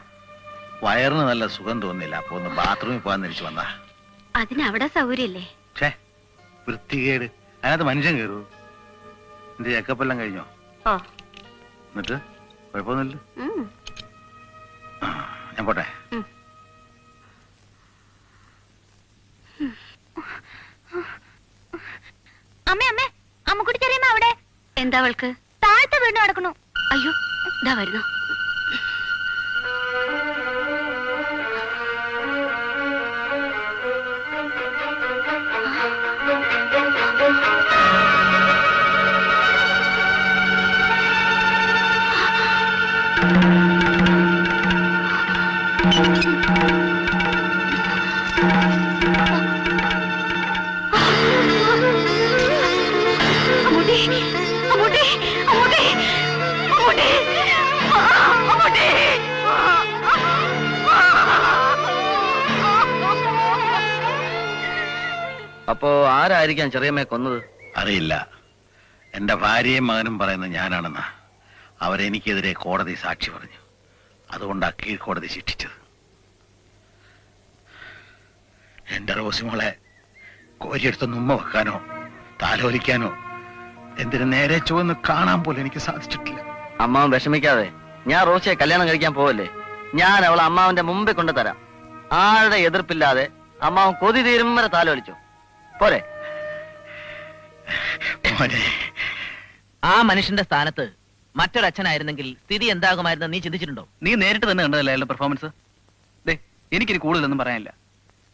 വയറിന് നല്ല സുഖം തോന്നില്ല. അപ്പൊ ഒന്ന് ബാത്റൂമിൽ പോകാൻ തിരിച്ചു വന്നാ. അതിനവിടെ സൗകര്യല്ലേ? വൃത്തികേട്, അതിനകത്ത് മനുഷ്യൻ കയറൂ. എന്റെ ചെക്കപ്പ് എല്ലാം കഴിഞ്ഞോ? ഓ, എന്നിട്ട് കുഴപ്പമൊന്നുമില്ല. ഞാൻ പോട്ടെ. അമ്മേ അമ്മേ, അമ്മക്കുട്ടി ചെറിയമ്മ അവിടെ. എന്താ അവൾക്ക്? താഴത്തെ വീട് നടക്കണു. അയ്യോ, ഇതാ വരുന്നു. അപ്പോ ആരായിരിക്കാം ചെറിയമ്മയെ കൊന്നത്? അറിയില്ല. എന്റെ ഭാര്യയും മകനും പറയുന്നത് ഞാനാണെന്ന്. അവരെനിക്കെതിരെ കോടതി സാക്ഷി പറഞ്ഞു. അതുകൊണ്ടാ കീഴ്ക്കോടതി ശിക്ഷിച്ചത്. എന്റെ റോസിമോളെ കോരിയെടുത്തൊന്ന് ഉമ്മ വെക്കാനോ താലോലിക്കാനോ എന്തിനു നേരെ ചുവന്ന് കാണാൻ പോലും എനിക്ക് സാധിച്ചിട്ടില്ല. അമ്മാവൻ വിഷമിക്കാതെ. ഞാൻ റോസിയെ കല്യാണം കഴിക്കാൻ പോവല്ലേ. ഞാൻ അവളെ അമ്മാവന്റെ മുമ്പിൽ കൊണ്ടു തരാം. ആരുടെ എതിർപ്പില്ലാതെ അമ്മാവൻ കൊതി തീരും വരെ താലോലിച്ചു പോരെ? ആ മനുഷ്യന്റെ സ്ഥാനത്ത് മറ്റൊരച്ഛനായിരുന്നെങ്കിൽ സ്ഥിതി എന്താകുമായിരുന്നു നീ ചിന്തിച്ചിട്ടുണ്ടോ? നീ നേരിട്ട് തന്നെ കണ്ടതല്ലേ അയാളുടെ പെർഫോമൻസ്? എനിക്കിനി കൂടുതലൊന്നും പറയാനില്ല.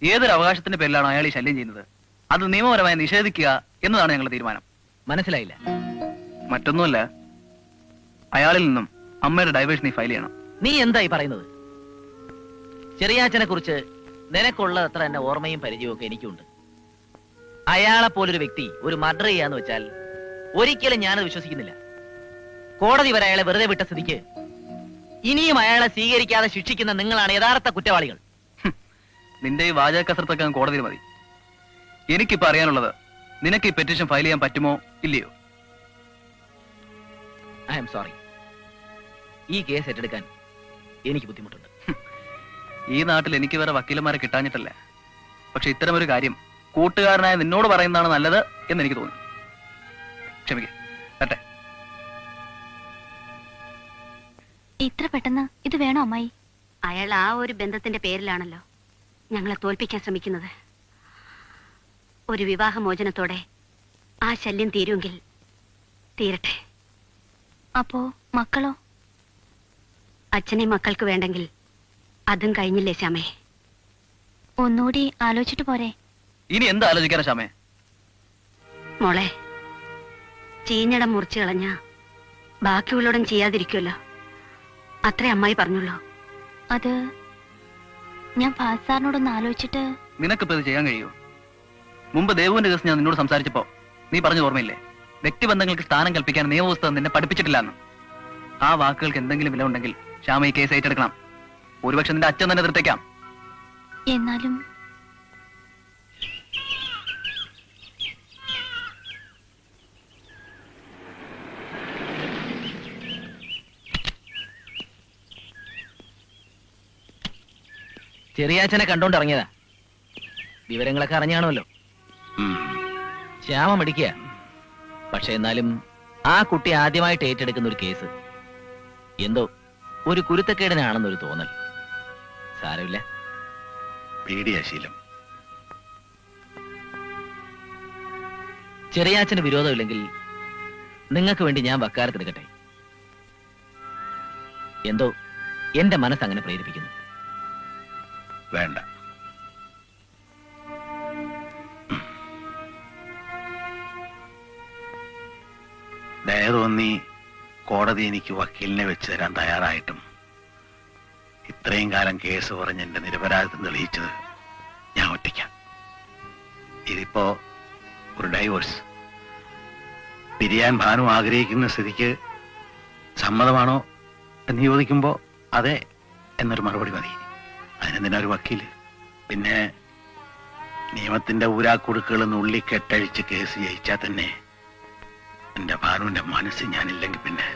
ഏതൊരു അവകാശത്തിന്റെ പേരിലാണോ അയാൾ ഈ ശല്യം ചെയ്യുന്നത്, അത് നിയമപരമായി നിഷേധിക്കുക എന്നതാണ് ഞങ്ങളുടെ തീരുമാനം. മനസ്സിലായില്ല? മറ്റൊന്നുമല്ല, അയാളിൽ നിന്നും അമ്മയുടെ ഡൈവേഴ്സ് നീ ഫയൽ ചെയ്യണം. നീ എന്തായി പറയുന്നത്? ചെറിയാച്ചനെ കുറിച്ച് നിനക്കുള്ളത്ര എന്നെ ഓർമ്മയും പരിചയവും ഒക്കെ എനിക്കുണ്ട്. അയാളെ പോലൊരു വ്യക്തി ഒരു മർഡർ ചെയ്യാന്ന് വെച്ചാൽ ഒരിക്കലും ഞാനത് വിശ്വസിക്കുന്നില്ല. കോടതി വരെ അയാളെ വെറുതെ വിട്ട സ്ഥിതിക്ക് ഇനിയും അയാളെ സ്വീകരിക്കാതെ ശിക്ഷിക്കുന്ന നിങ്ങളാണ് യഥാർത്ഥ കുറ്റവാളികൾ. നിന്റെ ഈ വാചക കസരത്തൊക്കെ കോടതിയിൽ മതി. എനിക്കിപ്പോ അറിയാനുള്ളത്, നിനക്ക് ഈ പെറ്റീഷൻ ഫയൽ ചെയ്യാൻ പറ്റുമോ ഇല്ലയോ? ഐ ആം സോറി, ഈ കേസ് ഏറ്റെടുക്കാൻ എനിക്ക് ബുദ്ധിമുട്ടുണ്ട്. ഈ നാട്ടിൽ എനിക്ക് വേറെ വക്കീലന്മാരെ കിട്ടാഞ്ഞിട്ടല്ല. പക്ഷെ ഇത്തരമൊരു കാര്യം കൂട്ടുകാരനായ നിന്നോട് പറയുന്നതാണ് നല്ലത് എന്ന് എനിക്ക് തോന്നി. ക്ഷമിക്കേ പറ്റേ. ഇത്ര പെട്ടെന്ന് ഇത് വേണോ അമ്മായി? അയാൾ ആ ഒരു ബന്ധത്തിന്റെ പേരിലാണല്ലോ ഞങ്ങളെ തോൽപ്പിക്കാൻ ശ്രമിക്കുന്നത്. ഒരു വിവാഹമോചനത്തോടെ ആ ശല്യം തീരുമെങ്കിൽ തീരട്ടെ. അപ്പോ മക്കളോ? അച്ഛനെ മക്കൾക്ക് വേണ്ടെങ്കിൽ അതും കഴിഞ്ഞില്ലേ ശ്യാമേ? ഒന്നുകൂടി ആലോചിച്ചിട്ട് പോരെ? ഇനി എന്താ ആലോചിക്കാനാ ശ്യാമേ? മോളെ, ചീഞ്ഞടം മുറിച്ചു കളഞ്ഞ ബാക്കിയുള്ളോടും ചെയ്യാതിരിക്കുമല്ലോ, അത്രേ അമ്മായി പറഞ്ഞുള്ളൂ. അത് ഞാൻ ഫാസാറിനോടൊന്ന് ആലോചിച്ചിട്ട്. നിനക്കിപ്പോ ഇത് ചെയ്യാൻ കഴിയുമോ? മുമ്പ് ദേവുവിന്റെ കേസ് ഞാൻ നിന്നോട് സംസാരിച്ചപ്പോ നീ പറഞ്ഞ ഓർമ്മയില്ലേ, വ്യക്തിബന്ധങ്ങൾക്ക് സ്ഥാനം കൽപ്പിക്കാൻ നിയമപുസ്തകം നിന്നെ പഠിപ്പിച്ചിട്ടില്ലെന്ന്. ആ വാക്കുകൾക്ക് എന്തെങ്കിലും വില ഉണ്ടെങ്കിൽ ശ്യാമ ഈ കേസ് ഏറ്റെടുക്കണം. ഒരുപക്ഷെ നിന്റെ അച്ഛൻ തന്നെ എതിർത്തേക്കാം. എന്നാലും ചെറിയാച്ചനെ കണ്ടോണ്ട് ഇറങ്ങിയതാ. വിവരങ്ങളൊക്കെ അറിഞ്ഞാണല്ലോ. ശ്യാമ മടിക്കുക. പക്ഷെ എന്നാലും ആ കുട്ടി ആദ്യമായിട്ട് ഏറ്റെടുക്കുന്ന ഒരു കേസ് എന്തോ ഒരു കുരുത്തക്കേടിനാണെന്നൊരു തോന്നൽ. സാരമില്ല, പേടിയാ ശീലം. ചെറിയാച്ചന് വിരോധമില്ലെങ്കിൽ നിങ്ങൾക്ക് വേണ്ടി ഞാൻ വക്കാലത്തെടുക്കട്ടെ. എന്തോ എന്റെ മനസ്സ് അങ്ങനെ പ്രേരിപ്പിക്കുന്നു. വേണ്ട. ദയ തോന്നി കോടതി എനിക്ക് വക്കീലിനെ വെച്ച് തരാൻ തയ്യാറായിട്ടും ഇത്രയും കാലം കേസ് പറഞ്ഞ് എന്റെ നിരപരാധിത്വം തെളിയിച്ചത് ഞാൻ ഒറ്റയ്ക്കാം. ഇതിപ്പോ ഒരു ഡൈവോഴ്സ് പിരിയാൻ ഭാനു ആഗ്രഹിക്കുന്ന സ്ഥിതിക്ക് സമ്മതമാണോ എന്ന് ചോദിക്കുമ്പോ അതെ എന്നൊരു മറുപടി മതി. അതിനെന്തിനാ ഒരു വക്കീല്? പിന്നെ നിയമത്തിന്റെ ഊരാക്കുടുക്കുകൾ നുള്ളി കെട്ടഴിച്ച് കേസ് ജയിച്ചാൽ തന്നെ എന്റെ ഭാനുവിന്റെ മനസ്സ് ഞാനില്ലെങ്കിൽ പിന്നെ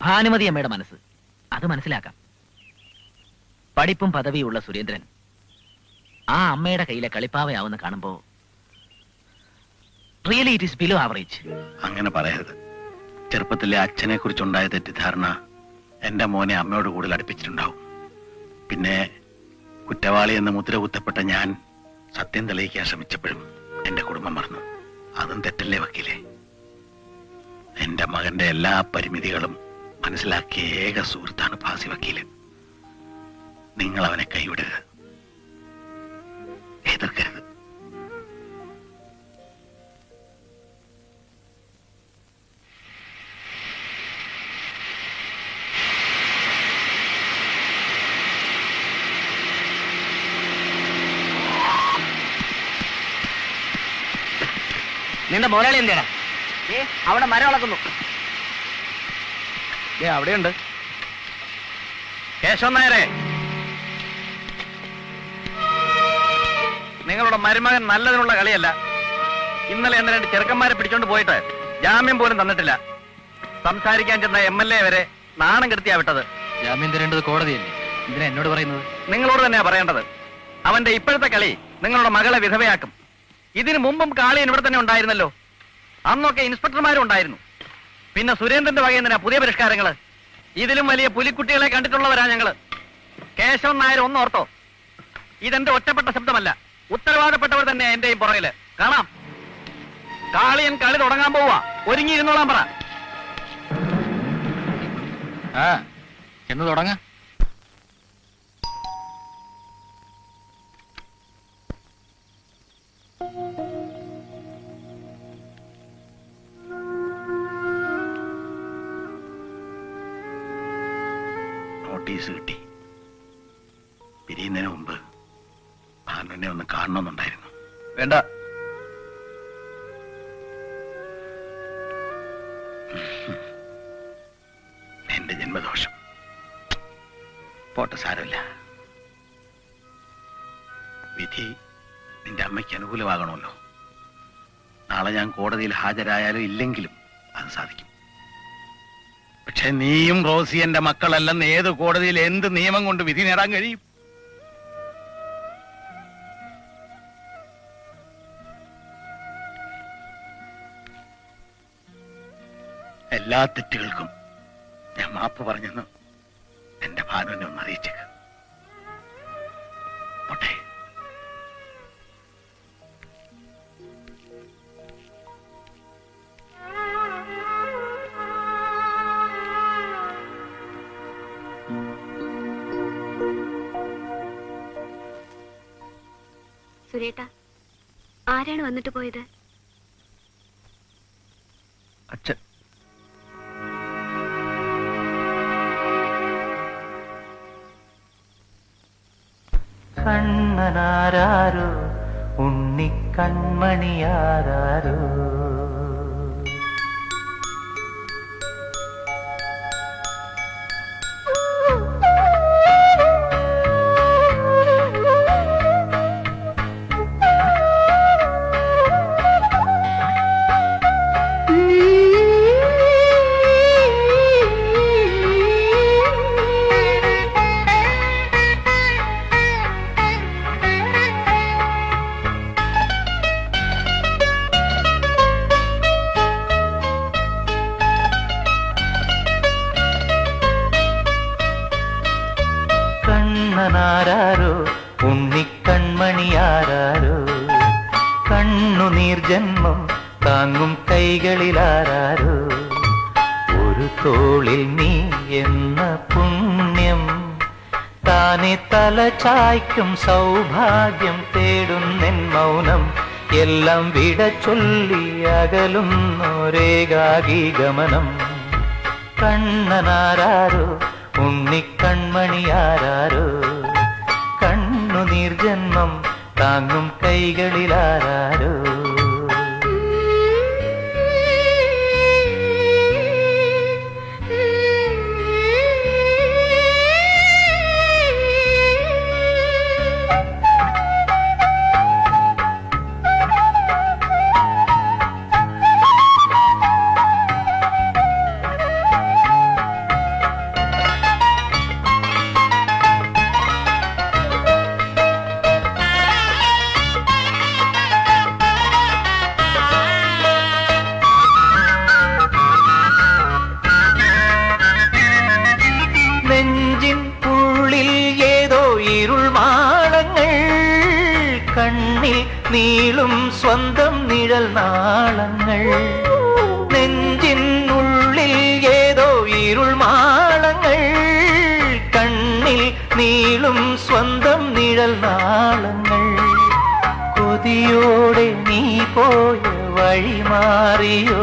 ഭാനുമതി അമ്മയുടെ മനസ്സ് അത് മനസ്സിലാക്കാം. പഠിപ്പും പദവിയുള്ള സുരേന്ദ്രൻ ആ അമ്മയുടെ കയ്യിലെ കളിപ്പാവയാവുന്ന കാണുമ്പോ really it is below average. അങ്ങനെ പറയരുത്. ചെറുപ്പത്തിലെ അച്ഛനെ കുറിച്ചുണ്ടായ തെറ്റിദ്ധാരണ എന്റെ മോനെ അമ്മയോട് കൂടുതൽ അടുപ്പിച്ചിട്ടുണ്ടാവും. പിന്നെ കുറ്റവാളി എന്ന് മുദ്ര കുത്തപ്പെട്ട ഞാൻ സത്യം തെളിയിക്കാൻ ശ്രമിച്ചപ്പോഴും എന്റെ കുടുംബം മറന്നു. അതും തെറ്റല്ലേ വക്കീലെ? എന്റെ മകന്റെ എല്ലാ പരിമിതികളും മനസ്സിലാക്കിയ ഏക സുഹൃത്താണ് ഭാസി വക്കീല്. നിങ്ങൾ അവനെ കൈവിടരുത്, എതിർക്കരുത്. നിന്റെ മോലാളി എന്തിനാ അവിടെ മരം വളക്കുന്നു? അവിടെയുണ്ട്. കേശവൻ നായരെ, നിങ്ങളുടെ മരുമകൻ നല്ലതിനുള്ള കളിയല്ല. ഇന്നലെ എന്നെ 2 ചെറുക്കന്മാരെ പിടിച്ചോണ്ട് പോയിട്ട് ജാമ്യം പോലും തന്നിട്ടില്ല. സംസാരിക്കാൻ ചെന്ന MLA വരെ നാണം കെടുത്തിയാ വിട്ടത്. ജാമ്യം തരേണ്ടത് കോടതിയല്ലേ? ഇതിനാ എന്നോട് പറയുന്നത്? നിങ്ങളോട് തന്നെയാ പറയേണ്ടത്. അവന്റെ ഇപ്പോഴത്തെ കളി നിങ്ങളുടെ മകളെ വിധവയാക്കും. ഇതിനു മുമ്പും കാളിയൻ ഇവിടെ തന്നെ ഉണ്ടായിരുന്നല്ലോ. അന്നൊക്കെ ഇൻസ്പെക്ടർമാരും ഉണ്ടായിരുന്നു. പിന്നെ സുരേന്ദ്രന്റെ വക എന്തിനാ പുതിയ പരിഷ്കാരങ്ങള്? ഇതിലും വലിയ പുലിക്കുട്ടികളെ കണ്ടിട്ടുള്ളവരാ ഞങ്ങള്. കേശവൻ നായർ ഒന്നോർത്തോ, ഇതെന്റെ ഒറ്റപ്പെട്ട ശബ്ദമല്ല. ഉത്തരവാദപ്പെട്ടവർ തന്നെയാ എന്റെയും പുറകില്. കാണാം, കാളിയൻ കളി തുടങ്ങാൻ പോവാ. ഒരുങ്ങിയിരുന്നോളാൻ പറ. എന്ന് തുടങ്ങ. നോട്ടീസ് കിട്ടി. പിരിയുന്നതിന് മുമ്പ് ഭാനുവിനെ ഒന്ന് കാണണമെന്നുണ്ടായിരുന്നു. വേണ്ട. എന്റെ ജന്മദോഷം. പോട്ടെ, സാരമില്ല. വിധി നിന്റെ അമ്മയ്ക്ക് അനുകൂലമാകണമല്ലോ. നാളെ ഞാൻ കോടതിയിൽ ഹാജരായാലും ഇല്ലെങ്കിലും അത് സാധിക്കും. പക്ഷെ നീയും റോസി എന്റെ മക്കളല്ലെന്ന് ഏത് കോടതിയിൽ എന്ത് നിയമം കൊണ്ട് വിധി നേടാൻ കഴിയും? എല്ലാ തെറ്റുകൾക്കും ഞാൻ മാപ്പ് പറഞ്ഞെന്ന് എന്റെ ഭാനുവിനെ ഒന്ന് അറിയിച്ചേക്ക്. പോട്ടെ. സുരേട്ട, ആരാണ് വന്നിട്ട് പോയത്? അച്ഛൻ. കണ്ണനാരോ ഉണ്ണിക്കൺമണിയാരോ കണ്ണനാരോ ഉണ്ണിക്കൺമണിയാരോ കണ്ണുനീർ ജന്മം താങ്ങും കൈകളിലാരോ ഒരു തോളിൽ നീ എന്ന പുണ്യം താനെ തല ചായ്ക്കും സൗഭാഗ്യം തേടുന്നെൻ മൗനം എല്ലാം വിട ചൊല്ലി അകലുന്നൊരേകാകി ഗമനം കണ്ണനാരോ ഉണ്ണിക്കൺമണിയാരോ കണ്ണുനീർ ജന്മം താങ്ങും കൈകളിലാരോ നെഞ്ചിൻ ഉള്ളിൽ ഏതോ ഇരുൾ മാളങ്ങൾ കണ്ണിൽ നീളും സ്വന്തം നിഴൽ നാളങ്ങൾ നെഞ്ചിൻ ഉള്ളിൽ ഏതോ ഇരുൾ മാളങ്ങൾ കണ്ണിൽ നീളും സ്വന്തം നിഴൽ നാളങ്ങൾ കൊതിയോടെ നീ പോയ വഴി മാറിയോ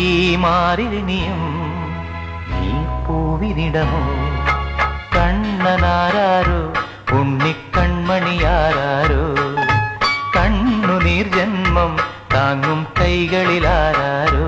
ഈ മാറിനിയും പൂവിനിടമോ കണ്ണനാരോ ഉണ്ണിക്കൺമണിയാരോ കണ്ണുനീർ ജന്മം താങ്ങും കൈകളിലാരോ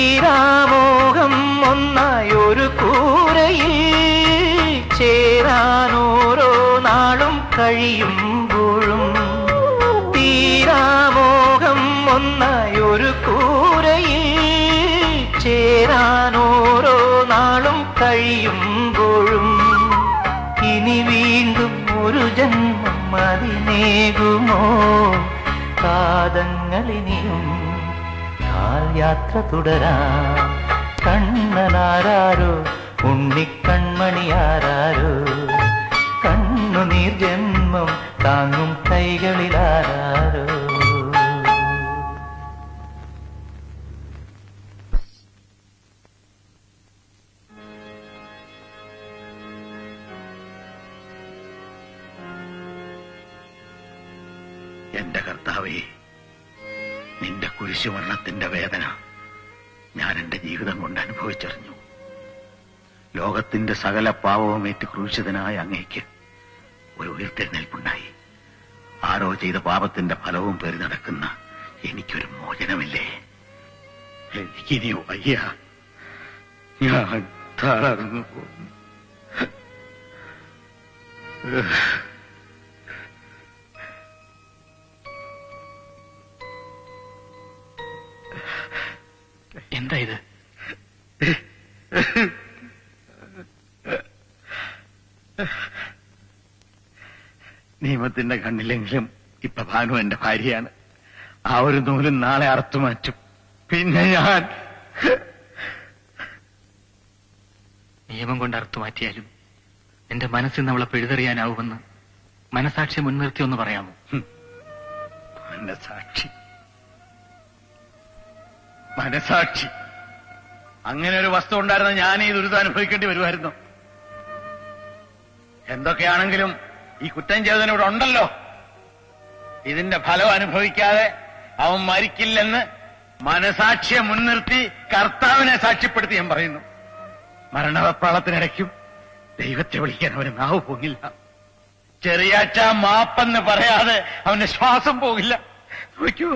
തീരാമോഹം ഒന്നായൊരു കൂരയിൽ ചേരാനോരോ നാളും കഴിയുമ്പോഴും തീരാമോഹം ഒന്നായൊരു കൂരയിൽ ചേരാനോരോ നാളും കഴിയുമ്പോഴും ഇനി വീണ്ടും ഒരു ജന്മം അതിനേകുമോ കാതങ്ങളിനിയും യാത്ര തുടരാം കണ്ണനാരോ ഉണ്ണിക്കൺമണിയാരോ കണ്ണുനീർ ജന്മം താങ്ങും കൈകളിലാരോ എന്റെ കർത്താവേ, നിന്റെ കുരിശുമരണത്തിന്റെ വേദന ഞാൻ എന്റെ ജീവിതം കൊണ്ട് അനുഭവിച്ചറിഞ്ഞു. ലോകത്തിന്റെ സകല പാപവുമേറ്റ് ക്രൂശിതനായ അങ്ങേക്ക് ഒരു ഉയർത്തെഴുന്നേൽപ്പുണ്ടായി. ആരോ ചെയ്ത പാപത്തിന്റെ ഫലവും പേറി നടക്കുന്ന എനിക്കൊരു മോചനമില്ലേ? എനിക്കിനി വയ്യ, ഞാൻ തളർന്നു പോകുന്നു. എന്താ ഇത്? നിയമത്തിന്റെ കണ്ണിലെങ്കിലും ഇപ്പൊ ഭാനു എന്റെ ഭാര്യയാണ്. ആ ഒരു നൂലും നാളെ അറുത്തു മാറ്റും. പിന്നെ ഞാൻ നിയമം കൊണ്ട് അറുത്തു മാറ്റിയാലും എന്റെ മനസ്സിൽ നിന്ന് അവളെ പിഴുതെറിയാനാവുമെന്ന് മനസാക്ഷി മുൻനിർത്തി ഒന്ന് പറയാമോ? മനസാക്ഷി അങ്ങനെ ഒരു വസ്തു ഉണ്ടായിരുന്ന ഞാൻ ഈ ദുരിതം അനുഭവിക്കേണ്ടി വരുമായിരുന്നു. എന്തൊക്കെയാണെങ്കിലും ഈ കുറ്റം ചെയ്തവൻ ഇവിടെ ഉണ്ടല്ലോ. ഇതിന്റെ ഫലം അനുഭവിക്കാതെ അവൻ മരിക്കില്ലെന്ന് മനസാക്ഷിയെ മുൻനിർത്തി കർത്താവിനെ സാക്ഷ്യപ്പെടുത്തി ഞാൻ പറയുന്നു. മരണവെപ്രാളത്തിനിടയ്ക്കും ദൈവത്തെ വിളിക്കാൻ അവന് നാവ് പോകില്ല. ചെറിയാച്ച മാപ്പെന്ന് പറയാതെ അവന്റെ ശ്വാസം പോകില്ല. നോക്കൂ,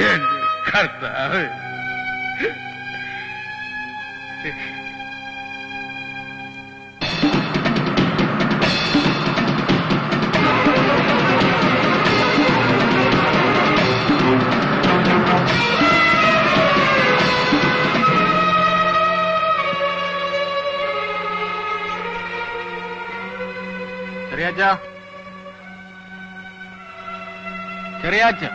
എന്റെ കർത്താവ്. ചെറിയാച്ചോ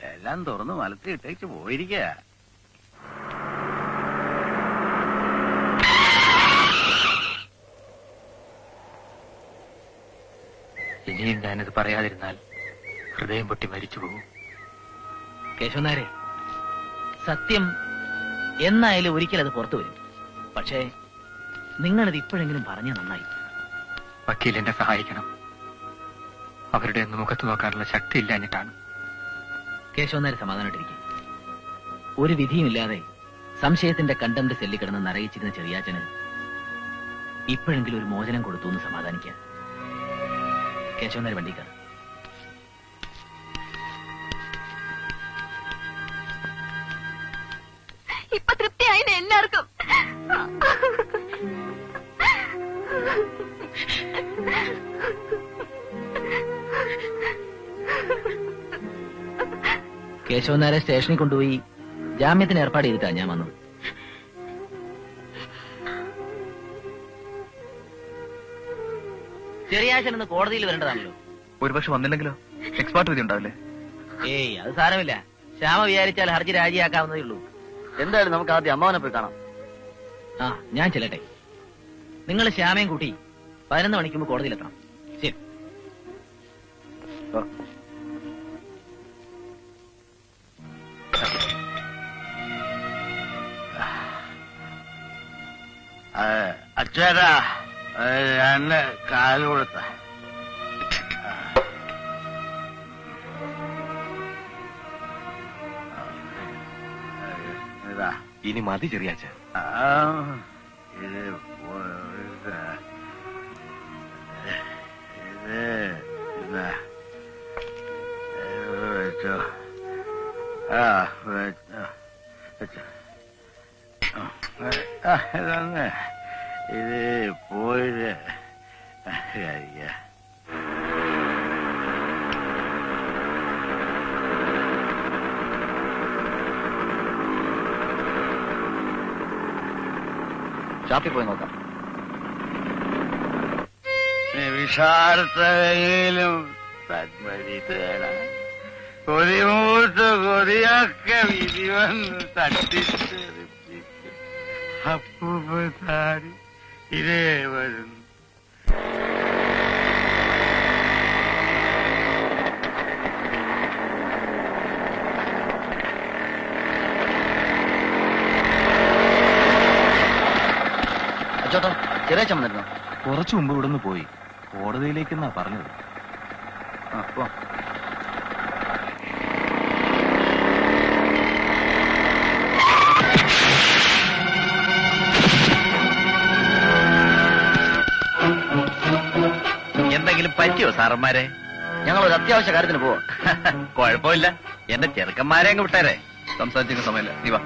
എല്ലാം തുറന്ന് മലത്തി ഇട്ടേച്ച് പോയിരിക്കുക. ഇനിയും ഞാനത് പറയാതിരുന്നാൽ ഹൃദയം പൊട്ടി മരിച്ചു പോകും. കേശവനാരെ, സത്യം എന്നായാലും ഒരിക്കൽ അത് പുറത്തു വരും. പക്ഷേ നിങ്ങളിത് ഇപ്പോഴെങ്കിലും പറഞ്ഞാൽ നന്നായി. വക്കീൽ എന്നെ സഹായിക്കണം. അവരുടെ ഒന്ന് മുഖത്ത് നോക്കാനുള്ള ശക്തി ഇല്ലാഞ്ഞിട്ടാണ്. കേശവനാരെ സമാധാനമായിട്ടിരിക്കും. ഒരു വിധിയുമില്ലാതെ സംശയത്തിന്റെ കണ്ടംപ്റ്റ് സെല്ലിൽ കിടന്ന് നരയിച്ചിരുന്ന ചെറിയാച്ചന് ഇപ്പോഴെങ്കിലും ഒരു മോചനം കൊടുത്തു എന്ന് സമാധാനിക്കുക. കേശവനാര് വണ്ടിക്കാർ. എല്ലാവർക്കും. കേശവൻ നേരെ സ്റ്റേഷനിൽ കൊണ്ടുപോയി ജാമ്യത്തിന് ഏർപ്പാട് ചെയ്തിട്ടാ ഞാൻ വന്നത്. ചെറിയാഴ്ച ഇന്ന് കോടതിയിൽ വരേണ്ടതാണല്ലോ. ഒരുപക്ഷെ വന്നില്ലെങ്കിലോ? എക്സ്പേർട്ട് വിധി ഉണ്ടാവില്ലേ? ഏയ് അത് സാരമില്ല. ശ്യാമ വിചാരിച്ചാൽ ഹർജി രാജിയാക്കാവുന്നതേ ഉള്ളൂ. എന്തായാലും നമുക്ക് ആദ്യം അമ്മാവനെ പോയി കാണാം. ആ ഞാൻ ചെല്ലട്ടെ. നിങ്ങൾ ശ്യാമയും കൂട്ടി 11 മണിക്ക് മുമ്പ് കോടതിയിലെത്തണം. ശരി. അച്ഛാ എന്നെ കാല് കൊടുത്ത ഇനി മതി ചെറിയാച്ച. ഇതൊന്ന് ഇത് പോയിട്ട് കഴിക്കാം. ഷാപ്പിൽ പോയി നോക്കാം. വിഷാദയിലും തന്മരിതേണ കൊതിമൂത്ത് കൊതിയൊക്കെ വിധി വന്ന് തട്ടിത്തെറിപ്പിക്കും. അപ്പൂപ്പത്താടി ഇതേ വരുന്നു. അച്ചോട്ടാ ചെറിയാച്ച വന്നിരുന്നോ? കുറച്ചു മുമ്പ് ഇവിടുന്ന് പോയി. കോടതിയിലേക്കെന്നാ പറഞ്ഞത്. എന്തെങ്കിലും പറ്റിയോ സാറന്മാരെ? ഞങ്ങൾ ഒരു അത്യാവശ്യ കാര്യത്തിന് പോവാ. കുഴപ്പമില്ല, എന്റെ ചെറുക്കന്മാരെ അങ്ങ് വിട്ടേരെ. സംസാരിച്ചിരിക്കുന്ന സമയമില്ല, നീ വാ.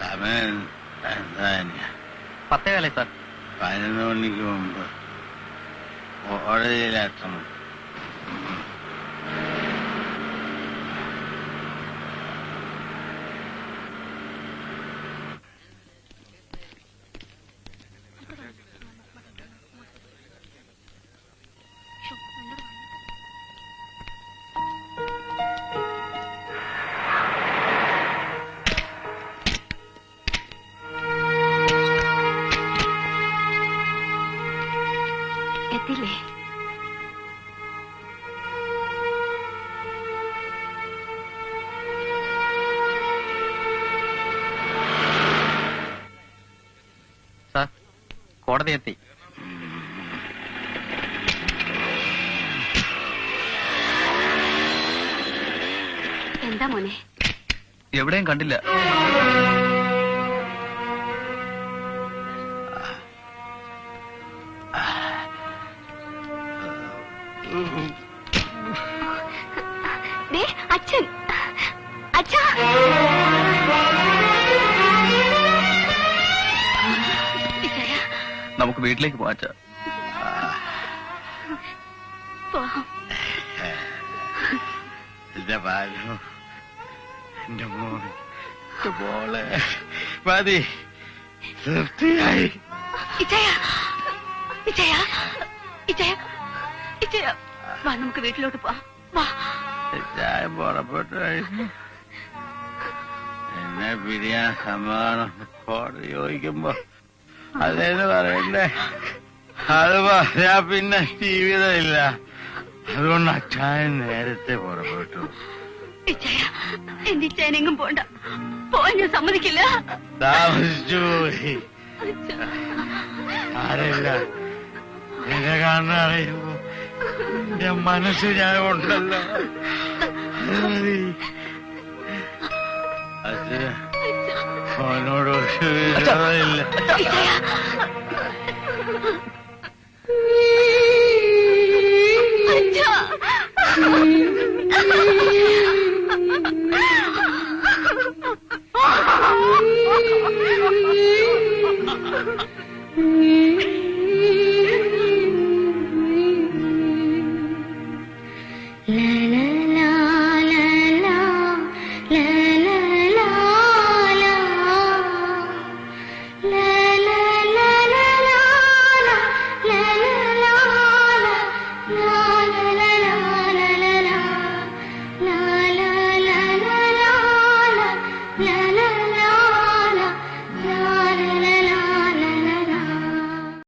സമയം എന്താ? 10:15 സാർ. 11 മണിക്ക് മുമ്പ് കോടതിയിലെത്തണം. കോടതി എത്തി. എന്താ മോനെ? എവിടെയും കണ്ടില്ല. അച്ഛൻ, അച്ഛാ, നമുക്ക് വീട്ടിലേക്ക് പോവാ. എന്റെ ബാലു, എന്റെ മോൻ, മോളെ മതി, തൃപ്തിയായി. വാ, നമുക്ക് വീട്ടിലോട്ട് പോവാം. വാ. ചായ പുറപ്പെട്ടു കഴിഞ്ഞു. എന്നെ പിരിയാൻ സമ്മതം കോടതി ചോദിക്കുമ്പോ അതേന്ന് പറയണ്ടേ? അത് പറയാ പിന്നെ ജീവിതമില്ല. അതുകൊണ്ട് അച്ചായൻ നേരത്തെ പുറപ്പെട്ടു. എന്റെ ഇച്ചേനെങ്കും പോണ്ട, പോവാൻ ഞാൻ സമ്മതിക്കില്ല. താമസിച്ചു പോയി. ആരല്ല എന്നെ കാണാൻ അറിയുമ്പോ എന്റെ മനസ്സ് ഞാൻ ഉണ്ടല്ലോ. അത് അവനോട് ഒരു വിരോധമില്ല. അച്ഛാ